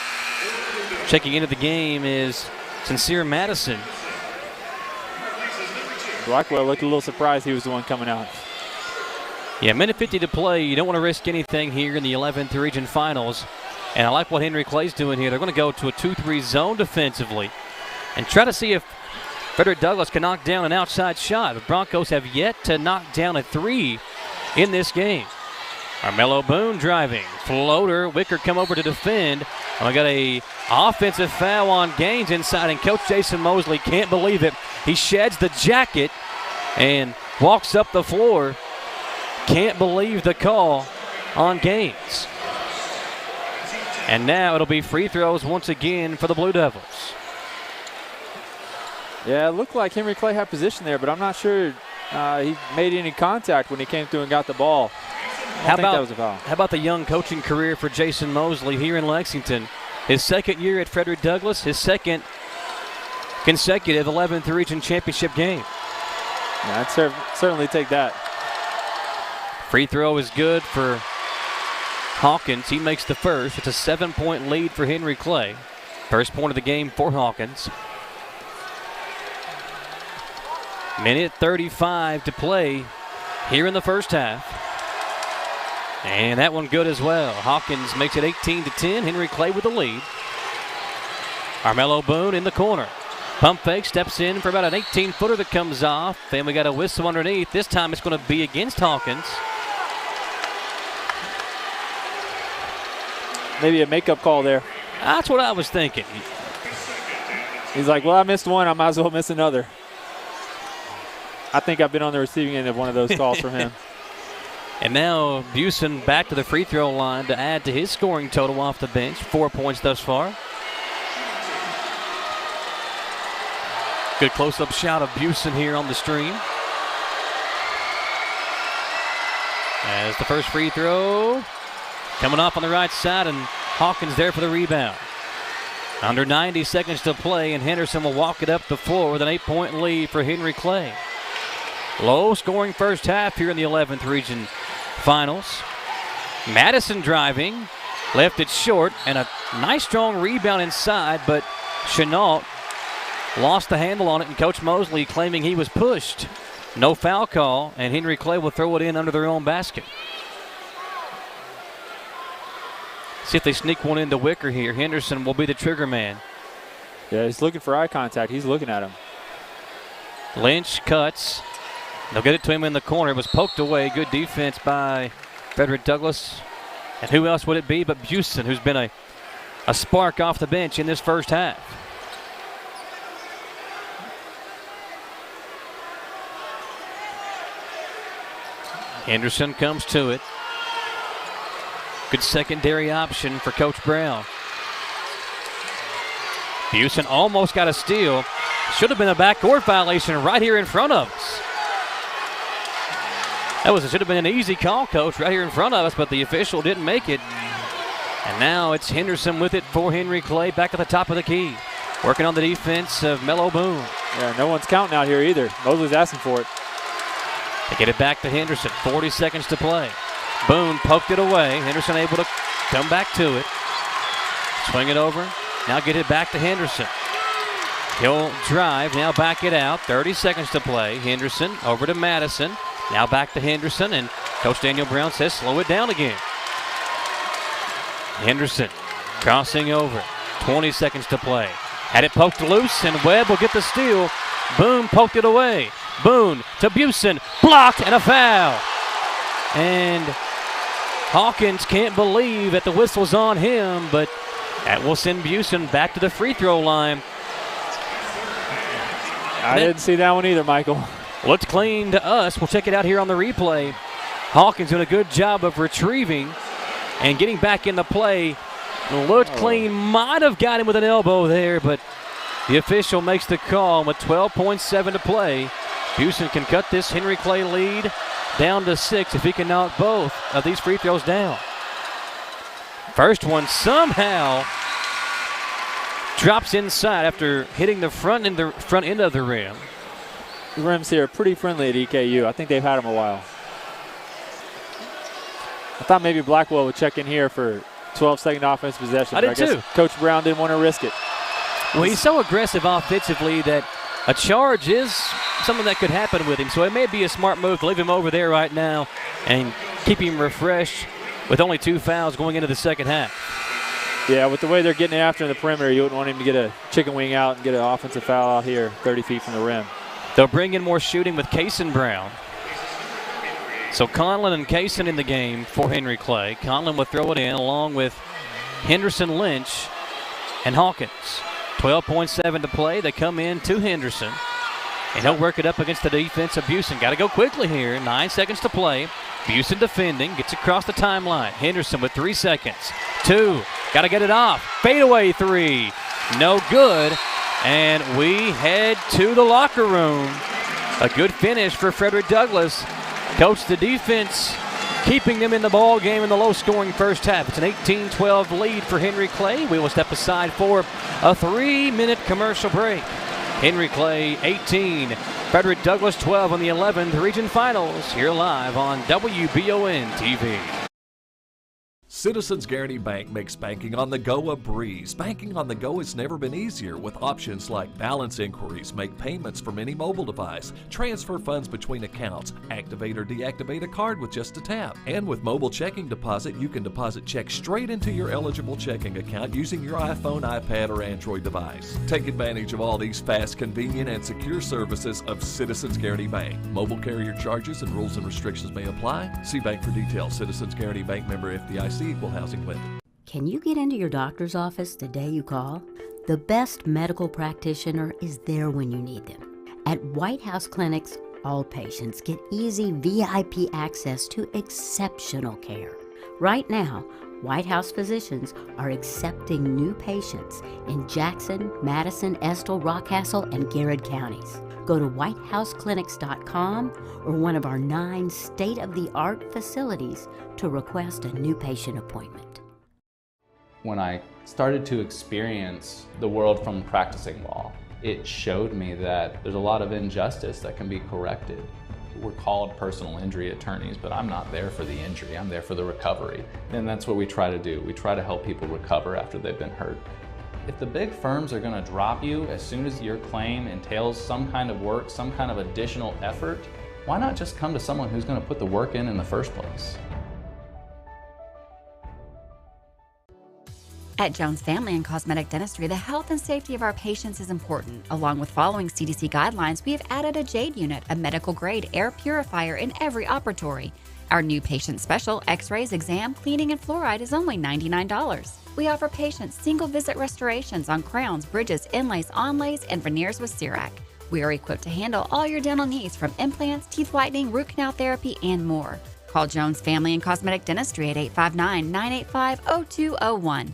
checking into the game is Sincere Madison. Blackwell looked a little surprised he was the one coming out. Yeah, minute 50 to play. You don't want to risk anything here in the 11th region finals. And I like what Henry Clay's doing here. They're going to go to a 2-3 zone defensively and try to see if Frederick Douglass can knock down an outside shot. The Broncos have yet to knock down a 3 in this game. Armello Boone driving. Floater. Wicker come over to defend. And we got a offensive foul on Gaines inside, and Coach Jason Mosley can't believe it. He sheds the jacket and walks up the floor. Can't believe the call on Gaines. And now it'll be free throws once again for the Blue Devils. Yeah, it looked like Henry Clay had position there, but I'm not sure he made any contact when he came through and got the ball. I think that was a foul. How about the young coaching career for Jason Mosley here in Lexington? His 2nd year at Frederick Douglass, his 2nd consecutive 11th region championship game. Yeah, I'd certainly take that. Free throw is good for Hawkins. He makes the first. It's a 7-point lead for Henry Clay. First point of the game for Hawkins. Minute 35 to play here in the first half. And that one good as well. Hawkins makes it 18-10. Henry Clay with the lead. Armello Boone in the corner. Pump fake, steps in for about an 18-footer that comes off. Then we got a whistle underneath. This time it's going to be against Hawkins. Maybe a makeup call there. That's what I was thinking. He's like, well, I missed one. I might as well miss another. I think I've been on the receiving end of one of those calls from him. And now Busen back to the free throw line to add to his scoring total off the bench. 4 points thus far. Good close-up shot of Busen here on the stream. As the first free throw coming off on the right side, and Hawkins there for the rebound. Under 90 seconds to play, and Henderson will walk it up the floor with an 8-point lead for Henry Clay. Low-scoring first half here in the 11th region finals. Madison driving, left it short, and a nice strong rebound inside, but Chenault lost the handle on it, and Coach Mosley claiming he was pushed. No foul call, and Henry Clay will throw it in under their own basket. See if they sneak one into Wicker here. Henderson will be the trigger man. Yeah, he's looking for eye contact. He's looking at him. Lynch cuts. They'll get it to him in the corner. It was poked away. Good defense by Frederick Douglass. And who else would it be but Busen, who's been a spark off the bench in this first half. Henderson comes to it. Good secondary option for Coach Brown. Busen almost got a steal. Should have been a backcourt violation right here in front of us. Should have been an easy call, Coach, right here in front of us, but the official didn't make it. And now it's Henderson with it for Henry Clay back at the top of the key. Working on the defense of Mello Boone. Yeah, no one's counting out here either. Mosley's asking for it. They get it back to Henderson. 40 seconds to play. Boone poked it away. Henderson able to come back to it. Swing it over. Now get it back to Henderson. He'll drive. Now back it out. 30 seconds to play. Henderson over to Madison. Now back to Henderson. And Coach Daniel Brown says slow it down again. Henderson crossing over. 20 seconds to play. Had it poked loose, and Webb will get the steal. Boone poked it away. Boone to Busen. Blocked and a foul. And Hawkins can't believe that the whistle's on him, but that will send Busen back to the free throw line. I didn't see that one either, Michael. Looked clean to us. We'll check it out here on the replay. Hawkins doing a good job of retrieving and getting back in the play. Looked clean. Might have got him with an elbow there, but the official makes the call with 12.7 to play. Busen can cut this Henry Clay lead down to 6 if he can knock both of these free throws down. First one somehow drops inside after hitting the front end of the rim. The rims here are pretty friendly at EKU. I think they've had them a while. I thought maybe Blackwell would check in here for 12-second offensive possession. I did too. Coach Brown didn't want to risk it. Well, he's so aggressive offensively that a charge is something that could happen with him. So it may be a smart move to leave him over there right now and keep him refreshed with only 2 fouls going into the second half. Yeah, with the way they're getting after in the perimeter, you wouldn't want him to get a chicken wing out and get an offensive foul out here 30 feet from the rim. They'll bring in more shooting with Kaysen Brown. So Conlon and Kaysen in the game for Henry Clay. Conlon will throw it in along with Henderson, Lynch, and Hawkins. 12.7 to play. They come in to Henderson. And he'll work it up against the defense of Busen. Got to go quickly here. 9 seconds to play. Busen defending. Gets across the timeline. Henderson with 3 seconds. 2. Got to get it off. Fadeaway 3. No good. And we head to the locker room. A good finish for Frederick Douglass. Coach, the defense keeping them in the ball game in the low-scoring first half. It's an 18-12 lead for Henry Clay. We will step aside for a 3-minute commercial break. Henry Clay 18, Frederick Douglass 12 on the 11th Region Finals. Here live on WBON TV. Citizens Guaranty Bank makes banking on the go a breeze. Banking on the go has never been easier with options like balance inquiries, make payments from any mobile device, transfer funds between accounts, activate or deactivate a card with just a tap. And with mobile checking deposit, you can deposit checks straight into your eligible checking account using your iPhone, iPad, or Android device. Take advantage of all these fast, convenient, and secure services of Citizens Guaranty Bank. Mobile carrier charges and rules and restrictions may apply. See bank for details. Citizens Guaranty Bank, member FDIC. Equal housing lender. Can you get into your doctor's office the day you call? The best medical practitioner is there when you need them. At White House Clinics, all patients get easy VIP access to exceptional care. Right now, White House physicians are accepting new patients in Jackson, Madison, Estill, Rockcastle, and Garrett counties. Go to whitehouseclinics.com or one of our 9 state-of-the-art facilities to request a new patient appointment. When I started to experience the world from practicing law, it showed me that there's a lot of injustice that can be corrected. We're called personal injury attorneys, but I'm not there for the injury, I'm there for the recovery. And that's what we try to do. We try to help people recover after they've been hurt. If the big firms are going to drop you as soon as your claim entails some kind of work, some kind of additional effort, why not just come to someone who's going to put the work in the first place? At Jones Family and Cosmetic Dentistry, the health and safety of our patients is important. Along with following CDC guidelines, we have added a JADE unit, a medical-grade air purifier in every operatory. Our new patient special, x-rays, exam, cleaning, and fluoride is only $99. We offer patients single-visit restorations on crowns, bridges, inlays, onlays, and veneers with CERAC. We are equipped to handle all your dental needs from implants, teeth whitening, root canal therapy, and more. Call Jones Family and Cosmetic Dentistry at 859-985-0201.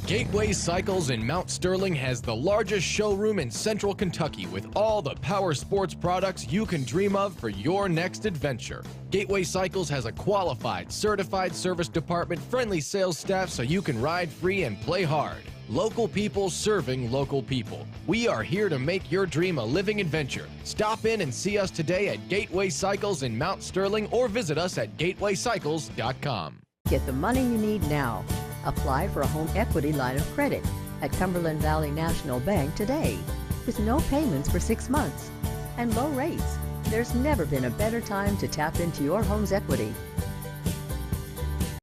Gateway Cycles in Mount Sterling has the largest showroom in central Kentucky with all the power sports products you can dream of for your next adventure. Gateway Cycles has a qualified, certified service department, friendly sales staff so you can ride free and play hard. Local people serving local people. We are here to make your dream a living adventure. Stop in and see us today at Gateway Cycles in Mount Sterling or visit us at gatewaycycles.com. Get the money you need now. Apply for a home equity line of credit at Cumberland Valley National Bank today with no payments for 6 months and low rates. There's never been a better time to tap into your home's equity.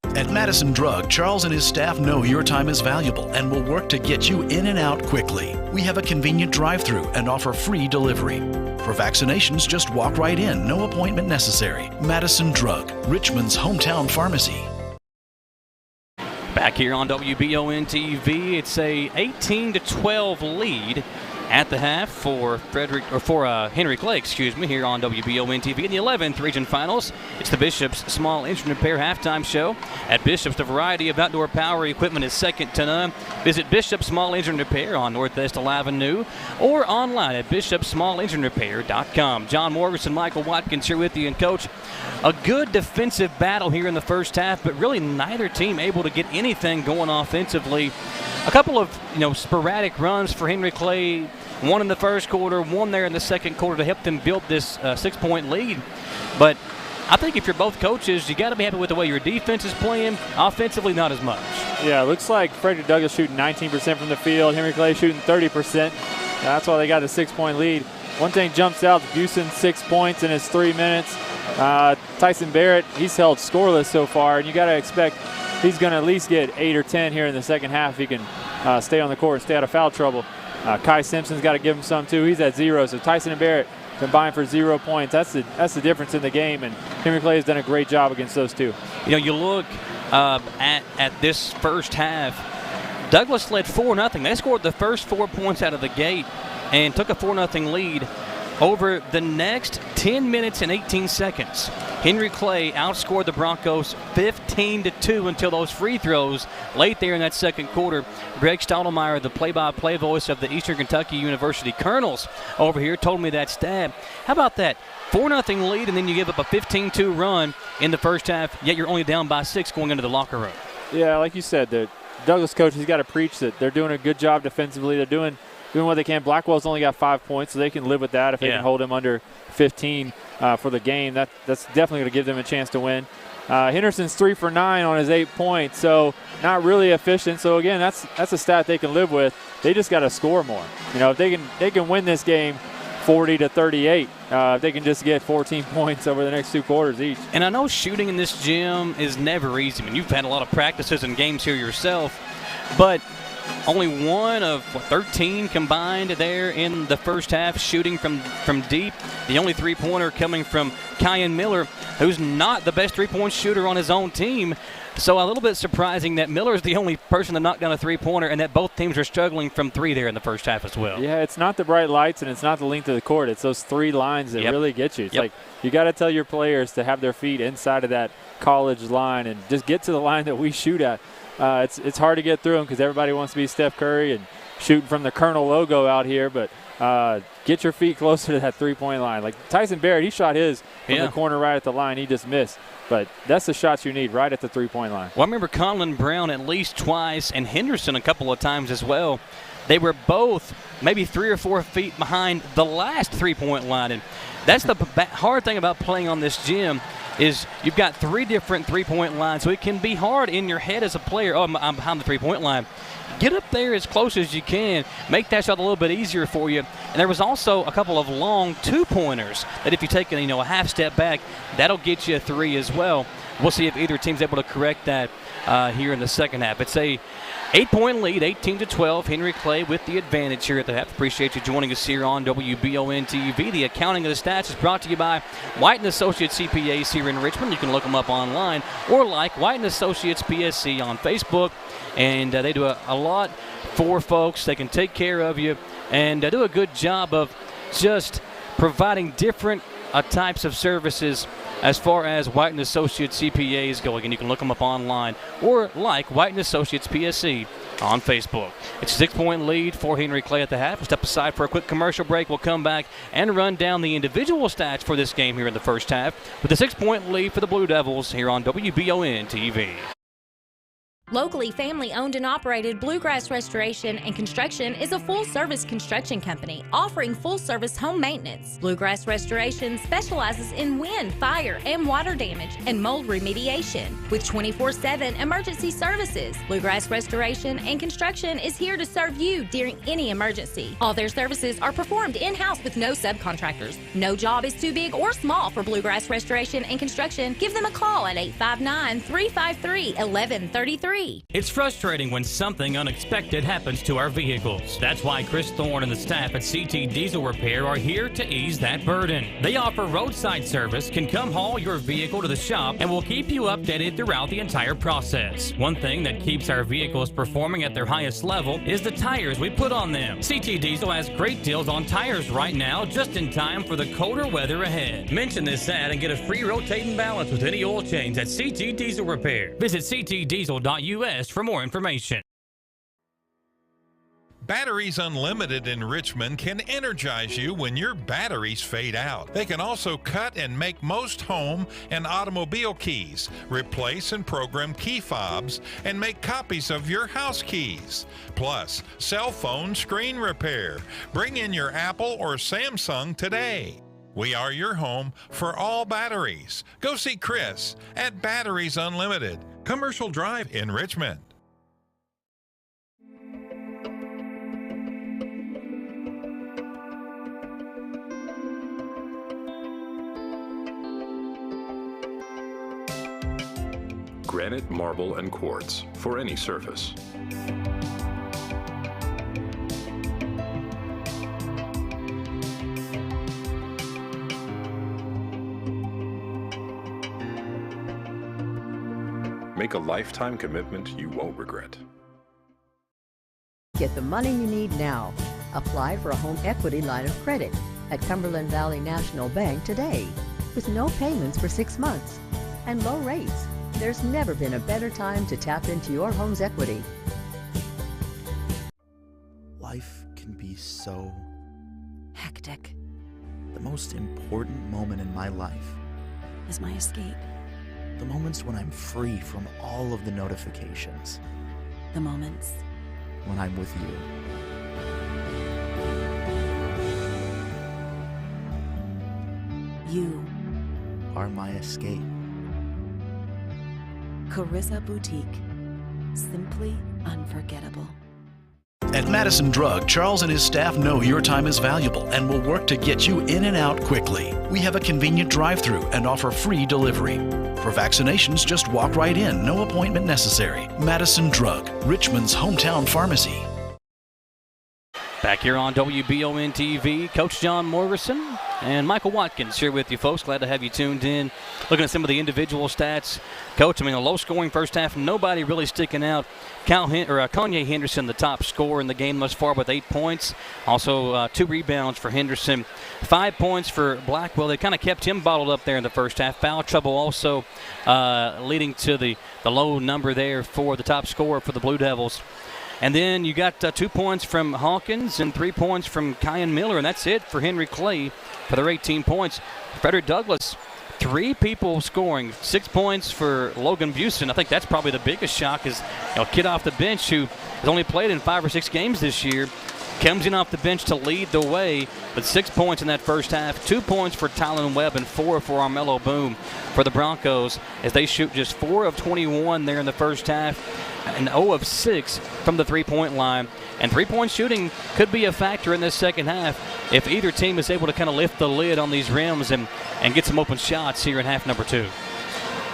At Madison Drug, Charles and his staff know your time is valuable and will work to get you in and out quickly. We have a convenient drive-thru and offer free delivery. For vaccinations, just walk right in, no appointment necessary. Madison Drug, Richmond's hometown pharmacy. Back here on WBON TV, it's a 18-12 lead at the half for Henry Clay, here on WBON TV in the 11th Region Finals. It's the Bishop's Small Engine Repair halftime show. At Bishop's, the variety of outdoor power equipment is second to none. Visit Bishop's Small Engine Repair on Northwest 11th Avenue or online at bishopsmallenginerepair.com. John Morrison, Michael Watkins here with you. And, Coach, a good defensive battle here in the first half, but really neither team able to get anything going offensively. A couple of sporadic runs for Henry Clay, one in the first quarter, one there in the second quarter to help them build this 6-point lead. But I think if you're both coaches, you got to be happy with the way your defense is playing. Offensively, not as much. Yeah, it looks like Frederick Douglass shooting 19% from the field, Henry Clay shooting 30%. That's why they got a 6-point lead. One thing jumps out, Busen 6 points in his 3 minutes. Tyson Barrett, he's held scoreless so far, and you got to expect he's going to at least get 8 or 10 here in the second half if he can stay on the court, stay out of foul trouble. Kai Simpson's got to give him some too. He's at 0, so Tyson and Barrett combined for 0 points. That's the difference in the game, and Henry Clay has done a great job against those two. You look at this first half, Douglas led 4-0. They scored the first 4 points out of the gate and took a 4-0 lead. Over the next 10 minutes and 18 seconds, Henry Clay outscored the Broncos 15-2 until those free throws late there in that second quarter. Greg Stottlemyre, the play-by-play voice of the Eastern Kentucky University Colonels over here, told me that stat. How about that? 4-0 lead, and then you give up a 15-2 run in the first half, yet you're only down by 6 going into the locker room. Yeah, like you said, the Douglas coach, he's got to preach that they're doing a good job defensively. They're doing what they can. Blackwell's only got 5 points, so they can live with that if they can hold him under 15 for the game. That's definitely going to give them a chance to win. Henderson's 3 for 9 on his 8 points, so not really efficient. So again, that's a stat they can live with. They just got to score more. If they can win this game 40-38, if they can just get 14 points over the next 2 quarters each. And I know shooting in this gym is never easy. I mean, you've had a lot of practices and games here yourself, but only one of 13 combined there in the first half shooting from deep. The only three-pointer coming from Kyan Miller, who's not the best three-point shooter on his own team. So a little bit surprising that Miller's the only person to knock down a three-pointer and that both teams are struggling from 3 there in the first half as well. Yeah, it's not the bright lights and it's not the length of the court. It's those 3 lines that really get you. It's like you got to tell your players to have their feet inside of that college line and just get to the line that we shoot at. It's hard to get through them because everybody wants to be Steph Curry and shooting from the Colonel logo out here, but get your feet closer to that three-point line. Like Tyson Barrett, he shot his from the corner right at the line. He just missed. But that's the shots you need right at the three-point line. Well, I remember Conlon Brown at least twice and Henderson a couple of times as well. They were both maybe 3 or 4 feet behind the last three-point line. And that's the hard thing about playing on this gym is you've got 3 different three-point lines, so it can be hard in your head as a player. Oh, I'm behind the three-point line. Get up there as close as you can. Make that shot a little bit easier for you. And there was also a couple of long 2-pointers that if you take a half step back, that'll get you a 3 as well. we'll see if either team's able to correct that here in the second half. It's a 8-point lead, 18-12. Henry Clay with the advantage here at the half. Appreciate you joining us here on WBON TV. The accounting of the stats is brought to you by White & Associates CPAs here in Richmond. You can look them up online or like White & Associates PSC on Facebook. And they do a lot for folks. They can take care of you and do a good job of just providing different types of services as far as White & Associates CPAs go. Again, you can look them up online or like White & Associates PSC on Facebook. It's a 6-point lead for Henry Clay at the half. We'll step aside for a quick commercial break. We'll come back and run down the individual stats for this game here in the first half with a 6-point lead for the Blue Devils here on WBON TV. Locally family-owned and operated Bluegrass Restoration and Construction is a full-service construction company offering full-service home maintenance. Bluegrass Restoration specializes in wind, fire, and water damage and mold remediation. With 24/7 emergency services, Bluegrass Restoration and Construction is here to serve you during any emergency. All their services are performed in-house with no subcontractors. No job is too big or small for Bluegrass Restoration and Construction. Give them a call at 859-353-1133. It's frustrating when something unexpected happens to our vehicles. That's why Chris Thorne and the staff at CT Diesel Repair are here to ease that burden. They offer roadside service, can come haul your vehicle to the shop, and will keep you updated throughout the entire process. One thing that keeps our vehicles performing at their highest level is the tires we put on them. CT Diesel has great deals on tires right now, just in time for the colder weather ahead. Mention this ad and get a free rotating balance with any oil change at CT Diesel Repair. Visit ctdiesel.us for more information. Batteries Unlimited in Richmond can energize you when your batteries fade out. They can also cut and make most home and automobile keys, replace and program key fobs, and make copies of your house keys. Plus, cell phone screen repair. Bring in your Apple or Samsung today. We are your home for all batteries. Go see Chris at Batteries Unlimited, Commercial Drive in Richmond. Granite, marble, and quartz for any surface. Make a lifetime commitment you won't regret. Get the money you need now. Apply for a home equity line of credit at Cumberland Valley National Bank today. With no payments for 6 months and low rates, there's never been a better time to tap into your home's equity. Life can be so hectic. The most important moment in my life is my escape. The moments when I'm free from all of the notifications. The moments when I'm with you. You are my escape. Carissa Boutique. Simply unforgettable. At Madison Drug, Charles and his staff know your time is valuable and will work to get you in and out quickly. We have a convenient drive-thru and offer free delivery. For vaccinations, just walk right in, no appointment necessary. Madison Drug, Richmond's hometown pharmacy. Back here on WBON TV, Coach John Morrison and Michael Watkins here with you, folks. Glad to have you tuned in. Looking at some of the individual stats. Coach, a low-scoring first half. Nobody really sticking out. Kanye Henderson, the top scorer in the game thus far with 8 points. Also 2 rebounds for Henderson. 5 points for Blackwell. They kind of kept him bottled up there in the first half. Foul trouble also leading to the low number there for the top scorer for the Blue Devils. And then you got 2 points from Hawkins and 3 points from Kyan Miller, and that's it for Henry Clay for their 18 points. Frederick Douglass, 3 people scoring, 6 points for Logan Buston. I think that's probably the biggest shock is a kid off the bench who has only played in 5 or 6 games this year. Comes in off the bench to lead the way, but 6 points in that first half. 2 points for Tylen Webb and 4 for Armello Boom for the Broncos as they shoot just 4 of 21 there in the first half and 0 of 6 from the three-point line. And three-point shooting could be a factor in this second half if either team is able to kind of lift the lid on these rims and get some open shots here in half number 2.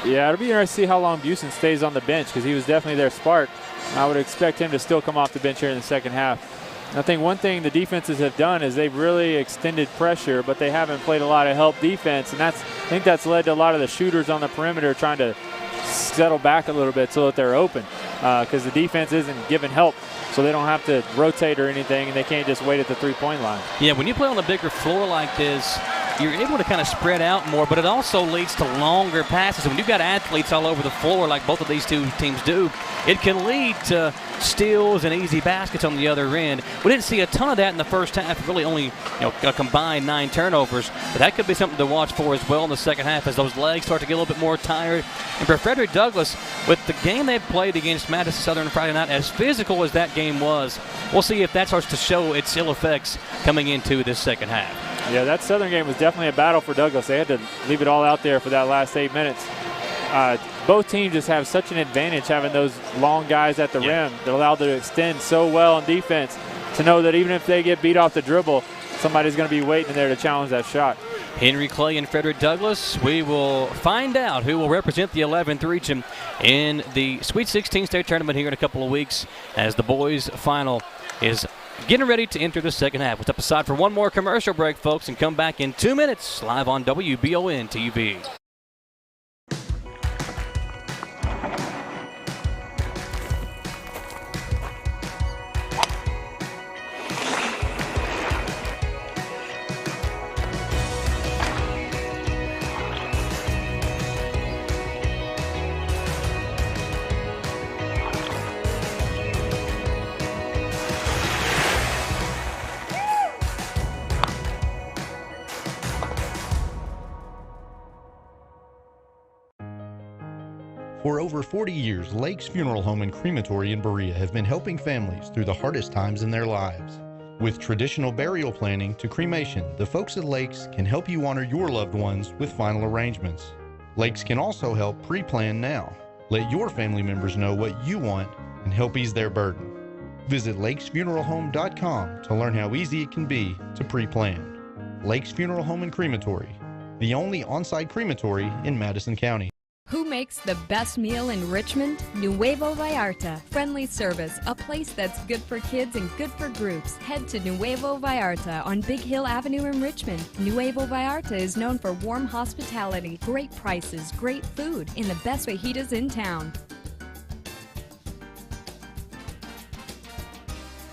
Yeah, it'll be interesting to see how long Busen stays on the bench because he was definitely their spark. I would expect him to still come off the bench here in the second half. And I think one thing the defenses have done is they've really extended pressure, but they haven't played a lot of help defense, and I think that's led to a lot of the shooters on the perimeter trying to settle back a little bit so that they're open because the defense isn't giving help, so they don't have to rotate or anything, and they can't just wait at the three-point line. Yeah, when you play on a bigger floor like this, you're able to kind of spread out more, but it also leads to longer passes. When you've got athletes all over the floor like both of these two teams do, it can lead to steals and easy baskets on the other end. We didn't see a ton of that in the first half, really only a combined 9 turnovers, but that could be something to watch for as well in the second half as those legs start to get a little bit more tired. And for Frederick Douglass, with the game they played against Madison Southern Friday night, as physical as that game was, we'll see if that starts to show its ill effects coming into this second half. Yeah, that Southern game was definitely a battle for Douglass. They had to leave it all out there for that last 8 minutes. Both teams just have such an advantage having those long guys at the rim that allow them to extend so well on defense to know that even if they get beat off the dribble, somebody's going to be waiting there to challenge that shot. Henry Clay and Frederick Douglass, we will find out who will represent the 11th region in the Sweet 16 state tournament here in a couple of weeks as the boys final is getting ready to enter the second half. We'll step aside for one more commercial break, folks, and come back in 2 minutes live on WBON TV. For over 40 years, Lake's Funeral Home and Crematory in Berea have been helping families through the hardest times in their lives. With traditional burial planning to cremation, the folks at Lake's can help you honor your loved ones with final arrangements. Lake's can also help pre-plan now. Let your family members know what you want and help ease their burden. Visit lakesfuneralhome.com to learn how easy it can be to pre-plan. Lake's Funeral Home and Crematory, the only on-site crematory in Madison County. Who makes the best meal in Richmond? Nuevo Vallarta. Friendly service, a place that's good for kids and good for groups. Head to Nuevo Vallarta on Big Hill Avenue in Richmond. Nuevo Vallarta is known for warm hospitality, great prices, great food, and the best fajitas in town.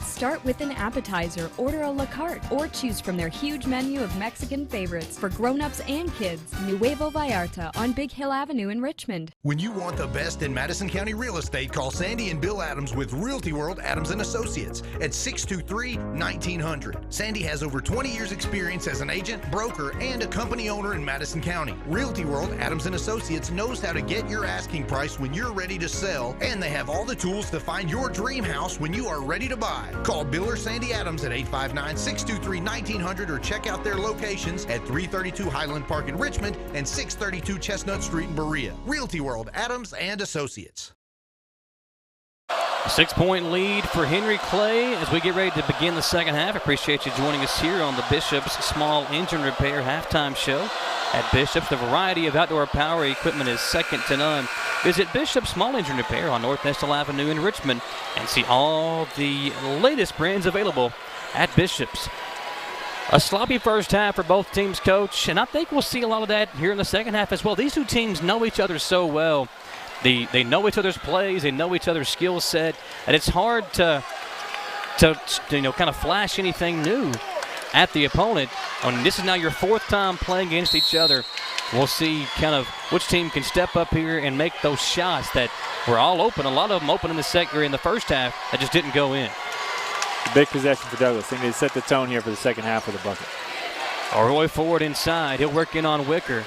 Start with an appetizer, order a la carte, or choose from their huge menu of Mexican favorites for grown-ups and kids. Nuevo Vallarta on Big Hill Avenue in Richmond. When you want the best in Madison County real estate, call Sandy and Bill Adams with Realty World Adams & Associates at 623-1900. Sandy has over 20 years experience as an agent, broker, and a company owner in Madison County. Realty World Adams & Associates knows how to get your asking price when you're ready to sell, and they have all the tools to find your dream house when you are ready to buy. Call Bill or Sandy Adams at 859-623-1900 or check out their locations at 332 Highland Park in Richmond and 632 Chestnut Street in Berea. Realty World Adams & Associates. 6-point lead for Henry Clay as we get ready to begin the second half. Appreciate you joining us here on the Bishop's Small Engine Repair halftime show. At Bishop's, the variety of outdoor power equipment is second to none. Visit Bishop's Small Engine Repair on North Estill Avenue in Richmond and see all the latest brands available at Bishop's. A sloppy first half for both teams, Coach, and I think we'll see a lot of that here in the second half as well. These two teams know each other so well. They know each other's plays, they know each other's skill set, and it's hard to kind of flash anything new at the opponent. And this is now your fourth time playing against each other. We'll see kind of which team can step up here and make those shots that were all open. A lot of them open in the first half that just didn't go in. Big possession for Douglass. They need to set the tone here for the second half of the bucket. Roy Ford inside. He'll work in on Wicker.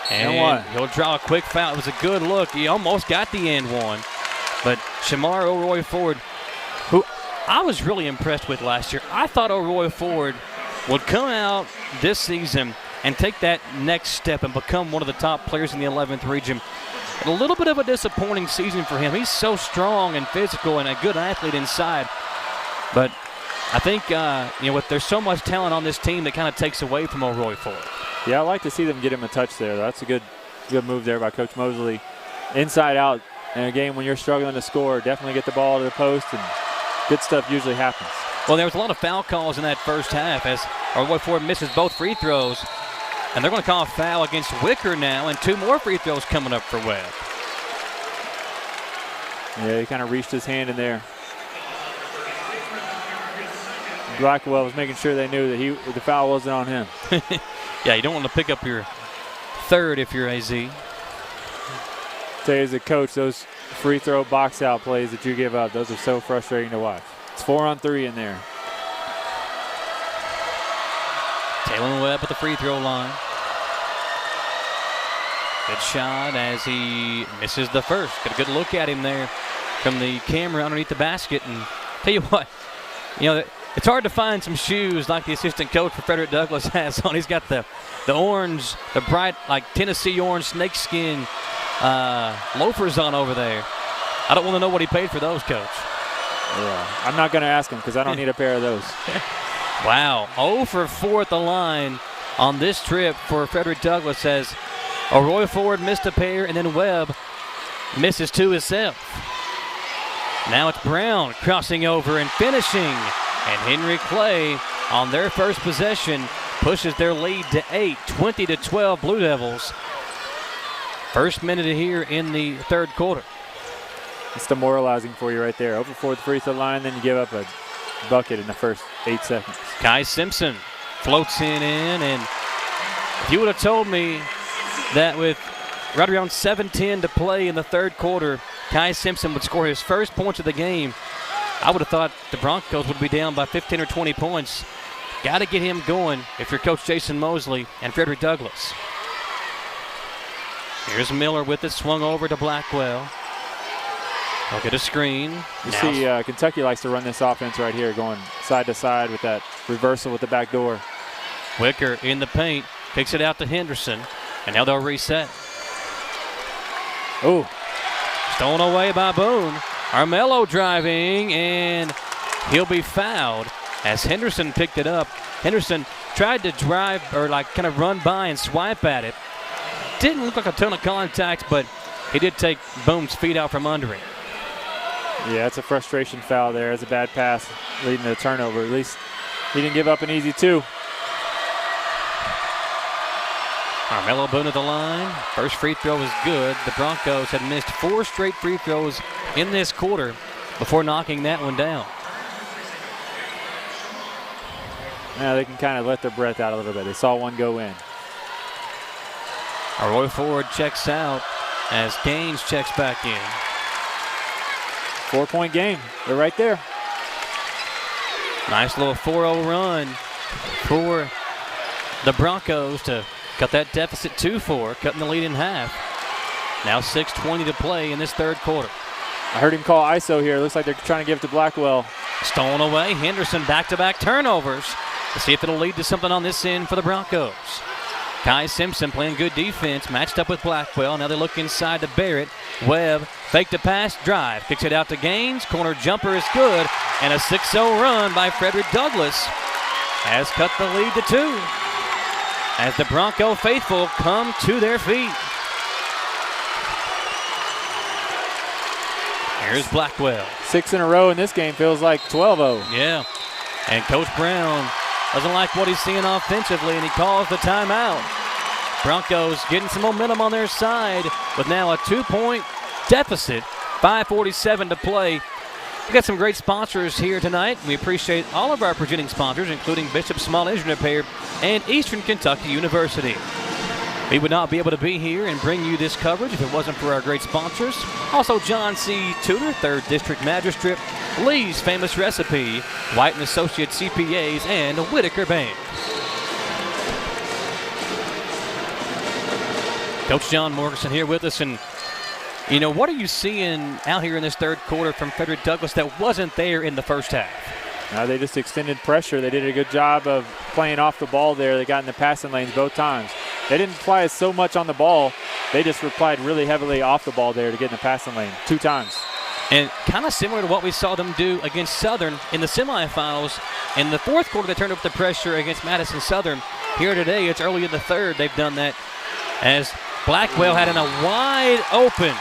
And he'll draw a quick foul. It was a good look. He almost got the end one. But Shamar O'Roy Ford, who I was really impressed with last year. I thought O'Roy Ford would come out this season and take that next step and become one of the top players in the 11th region. A little bit of a disappointing season for him. He's so strong and physical and a good athlete inside. But I think, there's so much talent on this team that kind of takes away from O'Roy Ford. Yeah, I like to see them get him a touch there. That's a good Good move there by Coach Mosley. Inside out in a game when you're struggling to score, definitely get the ball to the post, and good stuff usually happens. Well, there was a lot of foul calls in that first half as our boy Ford misses both free throws. And they're going to call a foul against Wicker now, and 2 more free throws coming up for Webb. Yeah, he kind of reached his hand in there. Blackwell was making sure they knew that the foul wasn't on him. Yeah, you don't want to pick up your third if you're AZ. Tell you as a coach, those free throw box out plays that you give up, those are so frustrating to watch. It's 4-on-3 in there. Taylor Webb at the free throw line. Good shot as he misses the first. Got a good look at him there from the camera underneath the basket. And tell you what, it's hard to find some shoes like the assistant coach for Frederick Douglass has on. He's got the orange, the bright, like Tennessee orange snakeskin loafers on over there. I don't want to know what he paid for those, Coach. Yeah, I'm not going to ask him because I don't need a pair of those. Wow, 0 for 4 at the line on this trip for Frederick Douglass as Roy Ford missed a pair and then Webb misses 2 himself. Now it's Brown crossing over and finishing. And Henry Clay on their first possession pushes their lead to 8, 20-12 Blue Devils. First minute here in the third quarter. It's demoralizing for you right there. Over 4 at the free throw line, then you give up a bucket in the first 8 seconds. Kai Simpson floats in, and if you would have told me that with right around 7:10 to play in the third quarter, Kai Simpson would score his first points of the game, I would have thought the Broncos would be down by 15 or 20 points. Got to get him going if you're Coach Jason Mosley and Frederick Douglass. Here's Miller with it, swung over to Blackwell. He'll get a screen. You see Kentucky likes to run this offense right here, going side to side with that reversal with the back door. Wicker in the paint, kicks it out to Henderson, and now they'll reset. Oh, stolen away by Boone. Armello driving, and he'll be fouled as Henderson picked it up. Henderson tried to drive or kind of run by and swipe at it. Didn't look like a ton of contact, but he did take Boone's feet out from under him. Yeah, it's a frustration foul there. It's a bad pass leading to a turnover. At least he didn't give up an easy 2. Armello Boone at the line. First free throw is good. The Broncos had missed 4 straight free throws in this quarter before knocking that one down. Now they can kind of let their breath out a little bit. They saw one go in. Roy Ford checks out as Gaines checks back in. 4-point game. They're right there. Nice little 4-0 run for the Broncos to cut that deficit 2-4, cutting the lead in half. Now 6:20 to play in this third quarter. I heard him call ISO here. Looks like they're trying to give it to Blackwell. Stolen away. Henderson back-to-back turnovers. Let's see if it'll lead to something on this end for the Broncos. Kai Simpson playing good defense, matched up with Blackwell. Now they look inside to Barrett. Webb, fake to pass, drive. Kicks it out to Gaines. Corner jumper is good. And a 6-0 run by Frederick Douglass has cut the lead to 2. As the Bronco faithful come to their feet. Here's Blackwell. 6 in a row in this game feels like 12-0. Yeah. And Coach Brown doesn't like what he's seeing offensively, and he calls the timeout. Broncos getting some momentum on their side with now a 2-point deficit. 5:47 to play. We've got some great sponsors here tonight. We appreciate all of our presenting sponsors, including Bishop Small Engine Repair and Eastern Kentucky University. We would not be able to be here and bring you this coverage if it wasn't for our great sponsors. Also, John C. Tudor, 3rd District Magistrate, Lee's Famous Recipe, White & Associates CPAs, and Wicker Bank. Coach John Morrison here with us, and what are you seeing out here in this third quarter from Frederick Douglass that wasn't there in the first half? They just extended pressure. They did a good job of playing off the ball there. They got in the passing lanes both times. They didn't apply so much on the ball. They just replied really heavily off the ball there to get in the passing lane 2 times. And kind of similar to what we saw them do against Southern in the semifinals. In the fourth quarter, they turned up the pressure against Madison Southern. Here today, it's early in the third. They've done that as Blackwell had in a wide open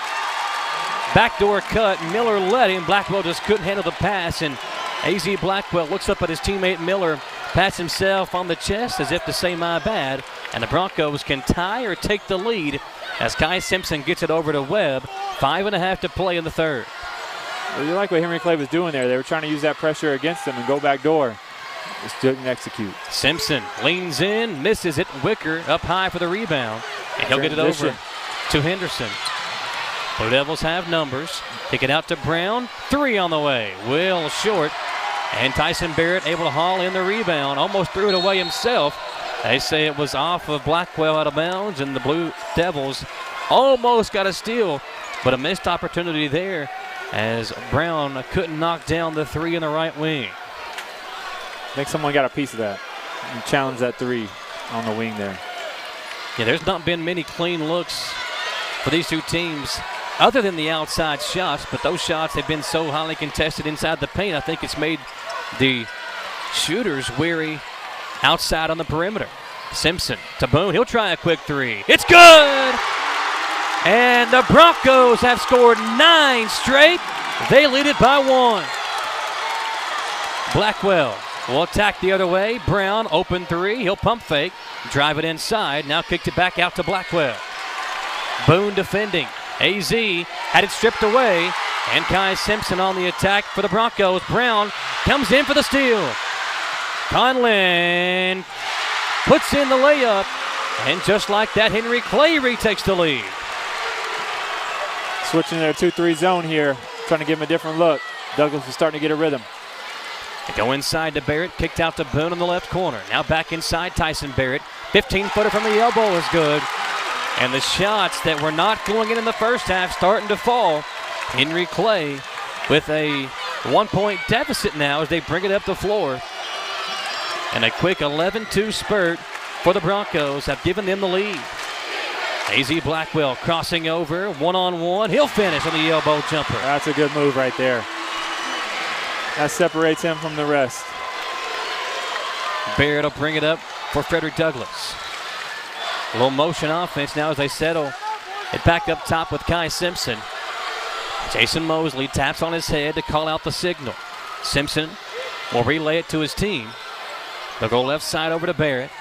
backdoor cut. Miller led him. Blackwell just couldn't handle the pass, and A.Z. Blackwell looks up at his teammate Miller, pats himself on the chest as if to say my bad, and the Broncos can tie or take the lead as Kai Simpson gets it over to Webb. 5.5 to play in the third. Well, you like what Henry Clay was doing there. They were trying to use that pressure against him and go back door. Just didn't execute. Simpson leans in, misses it. Wicker up high for the rebound, and he'll get it over to Henderson. Blue Devils have numbers. Kick it out to Brown. 3 on the way. Will short. And Tyson Barrett able to haul in the rebound. Almost threw it away himself. They say it was off of Blackwell out of bounds, and the Blue Devils almost got a steal, but a missed opportunity there as Brown couldn't knock down the 3 in the right wing. I think someone got a piece of that and challenged that 3 on the wing there. Yeah, there's not been many clean looks for these two teams other than the outside shots, but those shots have been so highly contested inside the paint, I think it's made the shooters weary outside on the perimeter. Simpson to Boone. He'll try a quick 3. It's good! And the Broncos have scored 9 straight. They lead it by 1. Blackwell will attack the other way. Brown, open 3. He'll pump fake, drive it inside. Now kicked it back out to Blackwell. Boone defending. AZ had it stripped away. And Kai Simpson on the attack for the Broncos. Brown comes in for the steal. Conlin puts in the layup. And just like that, Henry Clay retakes the lead. Switching their 2-3 zone here, trying to give him a different look. Douglas is starting to get a rhythm. They go inside to Barrett, kicked out to Boone in the left corner. Now back inside Tyson Barrett. 15-footer from the elbow is good. And the shots that were not going in the first half starting to fall. Henry Clay with a 1-point deficit now as they bring it up the floor. And a quick 11-2 spurt for the Broncos have given them the lead. A.Z. Blackwell crossing over, one-on-one. He'll finish on the elbow jumper. That's a good move right there. That separates him from the rest. Barrett will bring it up for Frederick Douglass. A little motion offense now as they settle it back up top with Kai Simpson. Jason Mosley taps on his head to call out the signal. Simpson will relay it to his team. They'll go left side over to Barrett.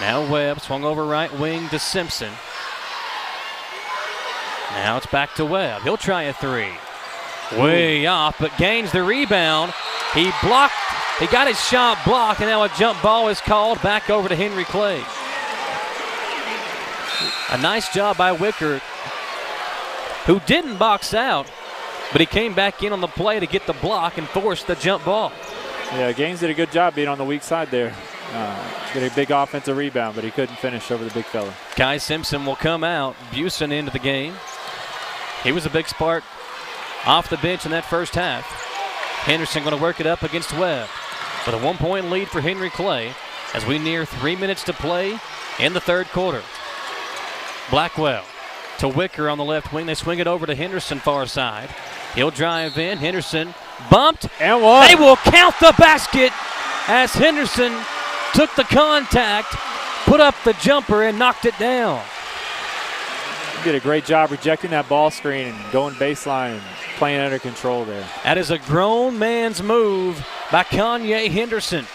Now Webb swung over right wing to Simpson. Now it's back to Webb. He'll try a 3. Way off, but gains the rebound. He blocked. He got his shot blocked, and now a jump ball is called back over to Henry Clay. A nice job by Wicker, who didn't box out, but he came back in on the play to get the block and force the jump ball. Yeah, Gaines did a good job being on the weak side there. Get a big offensive rebound, but he couldn't finish over the big fella. Kai Simpson will come out. Busen into the game. He was a big spark off the bench in that first half. Henderson going to work it up against Webb with a 1-point lead for Henry Clay as we near 3 minutes to play in the third quarter. Blackwell to Wicker on the left wing. They swing it over to Henderson far side. He'll drive in. Henderson bumped. And one. They will count the basket as Henderson took the contact, put up the jumper, and knocked it down. He did a great job rejecting that ball screen and going baseline and playing under control there. That is a grown man's move by Kanye Henderson.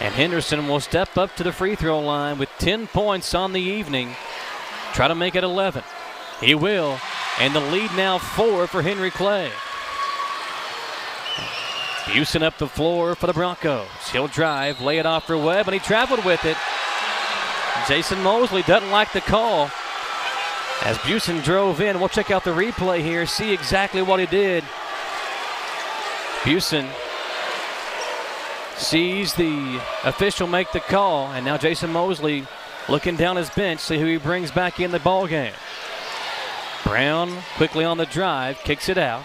And Henderson will step up to the free throw line with 10 points on the evening. Try to make it 11. He will. And the lead now 4 for Henry Clay. Busen up the floor for the Broncos. He'll drive, lay it off for Webb, and he traveled with it. Jason Mosley doesn't like the call. As Busen drove in, we'll check out the replay here, see exactly what he did. Busen sees the official make the call, and now Jason Mosley looking down his bench, see who he brings back in the ball game. Brown quickly on the drive, kicks it out.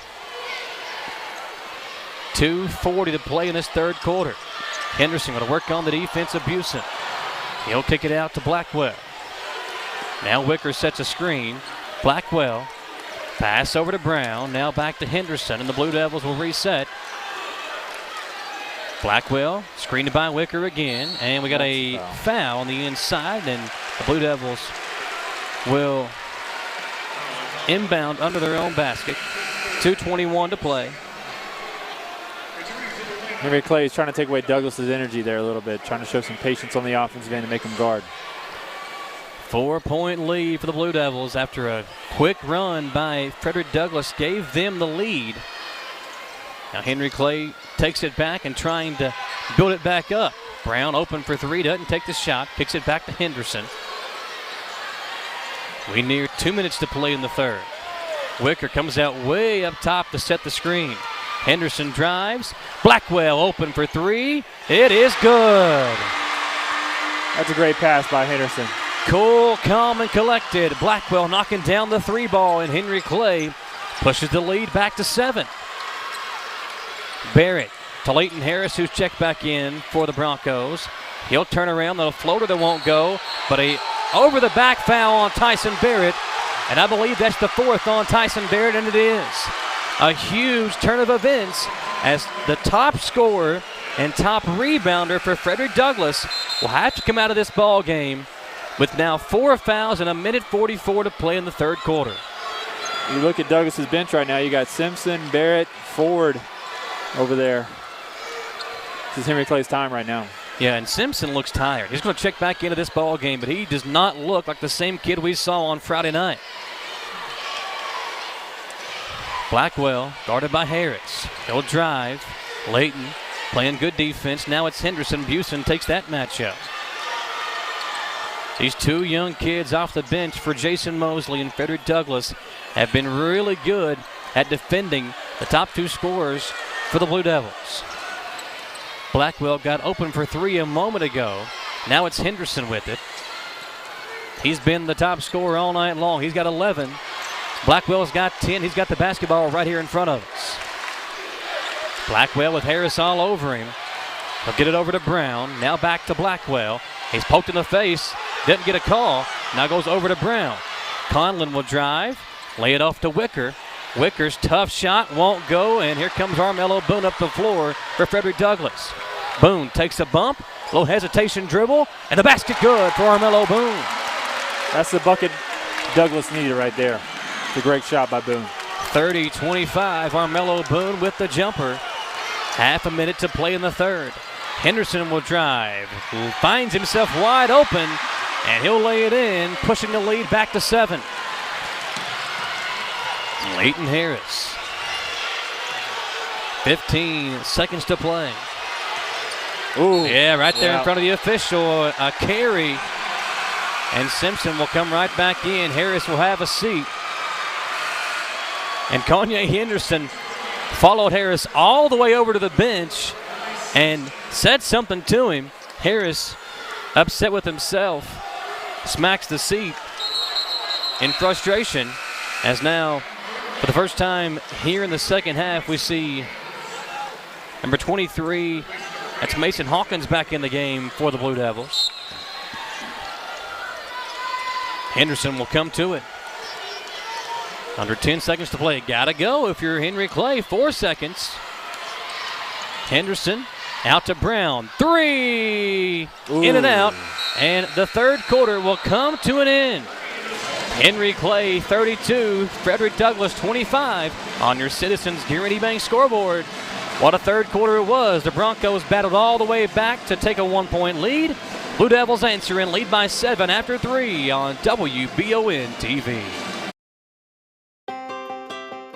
2:40 to play in this third quarter. Henderson going to work on the defense of Busen. He'll kick it out to Blackwell. Now Wicker sets a screen. Blackwell, pass over to Brown. Now back to Henderson, and the Blue Devils will reset. Blackwell screened by Wicker again, and we got a foul on the inside, and the Blue Devils will inbound under their own basket. 2:21 to play. Henry Clay is trying to take away Douglas's energy there a little bit, trying to show some patience on the offensive end to make him guard. 4-point lead for the Blue Devils after a quick run by Frederick Douglass gave them the lead. Now Henry Clay takes it back and trying to build it back up. Brown open for three, doesn't take the shot, kicks it back to Henderson. We near 2 minutes to play in the third. Wicker comes out way up top to set the screen. Henderson drives. Blackwell open for three. It is good. That's a great pass by Henderson. Cool, calm, and collected. Blackwell knocking down the three ball, and Henry Clay pushes the lead back to 7. Barrett to Leighton Harris, who's checked back in for the Broncos. He'll turn around. The floater that won't go, but a over-the-back foul on Tyson Barrett, and I believe that's the 4th on Tyson Barrett, and it is. A huge turn of events as the top scorer and top rebounder for Frederick Douglass will have to come out of this ball game with now 4 fouls and 1:44 to play in the third quarter. You look at Douglas's bench right now, you got Simpson, Barrett, Ford over there. This is Henry Clay's time right now. Yeah, and Simpson looks tired. He's going to check back into this ball game, but he does not look like the same kid we saw on Friday night. Blackwell guarded by Harris. He'll drive. Leighton playing good defense. Now it's Henderson. Busen takes that matchup. These two young kids off the bench for Jason Mosley and Frederick Douglass have been really good at defending the top 2 scorers for the Blue Devils. Blackwell got open for 3 a moment ago. Now it's Henderson with it. He's been the top scorer all night long. He's got 11. Blackwell's got 10. He's got the basketball right here in front of us. Blackwell with Harris all over him. He'll get it over to Brown. Now back to Blackwell. He's poked in the face. Didn't get a call. Now goes over to Brown. Conlon will drive. Lay it off to Wicker. Wicker's tough shot won't go, and here comes Armello Boone up the floor for Frederick Douglass. Boone takes a bump. Little hesitation dribble, and the basket good for Armello Boone. That's the bucket Douglass needed right there. It's a great shot by Boone. 30-25, Armello Boone with the jumper. Half a minute to play in the third. Henderson will drive, finds himself wide open, and he'll lay it in, pushing the lead back to 7. Leighton Harris. 15 seconds to play. Ooh, yeah, right there in front of the official, a carry, and Simpson will come right back in. Harris will have a seat. And Kanye Henderson followed Harris all the way over to the bench and said something to him. Harris, upset with himself, smacks the seat in frustration, as now, for the first time here in the second half, we see number 23, that's Mason Hawkins, back in the game for the Blue Devils. Henderson will come to it. Under 10 seconds to play. Gotta go if you're Henry Clay. 4 seconds. Henderson out to Brown. 3! Ooh. In and out. And the third quarter will come to an end. Henry Clay 32, Frederick Douglass 25 on your Citizens Guaranty Bank scoreboard. What a third quarter it was. The Broncos battled all the way back to take a 1-point lead. Blue Devils answer and lead by 7 after 3 on WBON TV.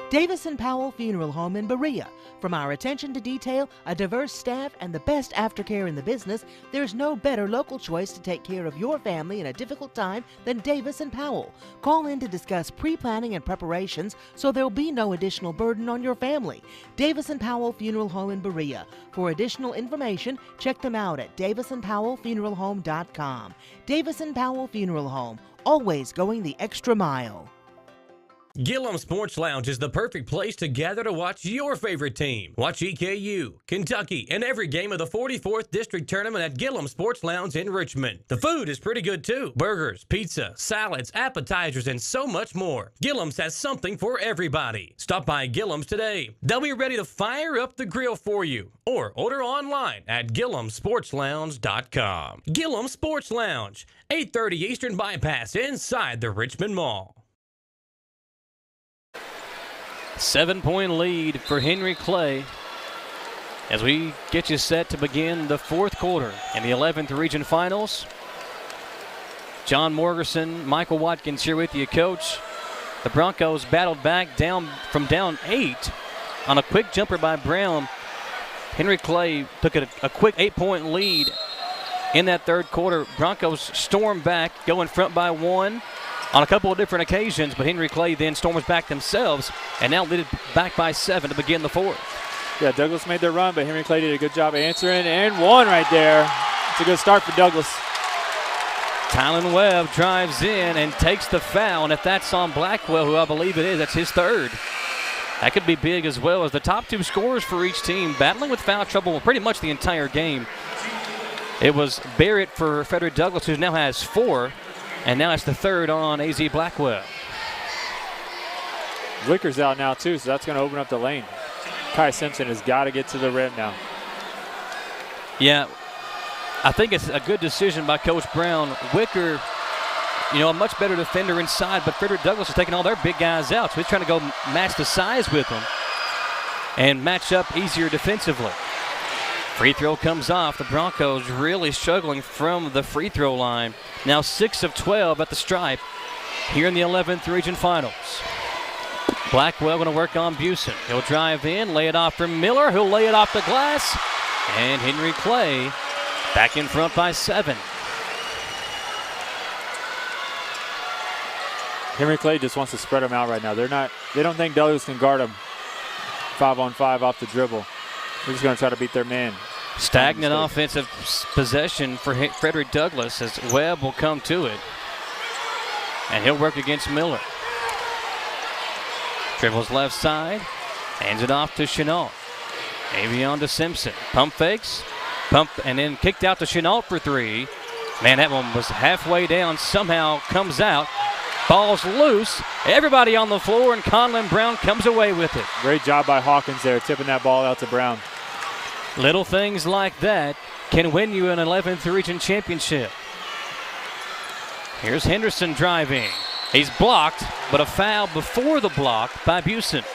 Davis & Powell Funeral Home in Berea. From our attention to detail, a diverse staff, and the best aftercare in the business, there's no better local choice to take care of your family in a difficult time than Davis & Powell. Call in to discuss pre-planning and preparations so there'll be no additional burden on your family. Davis & Powell Funeral Home in Berea. For additional information, check them out at davisandpowellfuneralhome.com. Davis & Powell Funeral Home, always going the extra mile. Gillum Sports Lounge is the perfect place to gather to watch your favorite team. Watch EKU, Kentucky, and every game of the 44th District Tournament at Gillum Sports Lounge in Richmond. The food is pretty good too. Burgers, pizza, salads, appetizers, and so much more. Gillum's has something for everybody. Stop by Gillum's today. They'll be ready to fire up the grill for you. Or order online at GillumSportsLounge.com. Gillum Sports Lounge, 830 Eastern Bypass inside the Richmond Mall. 7-point lead for Henry Clay as we get you set to begin the fourth quarter in the 11th Region Finals. John Morgerson, Michael Watkins here with you, Coach. The Broncos battled back down 8 on a quick jumper by Brown. Henry Clay took a quick 8-point lead in that third quarter. Broncos stormed back, go in front by 1 on a couple of different occasions, but Henry Clay then storms back themselves and now lead it back by 7 to begin the fourth. Yeah, Douglas made their run, but Henry Clay did a good job answering, and 1 right there. It's a good start for Douglas. Tylen Webb drives in and takes the foul, and if that's on Blackwell, who I believe it is, that's his third. That could be big as well, as the top 2 scorers for each team battling with foul trouble pretty much the entire game. It was Barrett for Frederick Douglass, who now has 4, and now it's the third on AZ Blackwell. Wicker's out now too, so that's going to open up the lane. Kai Simpson has got to get to the rim now. Yeah, I think it's a good decision by Coach Brown. Wicker, a much better defender inside, but Frederick Douglass is taking all their big guys out, so he's trying to go match the size with them and match up easier defensively. Free throw comes off. The Broncos really struggling from the free throw line. Now 6 of 12 at the stripe here in the 11th Region Finals. Blackwell going to work on Busen. He'll drive in, lay it off for Miller, who'll lay it off the glass. And Henry Clay back in front by 7. Henry Clay just wants to spread them out right now. They don't think Douglas can guard them 5-on-5 off the dribble. They're just going to try to beat their man. Stagnant offensive possession for Frederick Douglass as Webb will come to it. And he'll work against Miller. Dribbles left side. Hands it off to Chenault. Avion to Simpson. Pump fakes. And then kicked out to Chenault for 3. Man, that one was halfway down. Somehow comes out. Ball's loose. Everybody on the floor, and Conlon Brown comes away with it. Great job by Hawkins there, tipping that ball out to Brown. Little things like that can win you an 11th Region Championship. Here's Henderson driving. He's blocked, but a foul before the block by Busen.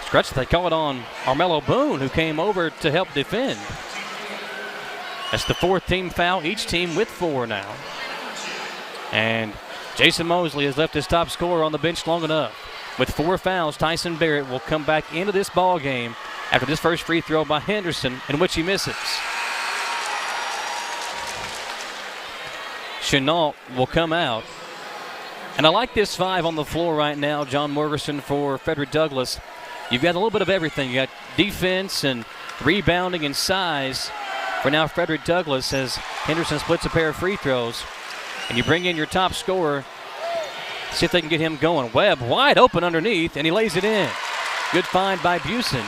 Scratch, they call it on Armello Boone, who came over to help defend. That's the 4th team foul, each team with 4 now. And Jason Mosley has left his top scorer on the bench long enough. With 4 fouls, Tyson Barrett will come back into this ball game after this first free throw by Henderson, in which he misses. Chenault will come out. And I like this 5 on the floor right now, John Morgerson for Frederick Douglass. You've got a little bit of everything. You got defense and rebounding and size for now Frederick Douglass as Henderson splits a pair of free throws. And you bring in your top scorer, see if they can get him going. Webb wide open underneath, and he lays it in. Good find by Busen.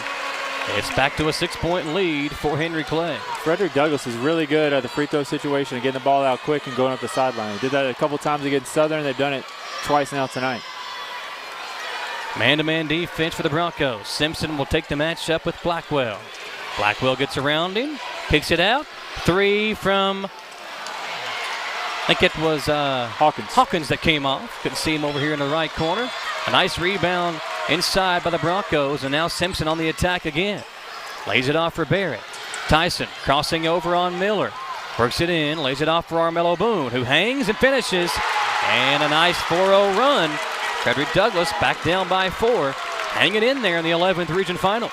It's back to a 6-point lead for Henry Clay. Frederick Douglass is really good at the free throw situation and getting the ball out quick and going up the sideline. He did that a couple times against Southern. They've done it twice now tonight. Man-to-man defense for the Broncos. Simpson will take the matchup with Blackwell. Blackwell gets around him, kicks it out. 3 from, I think it was Hawkins that came off. Couldn't see him over here in the right corner. A nice rebound inside by the Broncos, and now Simpson on the attack again. Lays it off for Barrett. Tyson crossing over on Miller. Works it in, lays it off for Armello Boone, who hangs and finishes. And a nice 4-0 run. Frederick Douglass back down by 4, hanging in there in the 11th Region Finals.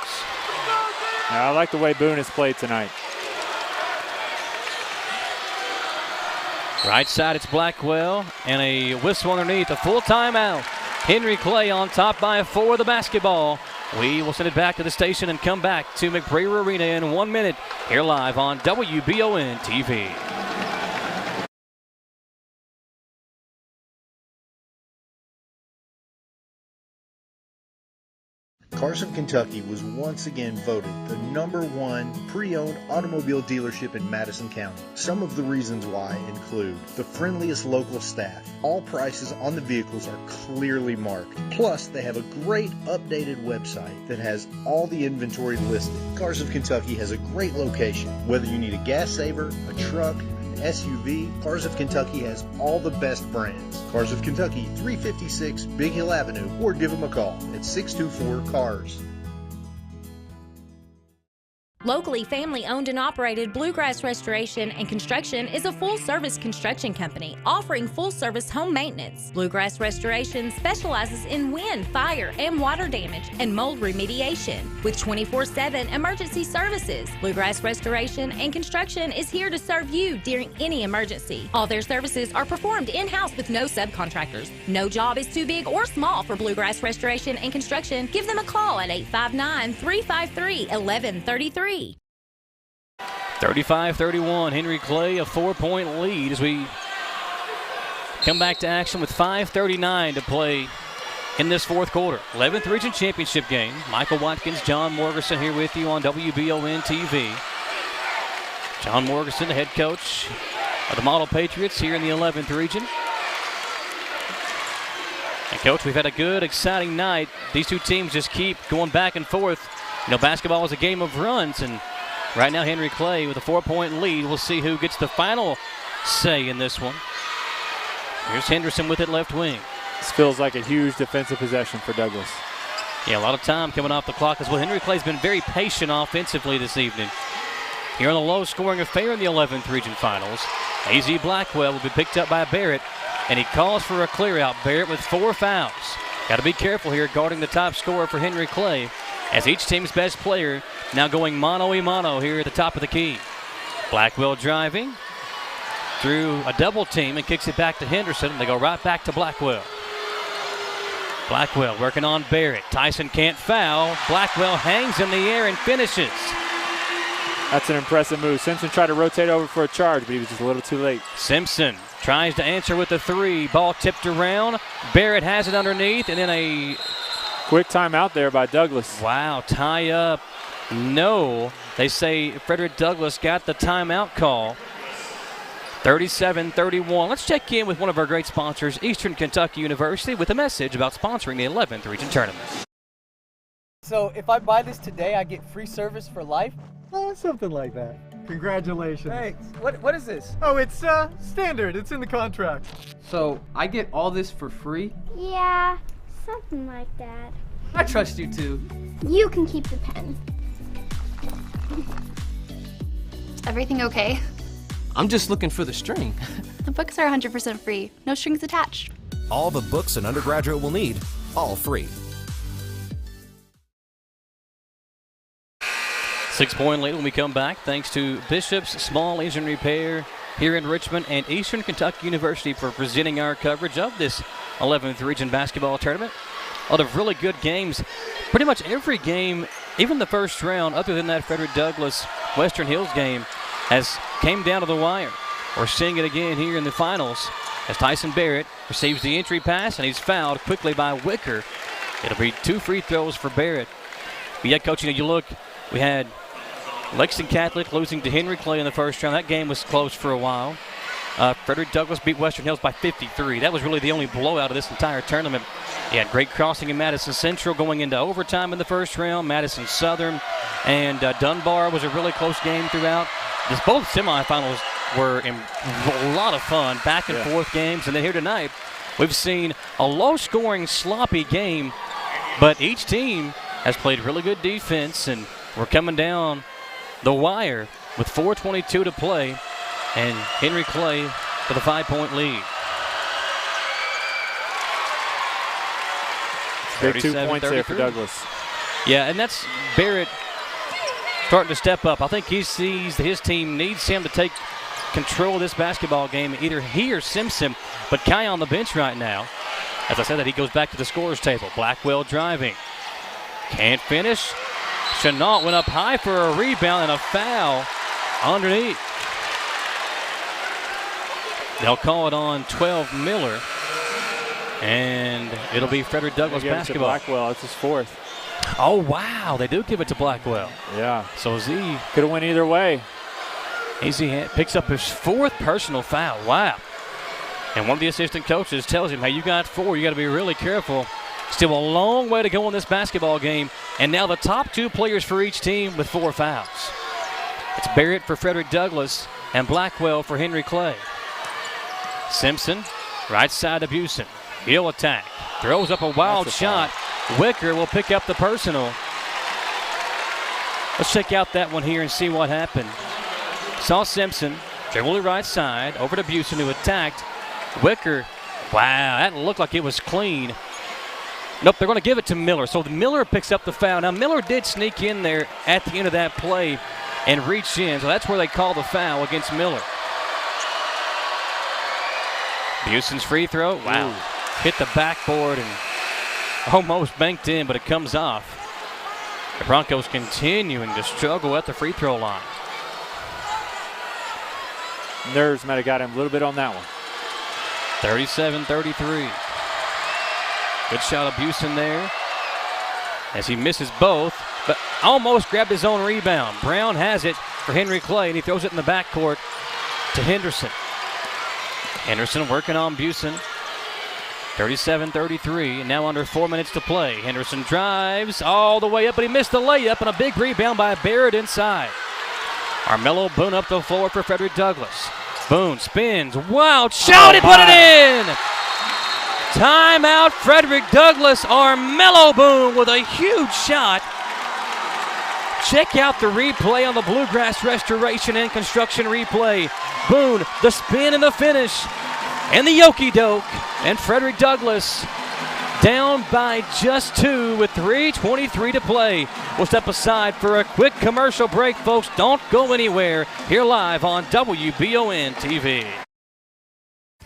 I like the way Boone has played tonight. Right side, it's Blackwell, and a whistle underneath, a full timeout. Henry Clay on top by 4 of the basketball. We will send it back to the station and come back to McBrayer Arena in 1 minute, here live on WBON TV. Cars of Kentucky was once again voted the #1 pre-owned automobile dealership in Madison County. Some of the reasons why include the friendliest local staff. All prices on the vehicles are clearly marked. Plus, they have a great updated website that has all the inventory listed. Cars of Kentucky has a great location. Whether you need a gas saver, a truck, SUV, Cars of Kentucky has all the best brands. Cars of Kentucky, 356 Big Hill Avenue, or give them a call at 624-CARS. Locally family-owned and operated Bluegrass Restoration and Construction is a full-service construction company offering full-service home maintenance. Bluegrass Restoration specializes in wind, fire, and water damage and mold remediation. With 24/7 emergency services, Bluegrass Restoration and Construction is here to serve you during any emergency. All their services are performed in-house with no subcontractors. No job is too big or small for Bluegrass Restoration and Construction. Give them a call at 859-353-1133. 35-31, Henry Clay, a 4-point lead as we come back to action with 5:39 to play in this fourth quarter. 11th Region Championship game. Michael Watkins, John Morgerson here with you on WBON TV. John Morgerson, the head coach of the Model Patriots here in the 11th Region. And Coach, we've had a good, exciting night. These two teams just keep going back and forth. You know, basketball is a game of runs, and right now Henry Clay with a 4-point lead. We'll see who gets the final say in this one. Here's Henderson with it left wing. This feels like a huge defensive possession for Douglas. Yeah, a lot of time coming off the clock as well. Henry Clay's been very patient offensively this evening. Here on the low-scoring affair in the 11th Region Finals, A.Z. Blackwell will be picked up by Barrett, and he calls for a clear-out. Barrett with 4 fouls. Got to be careful here guarding the top scorer for Henry Clay, as each team's best player now going mano-a-mano here at the top of the key. Blackwell driving through a double team and kicks it back to Henderson. They go right back to Blackwell. Blackwell working on Barrett. Tyson can't foul. Blackwell hangs in the air and finishes. That's an impressive move. Simpson tried to rotate over for a charge, but he was just a little too late. Simpson tries to answer with the 3. Ball tipped around. Barrett has it underneath, and then a quick timeout there by Douglas. Wow, tie up. No, they say Frederick Douglass got the timeout call. 37-31. Let's check in with one of our great sponsors, Eastern Kentucky University, with a message about sponsoring the 11th Region Tournament. So if I buy this today, I get free service for life? Something like that. Congratulations. Thanks. What is this? Oh, it's standard. It's in the contract. So I get all this for free? Yeah, something like that. I trust you too. You can keep the pen. Everything okay? I'm just looking for the string. The books are 100% free. No strings attached. All the books an undergraduate will need, all free. 6-point lead when we come back, thanks to Bishop's Small Engine Repair here in Richmond and Eastern Kentucky University for presenting our coverage of this 11th Region Basketball Tournament. A lot of really good games. Pretty much every game, even the first round, other than that Frederick Douglass Western Hills game, has came down to the wire. We're seeing it again here in the finals as Tyson Barrett receives the entry pass, and he's fouled quickly by Wicker. It'll be 2 free throws for Barrett. But yeah, Coach, you look, we had Lexington Catholic losing to Henry Clay in the first round. That game was close for a while. Frederick Douglass beat Western Hills by 53. That was really the only blowout of this entire tournament. He had great crossing in Madison Central going into overtime in the first round. Madison Southern and Dunbar was a really close game throughout. Both semifinals were a lot of fun, back and forth games. And then here tonight, we've seen a low-scoring, sloppy game, but each team has played really good defense, and we're coming down the wire with 4:22 to play, and Henry Clay with a 5-point lead. Big 2 points there for Douglas. Yeah, and that's Barrett starting to step up. I think he sees that his team needs him to take control of this basketball game, either he or Simpson, but Kai on the bench right now. As I said, that he goes back to the scorer's table. Blackwell driving. Can't finish. Chenault went up high for a rebound and a foul underneath. They'll call it on 12 Miller, and it'll be Frederick Douglass basketball. Blackwell, it's his 4th. Oh, wow. They do give it to Blackwell. Yeah. So Z could have went either way. Easy picks up his 4th personal foul. Wow. And one of the assistant coaches tells him, hey, you got 4. You got to be really careful. Still a long way to go in this basketball game. And now the top 2 players for each team with 4 fouls. It's Barrett for Frederick Douglass and Blackwell for Henry Clay. Simpson, right side of Busen. He'll attack. Throws up a wild shot. Wicker will pick up the personal. Let's check out that one here and see what happened. Saw Simpson dribble the right side over to Busen, who attacked. Wicker, wow, that looked like it was clean. Nope, they're going to give it to Miller. So Miller picks up the foul. Now, Miller did sneak in there at the end of that play and reach in. So that's where they call the foul against Miller. Busen's free throw. Wow. Ooh. Hit the backboard and almost banked in, but it comes off. The Broncos continuing to struggle at the free throw line. Nerves might have got him a little bit on that one. 37-33. Good shot of Busen there as he misses both, but almost grabbed his own rebound. Brown has it for Henry Clay, and he throws it in the backcourt to Henderson. Henderson working on Busen. 37-33, and now under 4 minutes to play. Henderson drives all the way up, but he missed the layup, and a big rebound by Barrett inside. Armello Boone up the floor for Frederick Douglass. Boone spins. Wow, shot, he put it in! Timeout, Frederick Douglass. Armello Boone with a huge shot. Check out the replay on the Bluegrass Restoration and Construction replay. Boone, the spin and the finish, and the okey-doke. And Frederick Douglass down by just 2 with 3:23 to play. We'll step aside for a quick commercial break, folks. Don't go anywhere. Here live on WBON TV.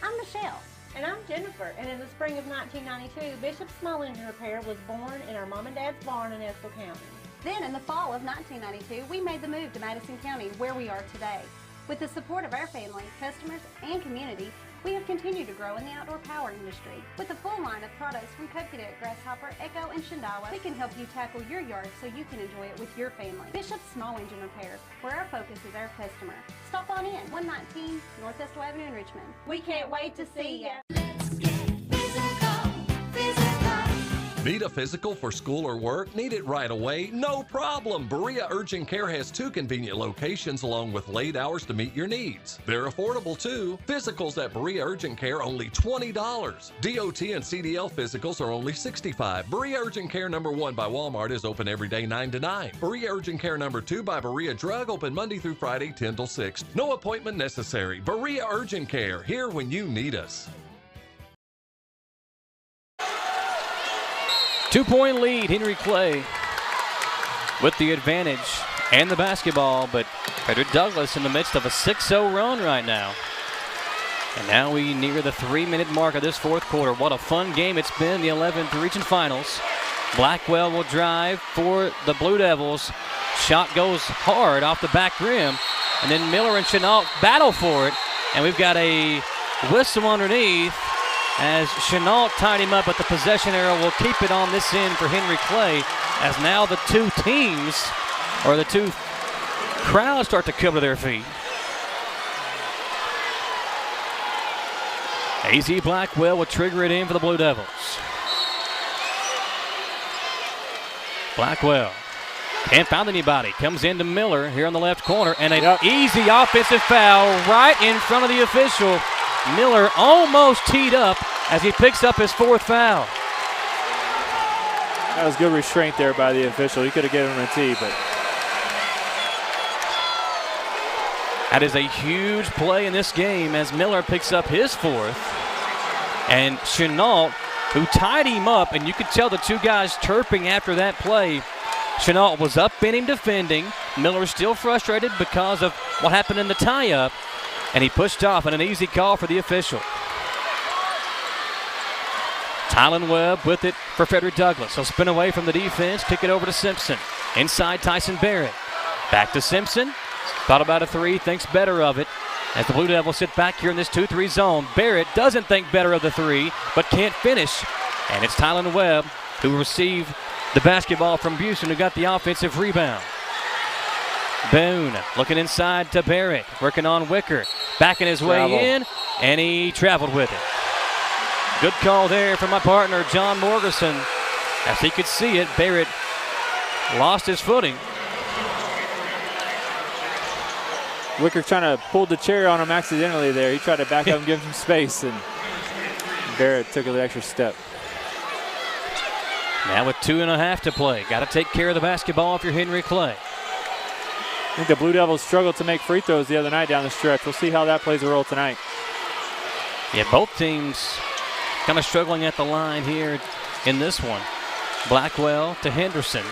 I'm Michelle. And I'm Jennifer. And in the spring of 1992, Bishop Small Engine Repair was born in our mom and dad's barn in Estill County. Then in the fall of 1992, we made the move to Madison County, where we are today. With the support of our family, customers, and community, we have continued to grow in the outdoor power industry. With a full line of products from Coconut, Grasshopper, Echo, and Shindawa, we can help you tackle your yard so you can enjoy it with your family. Bishop Small Engine Repair, where our focus is our customer. Stop on in, 119 North Estill Avenue in Richmond. We can't wait to see ya. Need a physical for school or work? Need it right away? No problem. Berea Urgent Care has 2 convenient locations along with late hours to meet your needs. They're affordable too. Physicals at Berea Urgent Care only $20. DOT and CDL physicals are only $65. Berea Urgent Care number 1 by Walmart is open every day 9 to 9. Berea Urgent Care number 2 by Berea Drug open Monday through Friday 10 till 6. No appointment necessary. Berea Urgent Care, here when you need us. 2-point lead, Henry Clay with the advantage and the basketball, but Frederick Douglass in the midst of a 6-0 run right now. And now we near the 3-minute mark of this 4th quarter. What a fun game it's been, the 11th region finals. Blackwell will drive for the Blue Devils. Shot goes hard off the back rim, and then Miller and Chenault battle for it, and we've got a whistle underneath as Chenault tied him up, but the possession arrow will keep it on this end for Henry Clay, as now the 2 teams, or the 2 crowds, start to come to their feet. AZ Blackwell will trigger it in for the Blue Devils. Blackwell can't find anybody. Comes into Miller here on the left corner, and an easy offensive foul right in front of the official. Miller almost teed up as he picks up his 4th foul. That was good restraint there by the official. He could have given him a tee, but. That is a huge play in this game as Miller picks up his 4th. And Chenault, who tied him up, and you could tell the 2 guys chirping after that play. Chenault was up in him defending. Miller still frustrated because of what happened in the tie-up. And he pushed off, and an easy call for the official. Tylen Webb with it for Frederick Douglass. He'll spin away from the defense, kick it over to Simpson. Inside Tyson Barrett. Back to Simpson. Thought about a 3, thinks better of it. As the Blue Devils sit back here in this 2-3 zone, Barrett doesn't think better of the 3, but can't finish. And it's Tylen Webb who received the basketball from Busen, who got the offensive rebound. Boone looking inside to Barrett, working on Wicker, backing his way in, and he traveled with it. Good call there from my partner, John Morgerson. As he could see it, Barrett lost his footing. Wicker trying to pull the chair on him accidentally there. He tried to back up and give him space, and Barrett took an extra step. Now with 2.5 to play. Got to take care of the basketball if you're Henry Clay. I think the Blue Devils struggled to make free throws the other night down the stretch. We'll see how that plays a role tonight. Yeah, both teams kind of struggling at the line here in this one. Blackwell to Henderson.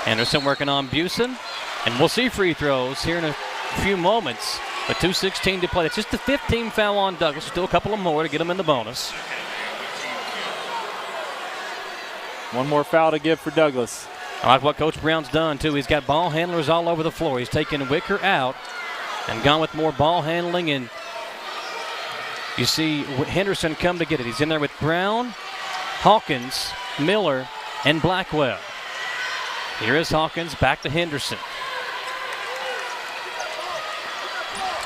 Henderson working on Busen. And we'll see free throws here in a few moments. With 2:16 to play. It's just the 15 foul on Douglas. Still a couple of more to get him in the bonus. One more foul to give for Douglas. I like what Coach Brown's done, too. He's got ball handlers all over the floor. He's taken Wicker out and gone with more ball handling. And you see Henderson come to get it. He's in there with Brown, Hawkins, Miller, and Blackwell. Here is Hawkins, back to Henderson.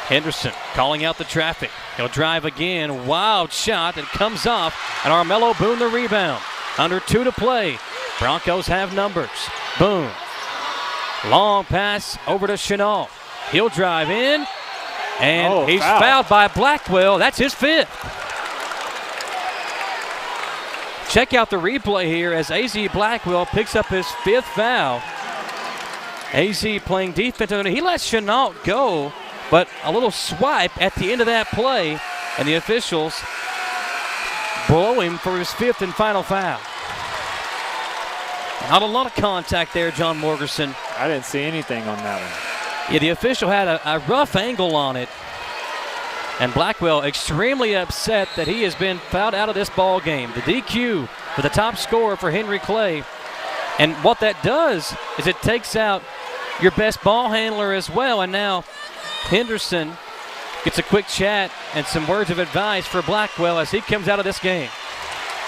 Henderson calling out the traffic. He'll drive again. Wild shot that comes off. And Armello Boone the rebound. Under 2 to play. Broncos have numbers. Boone. Long pass over to Chenault. He'll drive in. And he's fouled by Blackwell. That's his 5th. Check out the replay here as A.Z. Blackwell picks up his 5th foul. A.Z. playing defense. He lets Chenault go, but a little swipe at the end of that play, and the officials blow him for his 5th and final foul. Not a lot of contact there, John Morgerson. I didn't see anything on that one. Yeah, the official had a rough angle on it. And Blackwell extremely upset that he has been fouled out of this ball game. The DQ for the top scorer for Henry Clay. And what that does is it takes out your best ball handler as well. And now Henderson gets a quick chat and some words of advice for Blackwell as he comes out of this game.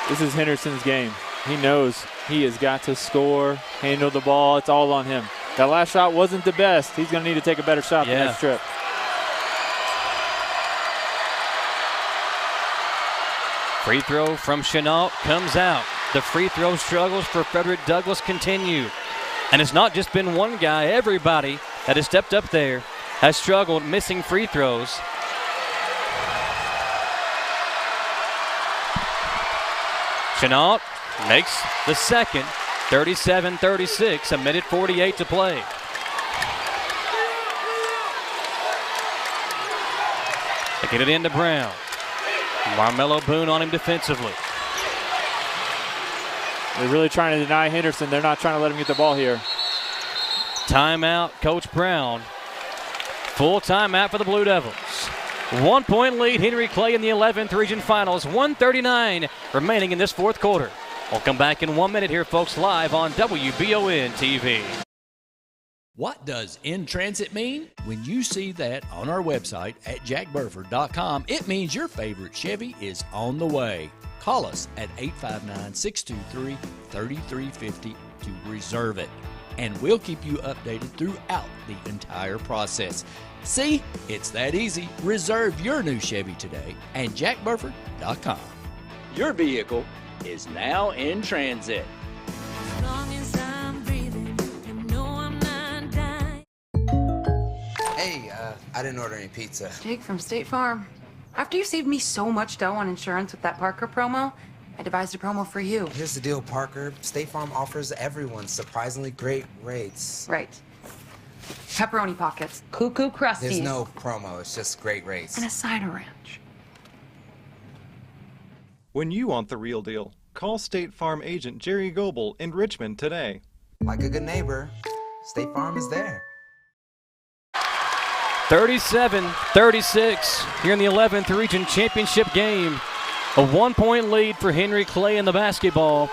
This is Henderson's game. He knows he has got to score, handle the ball. It's all on him. That last shot wasn't the best. He's going to need to take a better shot the next trip. Free throw from Chenault comes out. The free throw struggles for Frederick Douglass continue. And it's not just been one guy. Everybody that has stepped up there has struggled missing free throws. Chenault makes the second. 37-36, a minute 48 to play. They get it into Brown. Armello Boone on him defensively. They're really trying to deny Henderson. They're not trying to let him get the ball here. Timeout, Coach Brown. Full timeout for the Blue Devils. 1 point lead, Henry Clay in the 11th Region Finals. 1:39 remaining in this 4th quarter. We'll come back in 1 minute here, folks, live on WBON TV. What does in transit mean? When you see that on our website at jackburford.com, it means your favorite Chevy is on the way. Call us at 859-623-3350 to reserve it, and we'll keep you updated throughout the entire process. See, it's that easy. Reserve your new Chevy today at jackburford.com. Your vehicle is now in transit. As long as I'm breathing, you know I'm not dying. Hey, I didn't order any pizza. Jake from State Farm. After you saved me so much dough on insurance with that Parker promo, I devised a promo for you. Here's the deal, Parker. State Farm offers everyone surprisingly great rates. Right. Pepperoni pockets, cuckoo crusties. There's no promo, it's just great rates. And a cider ranch. When you want the real deal, call State Farm agent Jerry Goebel in Richmond today. Like a good neighbor, State Farm is there. 37-36 here in the 11th Region Championship game. A 1 point lead for Henry Clay in the basketball.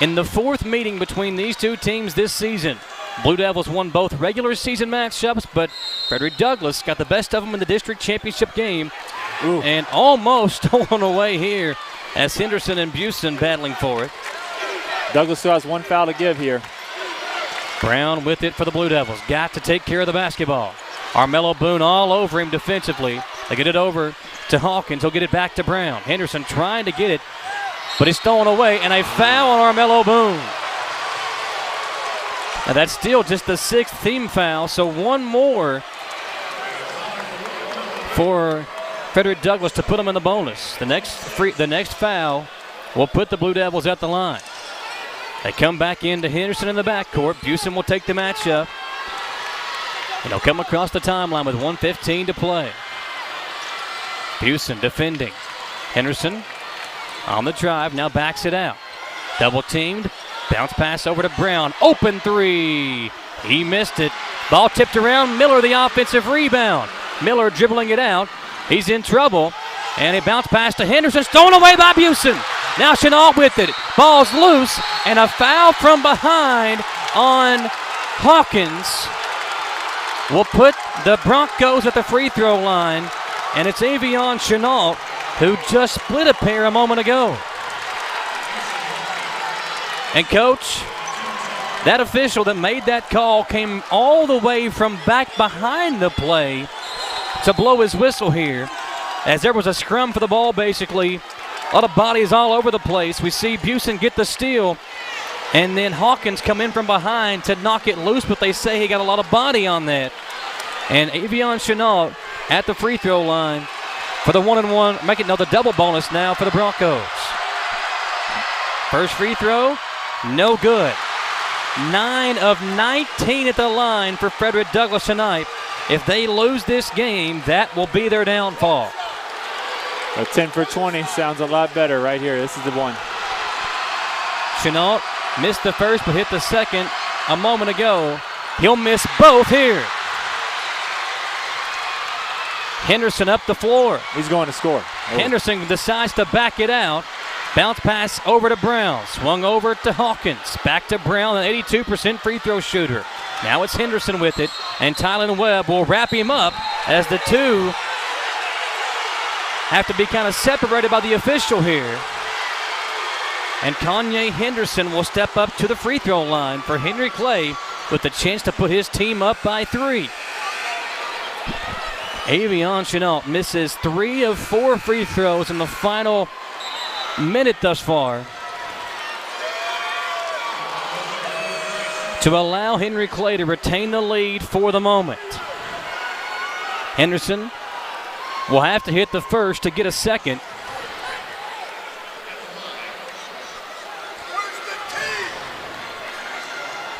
In the 4th meeting between these two teams this season, Blue Devils won both regular season matchups, but Frederick Douglass got the best of them in the district championship game. And almost stolen away here as Henderson and Busen battling for it. Douglas still has one foul to give here. Brown with it for the Blue Devils. Got to take care of the basketball. Armello Boone all over him defensively. They get it over to Hawkins. He'll get it back to Brown. Henderson trying to get it, but he's stolen away, and a foul on Armello Boone. Now that's still just the 6th team foul, so one more for Frederick Douglass to put them in the bonus. The next foul will put the Blue Devils at the line. They come back into Henderson in the backcourt. Busen will take the matchup. And he'll come across the timeline with 1:15 to play. Busen defending. Henderson on the drive, now backs it out. Double teamed. Bounce pass over to Brown. Open three. He missed it. Ball tipped around. Miller the offensive rebound. Miller dribbling it out. He's in trouble. And a bounce pass to Henderson. Stolen away by Busen. Now Chenault with it. Ball's loose. And a foul from behind on Hawkins will put the Broncos at the free throw line. And it's Avion Chenault who just split a pair a moment ago. And coach, that official that made that call came all the way from back behind the play to blow his whistle here, as there was a scrum for the ball basically. A lot of bodies all over the place. We see Busen get the steal, and then Hawkins come in from behind to knock it loose, but they say he got a lot of body on that. And Avion Chenault at the free throw line for the 1-and-1, the double bonus now for the Broncos. First free throw, no good. 9 of 19 at the line for Frederick Douglass tonight. If they lose this game, that will be their downfall. A 10 for 20 sounds a lot better right here. This is the one. Chenault missed the first but hit the second a moment ago. He'll miss both here. Henderson up the floor. He's going to score. Henderson decides to back it out. Bounce pass over to Brown. Swung over to Hawkins. Back to Brown, an 82% free throw shooter. Now it's Henderson with it, and Tylen Webb will wrap him up as the two have to be kind of separated by the official here. And Kanye Henderson will step up to the free throw line for Henry Clay with the chance to put his team up by 3. Avion Chenault misses 3 of 4 free throws in the final minute thus far to allow Henry Clay to retain the lead for the moment. Henderson will have to hit the first to get a second.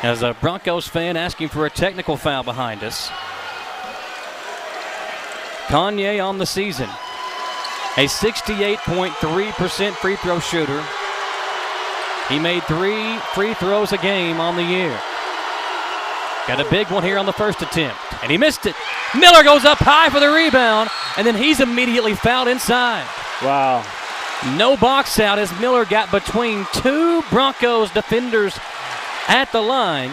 As a Broncos fan asking for a technical foul behind us. Kanye on the season, a 68.3% free throw shooter. He made 3 free throws a game on the year. Got a big one here on the first attempt, and he missed it. Miller goes up high for the rebound, and then he's immediately fouled inside. Wow. No box out as Miller got between 2 Broncos defenders at the line.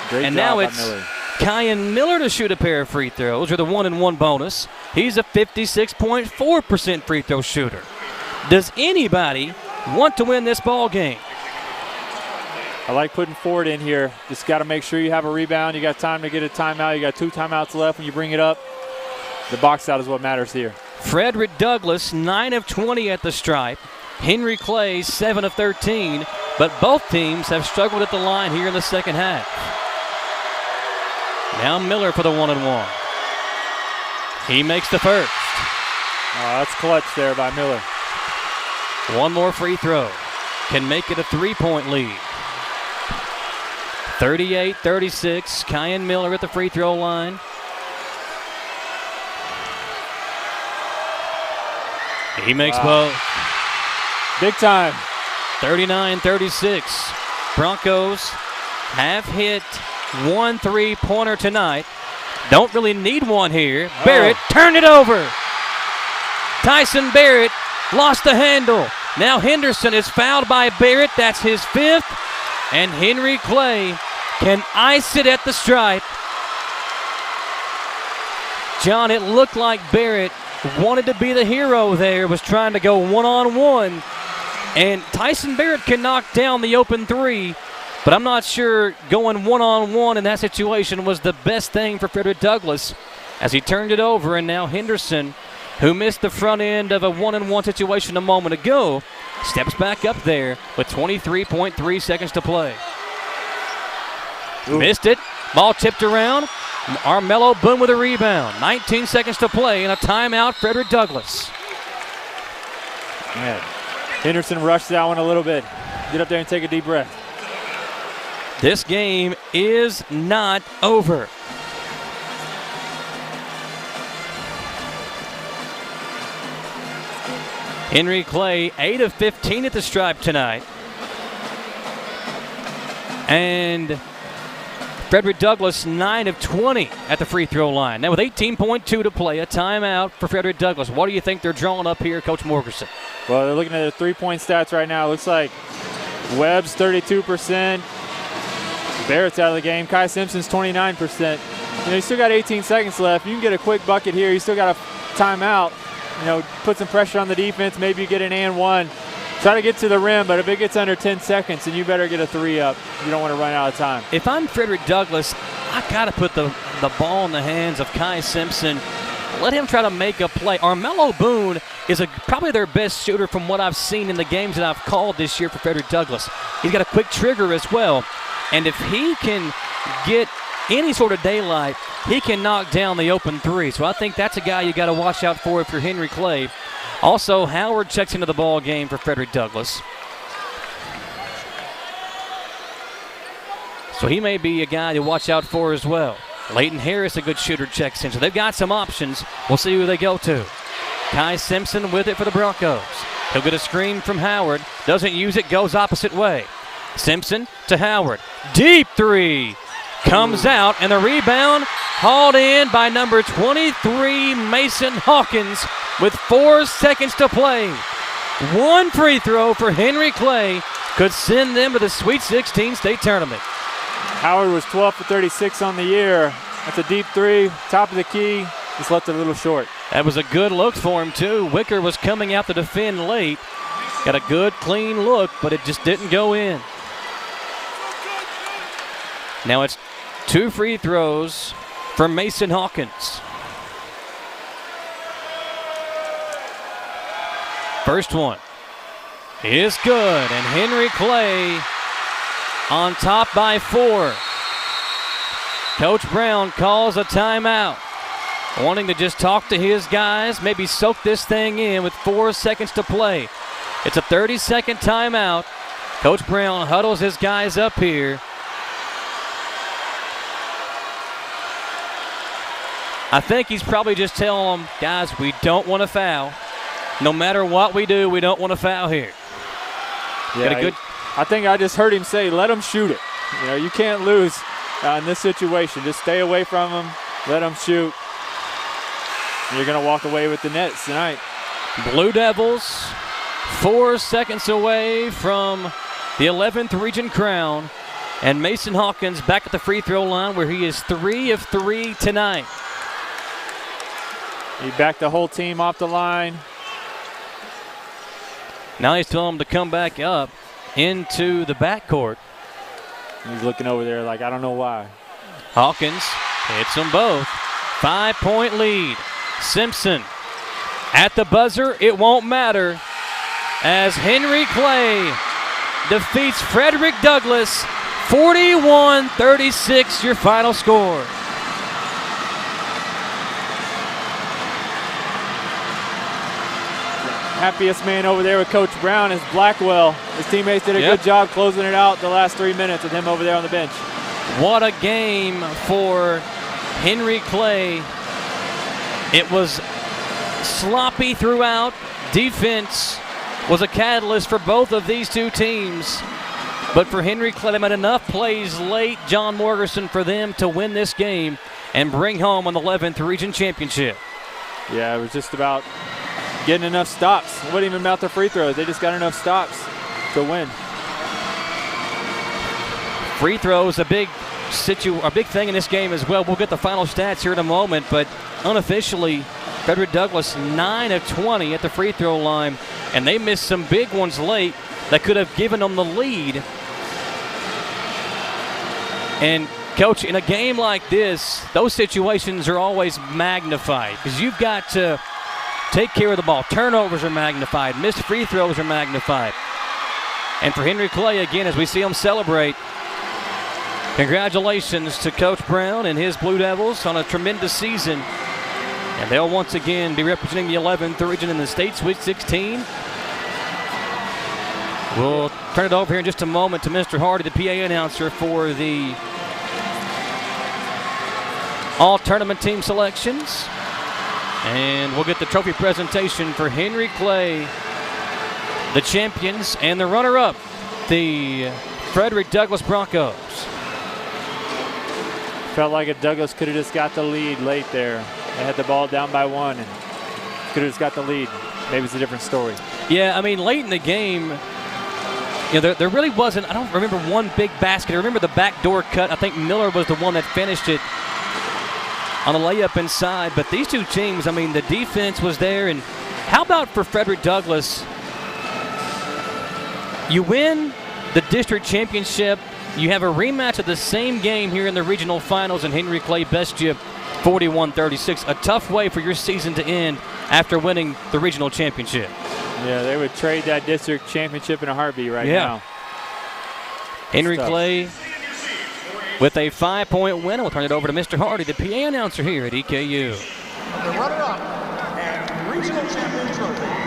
Great and job now by it's Miller. Kyan Miller to shoot a pair of free throws with a 1-and-1 bonus. He's a 56.4% free throw shooter. Does anybody want to win this ball game? I like putting Ford in here. Just got to make sure you have a rebound. You got time to get a timeout. You got 2 timeouts left when you bring it up. The box out is what matters here. Frederick Douglass, 9 of 20 at the stripe. Henry Clay, 7 of 13. But both teams have struggled at the line here in the second half. Now Miller for the 1-and-1. He makes the first. Oh, that's clutch there by Miller. One more free throw. Can make it a 3-point lead. 38-36. Kyan Miller at the free throw line. He makes both. Big time. 39-36. Broncos have hit 1 3-pointer tonight. Don't really need one here. Barrett turned it over. Tyson Barrett lost the handle. Now Henderson is fouled by Barrett. That's his 5th. And Henry Clay can ice it at the stripe. John, it looked like Barrett wanted to be the hero there, was trying to go one-on-one. And Tyson Barrett can knock down the open three, but I'm not sure going one-on-one in that situation was the best thing for Frederick Douglass as he turned it over. And now Henderson, who missed the front end of a one-on-one situation a moment ago, steps back up there with 23.3 seconds to play. Ooh. Missed it. Ball tipped around. Armello Boone with a rebound. 19 seconds to play and a timeout, Frederick Douglass. Man, Henderson rushed that one a little bit. Get up there and take a deep breath. This game is not over. Henry Clay, 8 of 15 at the stripe tonight. And Frederick Douglass, 9 of 20 at the free throw line. Now with 18.2 to play, a timeout for Frederick Douglass. What do you think they're drawing up here, Coach Morgerson? Well, they're looking at their three-point stats right now. It looks like Webb's 32%. Barrett's out of the game. Kai Simpson's 29%. You still got 18 seconds left. You can get a quick bucket here. You still got a timeout. Put some pressure on the defense. Maybe you get an and one. Try to get to the rim, but if it gets under 10 seconds, then you better get a three up. You don't want to run out of time. If I'm Frederick Douglass, I got to put the ball in the hands of Kai Simpson. Let him try to make a play. Armello Boone is probably their best shooter from what I've seen in the games that I've called this year for Frederick Douglass. He's got a quick trigger as well. And if he can get any sort of daylight, he can knock down the open three. So I think that's a guy you got to watch out for if you're Henry Clay. Also, Howard checks into the ball game for Frederick Douglass. So he may be a guy to watch out for as well. Leighton Harris, a good shooter, checks in. So they've got some options. We'll see who they go to. Kai Simpson with it for the Broncos. He'll get a screen from Howard. Doesn't use it, goes opposite way. Simpson to Howard. Deep three. Comes out, and the rebound hauled in by number 23, Mason Hawkins, with 4 seconds to play. One free throw for Henry Clay could send them to the Sweet 16 state tournament. Howard was 12 for 36 on the year. That's a deep three, top of the key. Just left it a little short. That was a good look for him, too. Wicker was coming out to defend late. Got a good, clean look, but it just didn't go in. Now it's 2 free throws for Mason Hawkins. First one is good, and Henry Clay on top by 4. Coach Brown calls a timeout, wanting to just talk to his guys, maybe soak this thing in with 4 seconds to play. It's a 30-second timeout. Coach Brown huddles his guys up here. I think he's probably just telling them, guys, we don't want to foul. No matter what we do, we don't want to foul here. Yeah, I think I just heard him say, let him shoot it. You can't lose in this situation. Just stay away from him, let him shoot. You're going to walk away with the nets tonight. Blue Devils, 4 seconds away from the 11th region crown. And Mason Hawkins back at the free throw line where he is 3 of 3 tonight. He backed the whole team off the line. Now he's telling them to come back up into the backcourt. He's looking over there like, I don't know why. Hawkins hits them both. 5-point lead. Simpson at the buzzer. It won't matter as Henry Clay defeats Frederick Douglass 41-36, your final score. Happiest man over there with Coach Brown is Blackwell. His teammates did a good job closing it out the last 3 minutes with him over there on the bench. What a game for Henry Clay. It was sloppy throughout. Defense was a catalyst for both of these two teams. But for Henry Clay, they made enough plays late, John Morgerson, for them to win this game and bring home an 11th region championship. Yeah, it was just about getting enough stops. It wasn't even about the free throws. They just got enough stops to win. Free throws, a big thing in this game as well. We'll get the final stats here in a moment, but unofficially, Frederick Douglass 9 of 20 at the free throw line, and they missed some big ones late that could have given them the lead. And, Coach, in a game like this, those situations are always magnified because you've got to take care of the ball. Turnovers are magnified. Missed free throws are magnified. And for Henry Clay, again, as we see him celebrate, congratulations to Coach Brown and his Blue Devils on a tremendous season. And they'll once again be representing the 11th region in the state Sweet 16. We'll turn it over here in just a moment to Mr. Hardy, the PA announcer, for the all-tournament team selections. And we'll get the trophy presentation for Henry Clay, the champions, and the runner-up, the Frederick Douglass Broncos. Felt like if Douglass could have just got the lead late there. They had the ball down by one and could have just got the lead. Maybe it's a different story. Yeah, I mean, late in the game, you know, there really wasn't, I don't remember one big basket. I remember the backdoor cut. I think Miller was the one that finished it on a layup inside. But these two teams, I mean, the defense was there. And how about for Frederick Douglass? You win the district championship. You have a rematch of the same game here in the regional finals, and Henry Clay best you 41-36. A tough way for your season to end after winning the regional championship. Yeah, they would trade that district championship in a heartbeat right now. Henry Clay with a 5-point win. We'll turn it over to Mr. Hardy, the PA announcer here at EKU. The runner-up and regional champion trophy.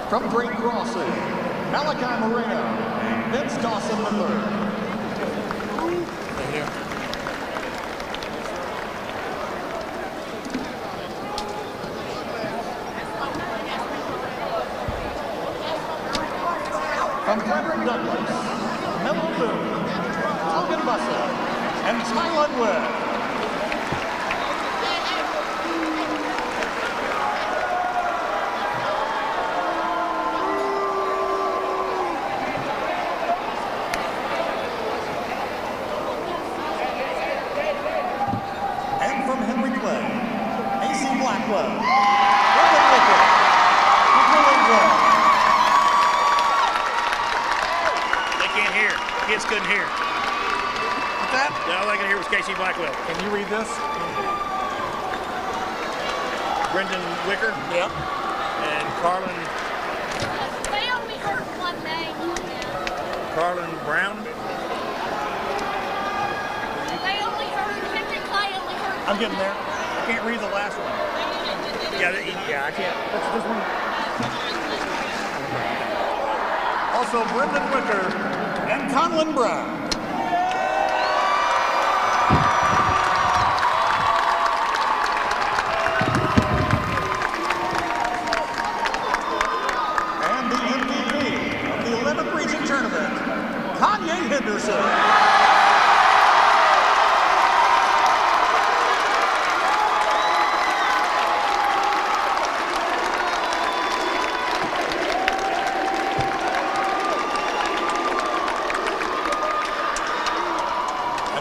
From Great Crossing, Malachi Moreno and Vince Dawson III. Thank you. From Frederick Douglass, Melo Boone, Logan Bussa, and Tylen Webb. just couldn't hear. What's that? All I could hear was Casey Blackwell. Can you read this? Brendan Wicker. Yeah. And Carlin They only heard one name. Brown. They only heard Henry Clay only heard. I'm getting there. I can't read the last one. Yeah, I can't. That's this one. Also, Brendan Wicker and Conlon Brown. And the MVP of the 11th Region Tournament, Kanye Henderson.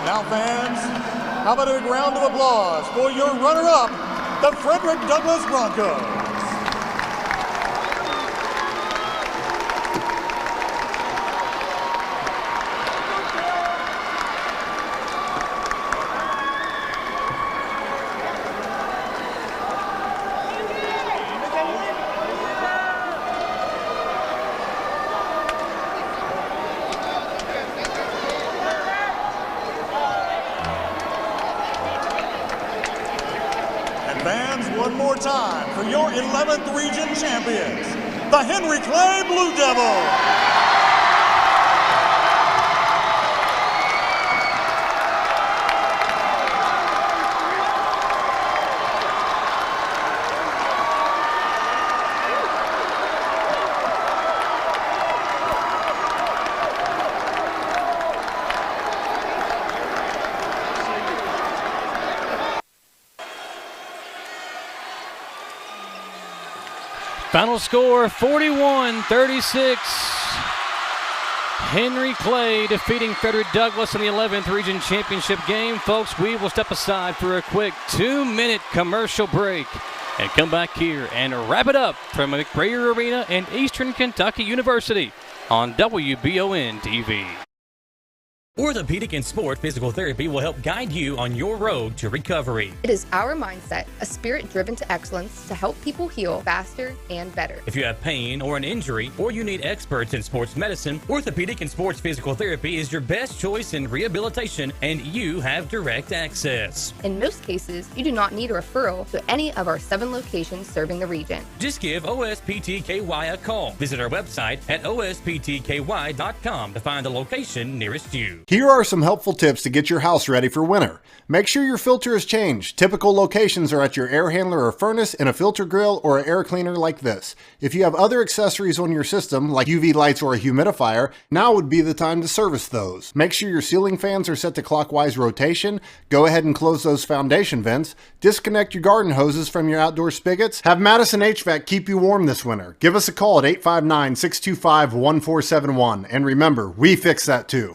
Now, fans, how about a round of applause for your runner-up, the Frederick Douglass Broncos. Fans, one more time for your 11th Region champions, the Henry Clay Blue Devils. Final score 41-36. Henry Clay defeating Frederick Douglass in the 11th Region Championship game. Folks, we will step aside for a quick 2-minute commercial break and come back here and wrap it up from McBrayer Arena and Eastern Kentucky University on WBON TV. Orthopedic and Sport Physical Therapy will help guide you on your road to recovery. It is our mindset, a spirit driven to excellence to help people heal faster and better. If you have pain or an injury, or you need experts in sports medicine, Orthopedic and Sports Physical Therapy is your best choice in rehabilitation, and you have direct access. In most cases, you do not need a referral to any of our 7 locations serving the region. Just give OSPTKY a call. Visit our website at osptky.com to find the location nearest you. Here are some helpful tips to get your house ready for winter. Make sure your filter is changed. Typical locations are at your air handler or furnace, and a filter grill or an air cleaner like this. If you have other accessories on your system, like UV lights or a humidifier, now would be the time to service those. Make sure your ceiling fans are set to clockwise rotation. Go ahead and close those foundation vents. Disconnect your garden hoses from your outdoor spigots. Have Madison HVAC keep you warm this winter. Give us a call at 859-625-1471. And remember, we fix that too.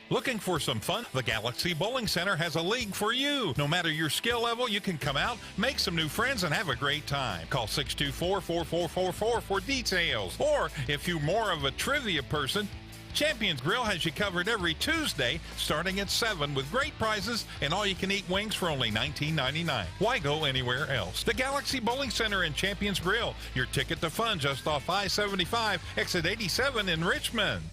Looking for some fun? The Galaxy Bowling Center has a league for you. No matter your skill level, you can come out, make some new friends, and have a great time. Call 624-4444 for details. Or if you're more of a trivia person, Champions Grill has you covered every Tuesday starting at 7 with great prizes and all-you-can-eat wings for only $19.99. Why go anywhere else? The Galaxy Bowling Center and Champions Grill, your ticket to fun just off I-75, exit 87 in Richmond.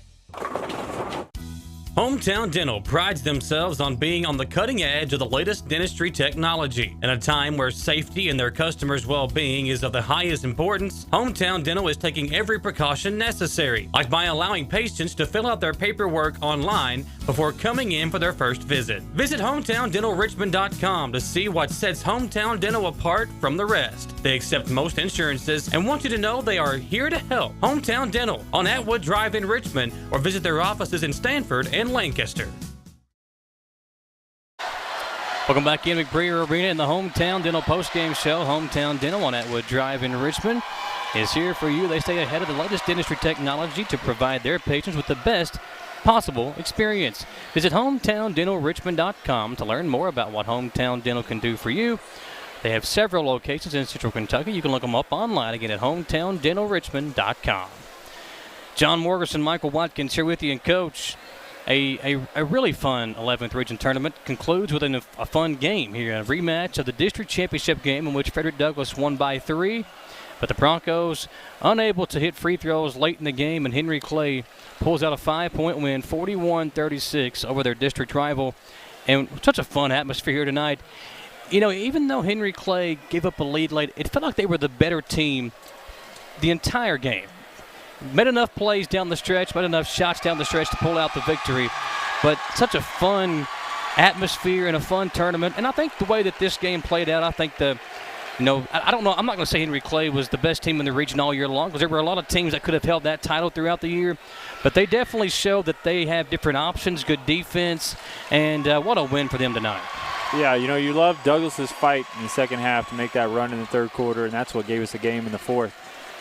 Hometown Dental prides themselves on being on the cutting edge of the latest dentistry technology. In a time where safety and their customers' well-being is of the highest importance, Hometown Dental is taking every precaution necessary, like by allowing patients to fill out their paperwork online before coming in for their first visit. Visit HometownDentalRichmond.com to see what sets Hometown Dental apart from the rest. They accept most insurances and want you to know they are here to help. Hometown Dental on Atwood Drive in Richmond, or visit their offices in Stanford and Lancaster. Welcome back in McBrayer Arena in the Hometown Dental postgame show. Hometown Dental on Atwood Drive in Richmond is here for you. They stay ahead of the latest dentistry technology to provide their patients with the best possible experience. Visit HometownDentalRichmond.com to learn more about what Hometown Dental can do for you. They have several locations in Central Kentucky. You can look them up online again at HometownDentalRichmond.com. John Morrison, Michael Watkins here with you. And, Coach, a really fun 11th Region Tournament concludes with a fun game here, a rematch of the district championship game in which Frederick Douglass won by 3. But the Broncos unable to hit free throws late in the game, and Henry Clay pulls out a 5-point win, 41-36 over their district rival. And such a fun atmosphere here tonight. You know, even though Henry Clay gave up a lead late, it felt like they were the better team the entire game. Made enough plays down the stretch, made enough shots down the stretch to pull out the victory. But such a fun atmosphere and a fun tournament. And I think the way that this game played out, I think I don't know. I'm not going to say Henry Clay was the best team in the region all year long, because there were a lot of teams that could have held that title throughout the year. But they definitely showed that they have different options, good defense, and what a win for them tonight. Yeah, you love Douglas's fight in the second half to make that run in the third quarter, and that's what gave us the game in the fourth.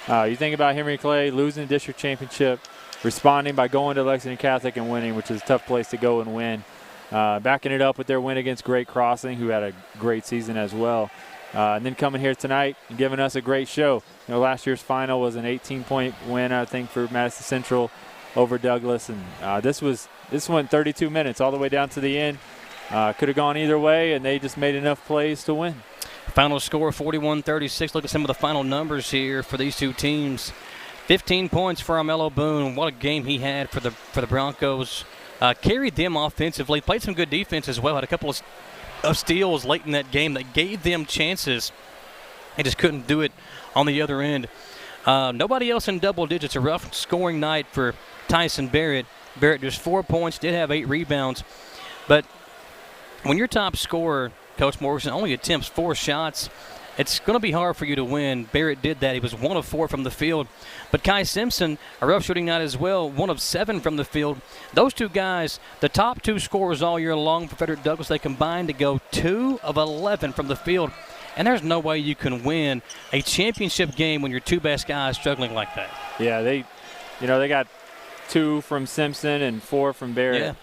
You think about Henry Clay losing the district championship, responding by going to Lexington Catholic and winning, which is a tough place to go and win. Backing it up with their win against Great Crossing, who had a great season as well. And then coming here tonight and giving us a great show. Last year's final was an 18-point win, I think, for Madison Central over Douglas. And this went 32 minutes all the way down to the end. Could have gone either way, and they just made enough plays to win. Final score 41-36. Look at some of the final numbers here for these two teams. 15 points for Armello Boone. What a game he had for the Broncos. Carried them offensively. Played some good defense as well. Had a couple of steals late in that game that gave them chances. They just couldn't do it on the other end. Nobody else in double digits. A rough scoring night for Tyson Barrett. Barrett just 4 points, did have 8 rebounds. But when your top scorer, Coach Morrison, only attempts 4 shots, it's going to be hard for you to win. Barrett did that. He was 1 of 4 from the field. But Kai Simpson, a rough shooting night as well, 1 of 7 from the field. Those two guys, the top 2 scorers all year long for Frederick Douglass, they combined to go 2 of 11 from the field. And there's no way you can win a championship game when your 2 best guys struggling like that. Yeah, they got 2 from Simpson and 4 from Barrett. Yeah.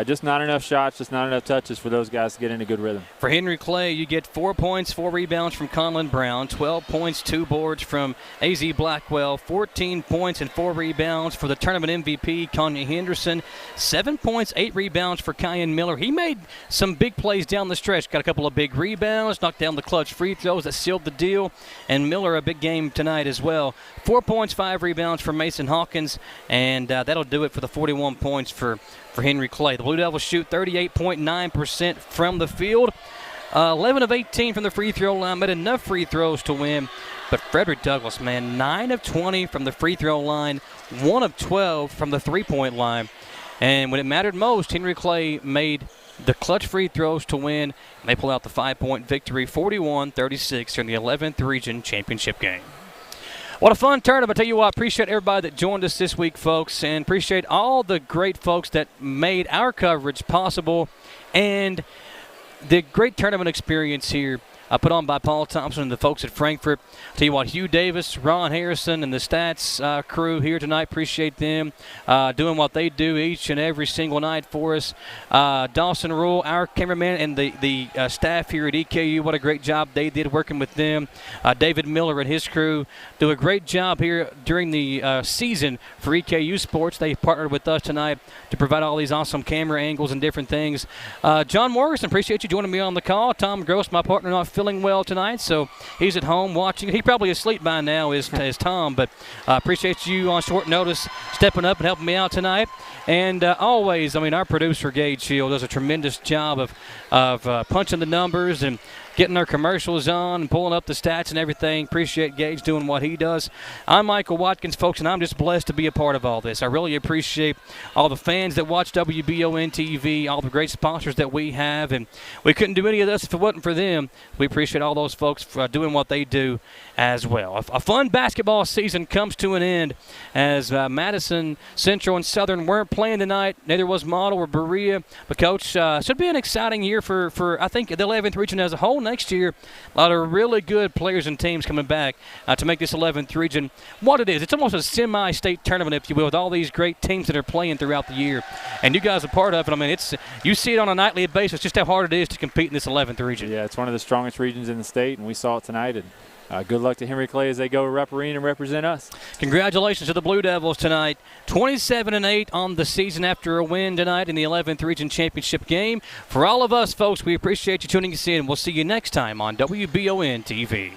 Just not enough shots, just not enough touches for those guys to get into good rhythm. For Henry Clay, you get 4 points, 4 rebounds from Conlon Brown, 12 points, 2 boards from A.Z. Blackwell, 14 points and 4 rebounds for the tournament MVP, Kanye Henderson, 7 points, 8 rebounds for Kyan Miller. He made some big plays down the stretch, got a couple of big rebounds, knocked down the clutch free throws that sealed the deal, and Miller a big game tonight as well. 4 points, 5 rebounds for Mason Hawkins, and that'll do it for the 41 points for Henry Clay. The Blue Devils shoot 38.9% from the field. 11 of 18 from the free throw line, made enough free throws to win. But Frederick Douglass, 9 of 20 from the free throw line, 1 of 12 from the three-point line. And when it mattered most, Henry Clay made the clutch free throws to win. And they pull out the 5-point victory, 41-36 in the 11th Region Championship game. What a fun tournament. I tell you what, appreciate everybody that joined us this week, folks, and appreciate all the great folks that made our coverage possible and the great tournament experience here put on by Paul Thompson and the folks at Frankfort. Tell you what, Hugh Davis, Ron Harrison, and the Stats crew here tonight, appreciate them doing what they do each and every single night for us. Dawson Rule, our cameraman, and the staff here at EKU, what a great job they did working with them. David Miller and his crew do a great job here during the season for EKU Sports. They partnered with us tonight to provide all these awesome camera angles and different things. John Morrison, appreciate you joining me on the call. Tom Gross, my partner, not feeling well tonight, so he's at home watching. He probably asleep by now is Tom, but appreciate you on short notice stepping up and helping me out tonight. And always, our producer, Gage Shield, does a tremendous job of punching the numbers and getting our commercials on and pulling up the stats and everything. Appreciate Gage doing what he does. I'm Michael Watkins, folks, and I'm just blessed to be a part of all this. I really appreciate all the fans that watch WBON TV, all the great sponsors that we have, and we couldn't do any of this if it wasn't for them. We appreciate all those folks for doing what they do as well. A fun basketball season comes to an end as Madison Central and Southern weren't playing tonight. Neither was Model or Berea. But, Coach, should be an exciting year for I think, the 11th Region as a whole next year. A lot of really good players and teams coming back to make this 11th Region what it is. It's almost a semi-state tournament, if you will, with all these great teams that are playing throughout the year. And you guys are part of it. You see it on a nightly basis just how hard it is to compete in this 11th Region. Yeah, it's one of the strongest regions in the state, and we saw it tonight. And Good luck to Henry Clay as they go to Rep Arena and represent us. Congratulations to the Blue Devils tonight. 27-8 on the season after a win tonight in the 11th Region Championship game. For all of us, folks, we appreciate you tuning us in. We'll see you next time on WBON TV.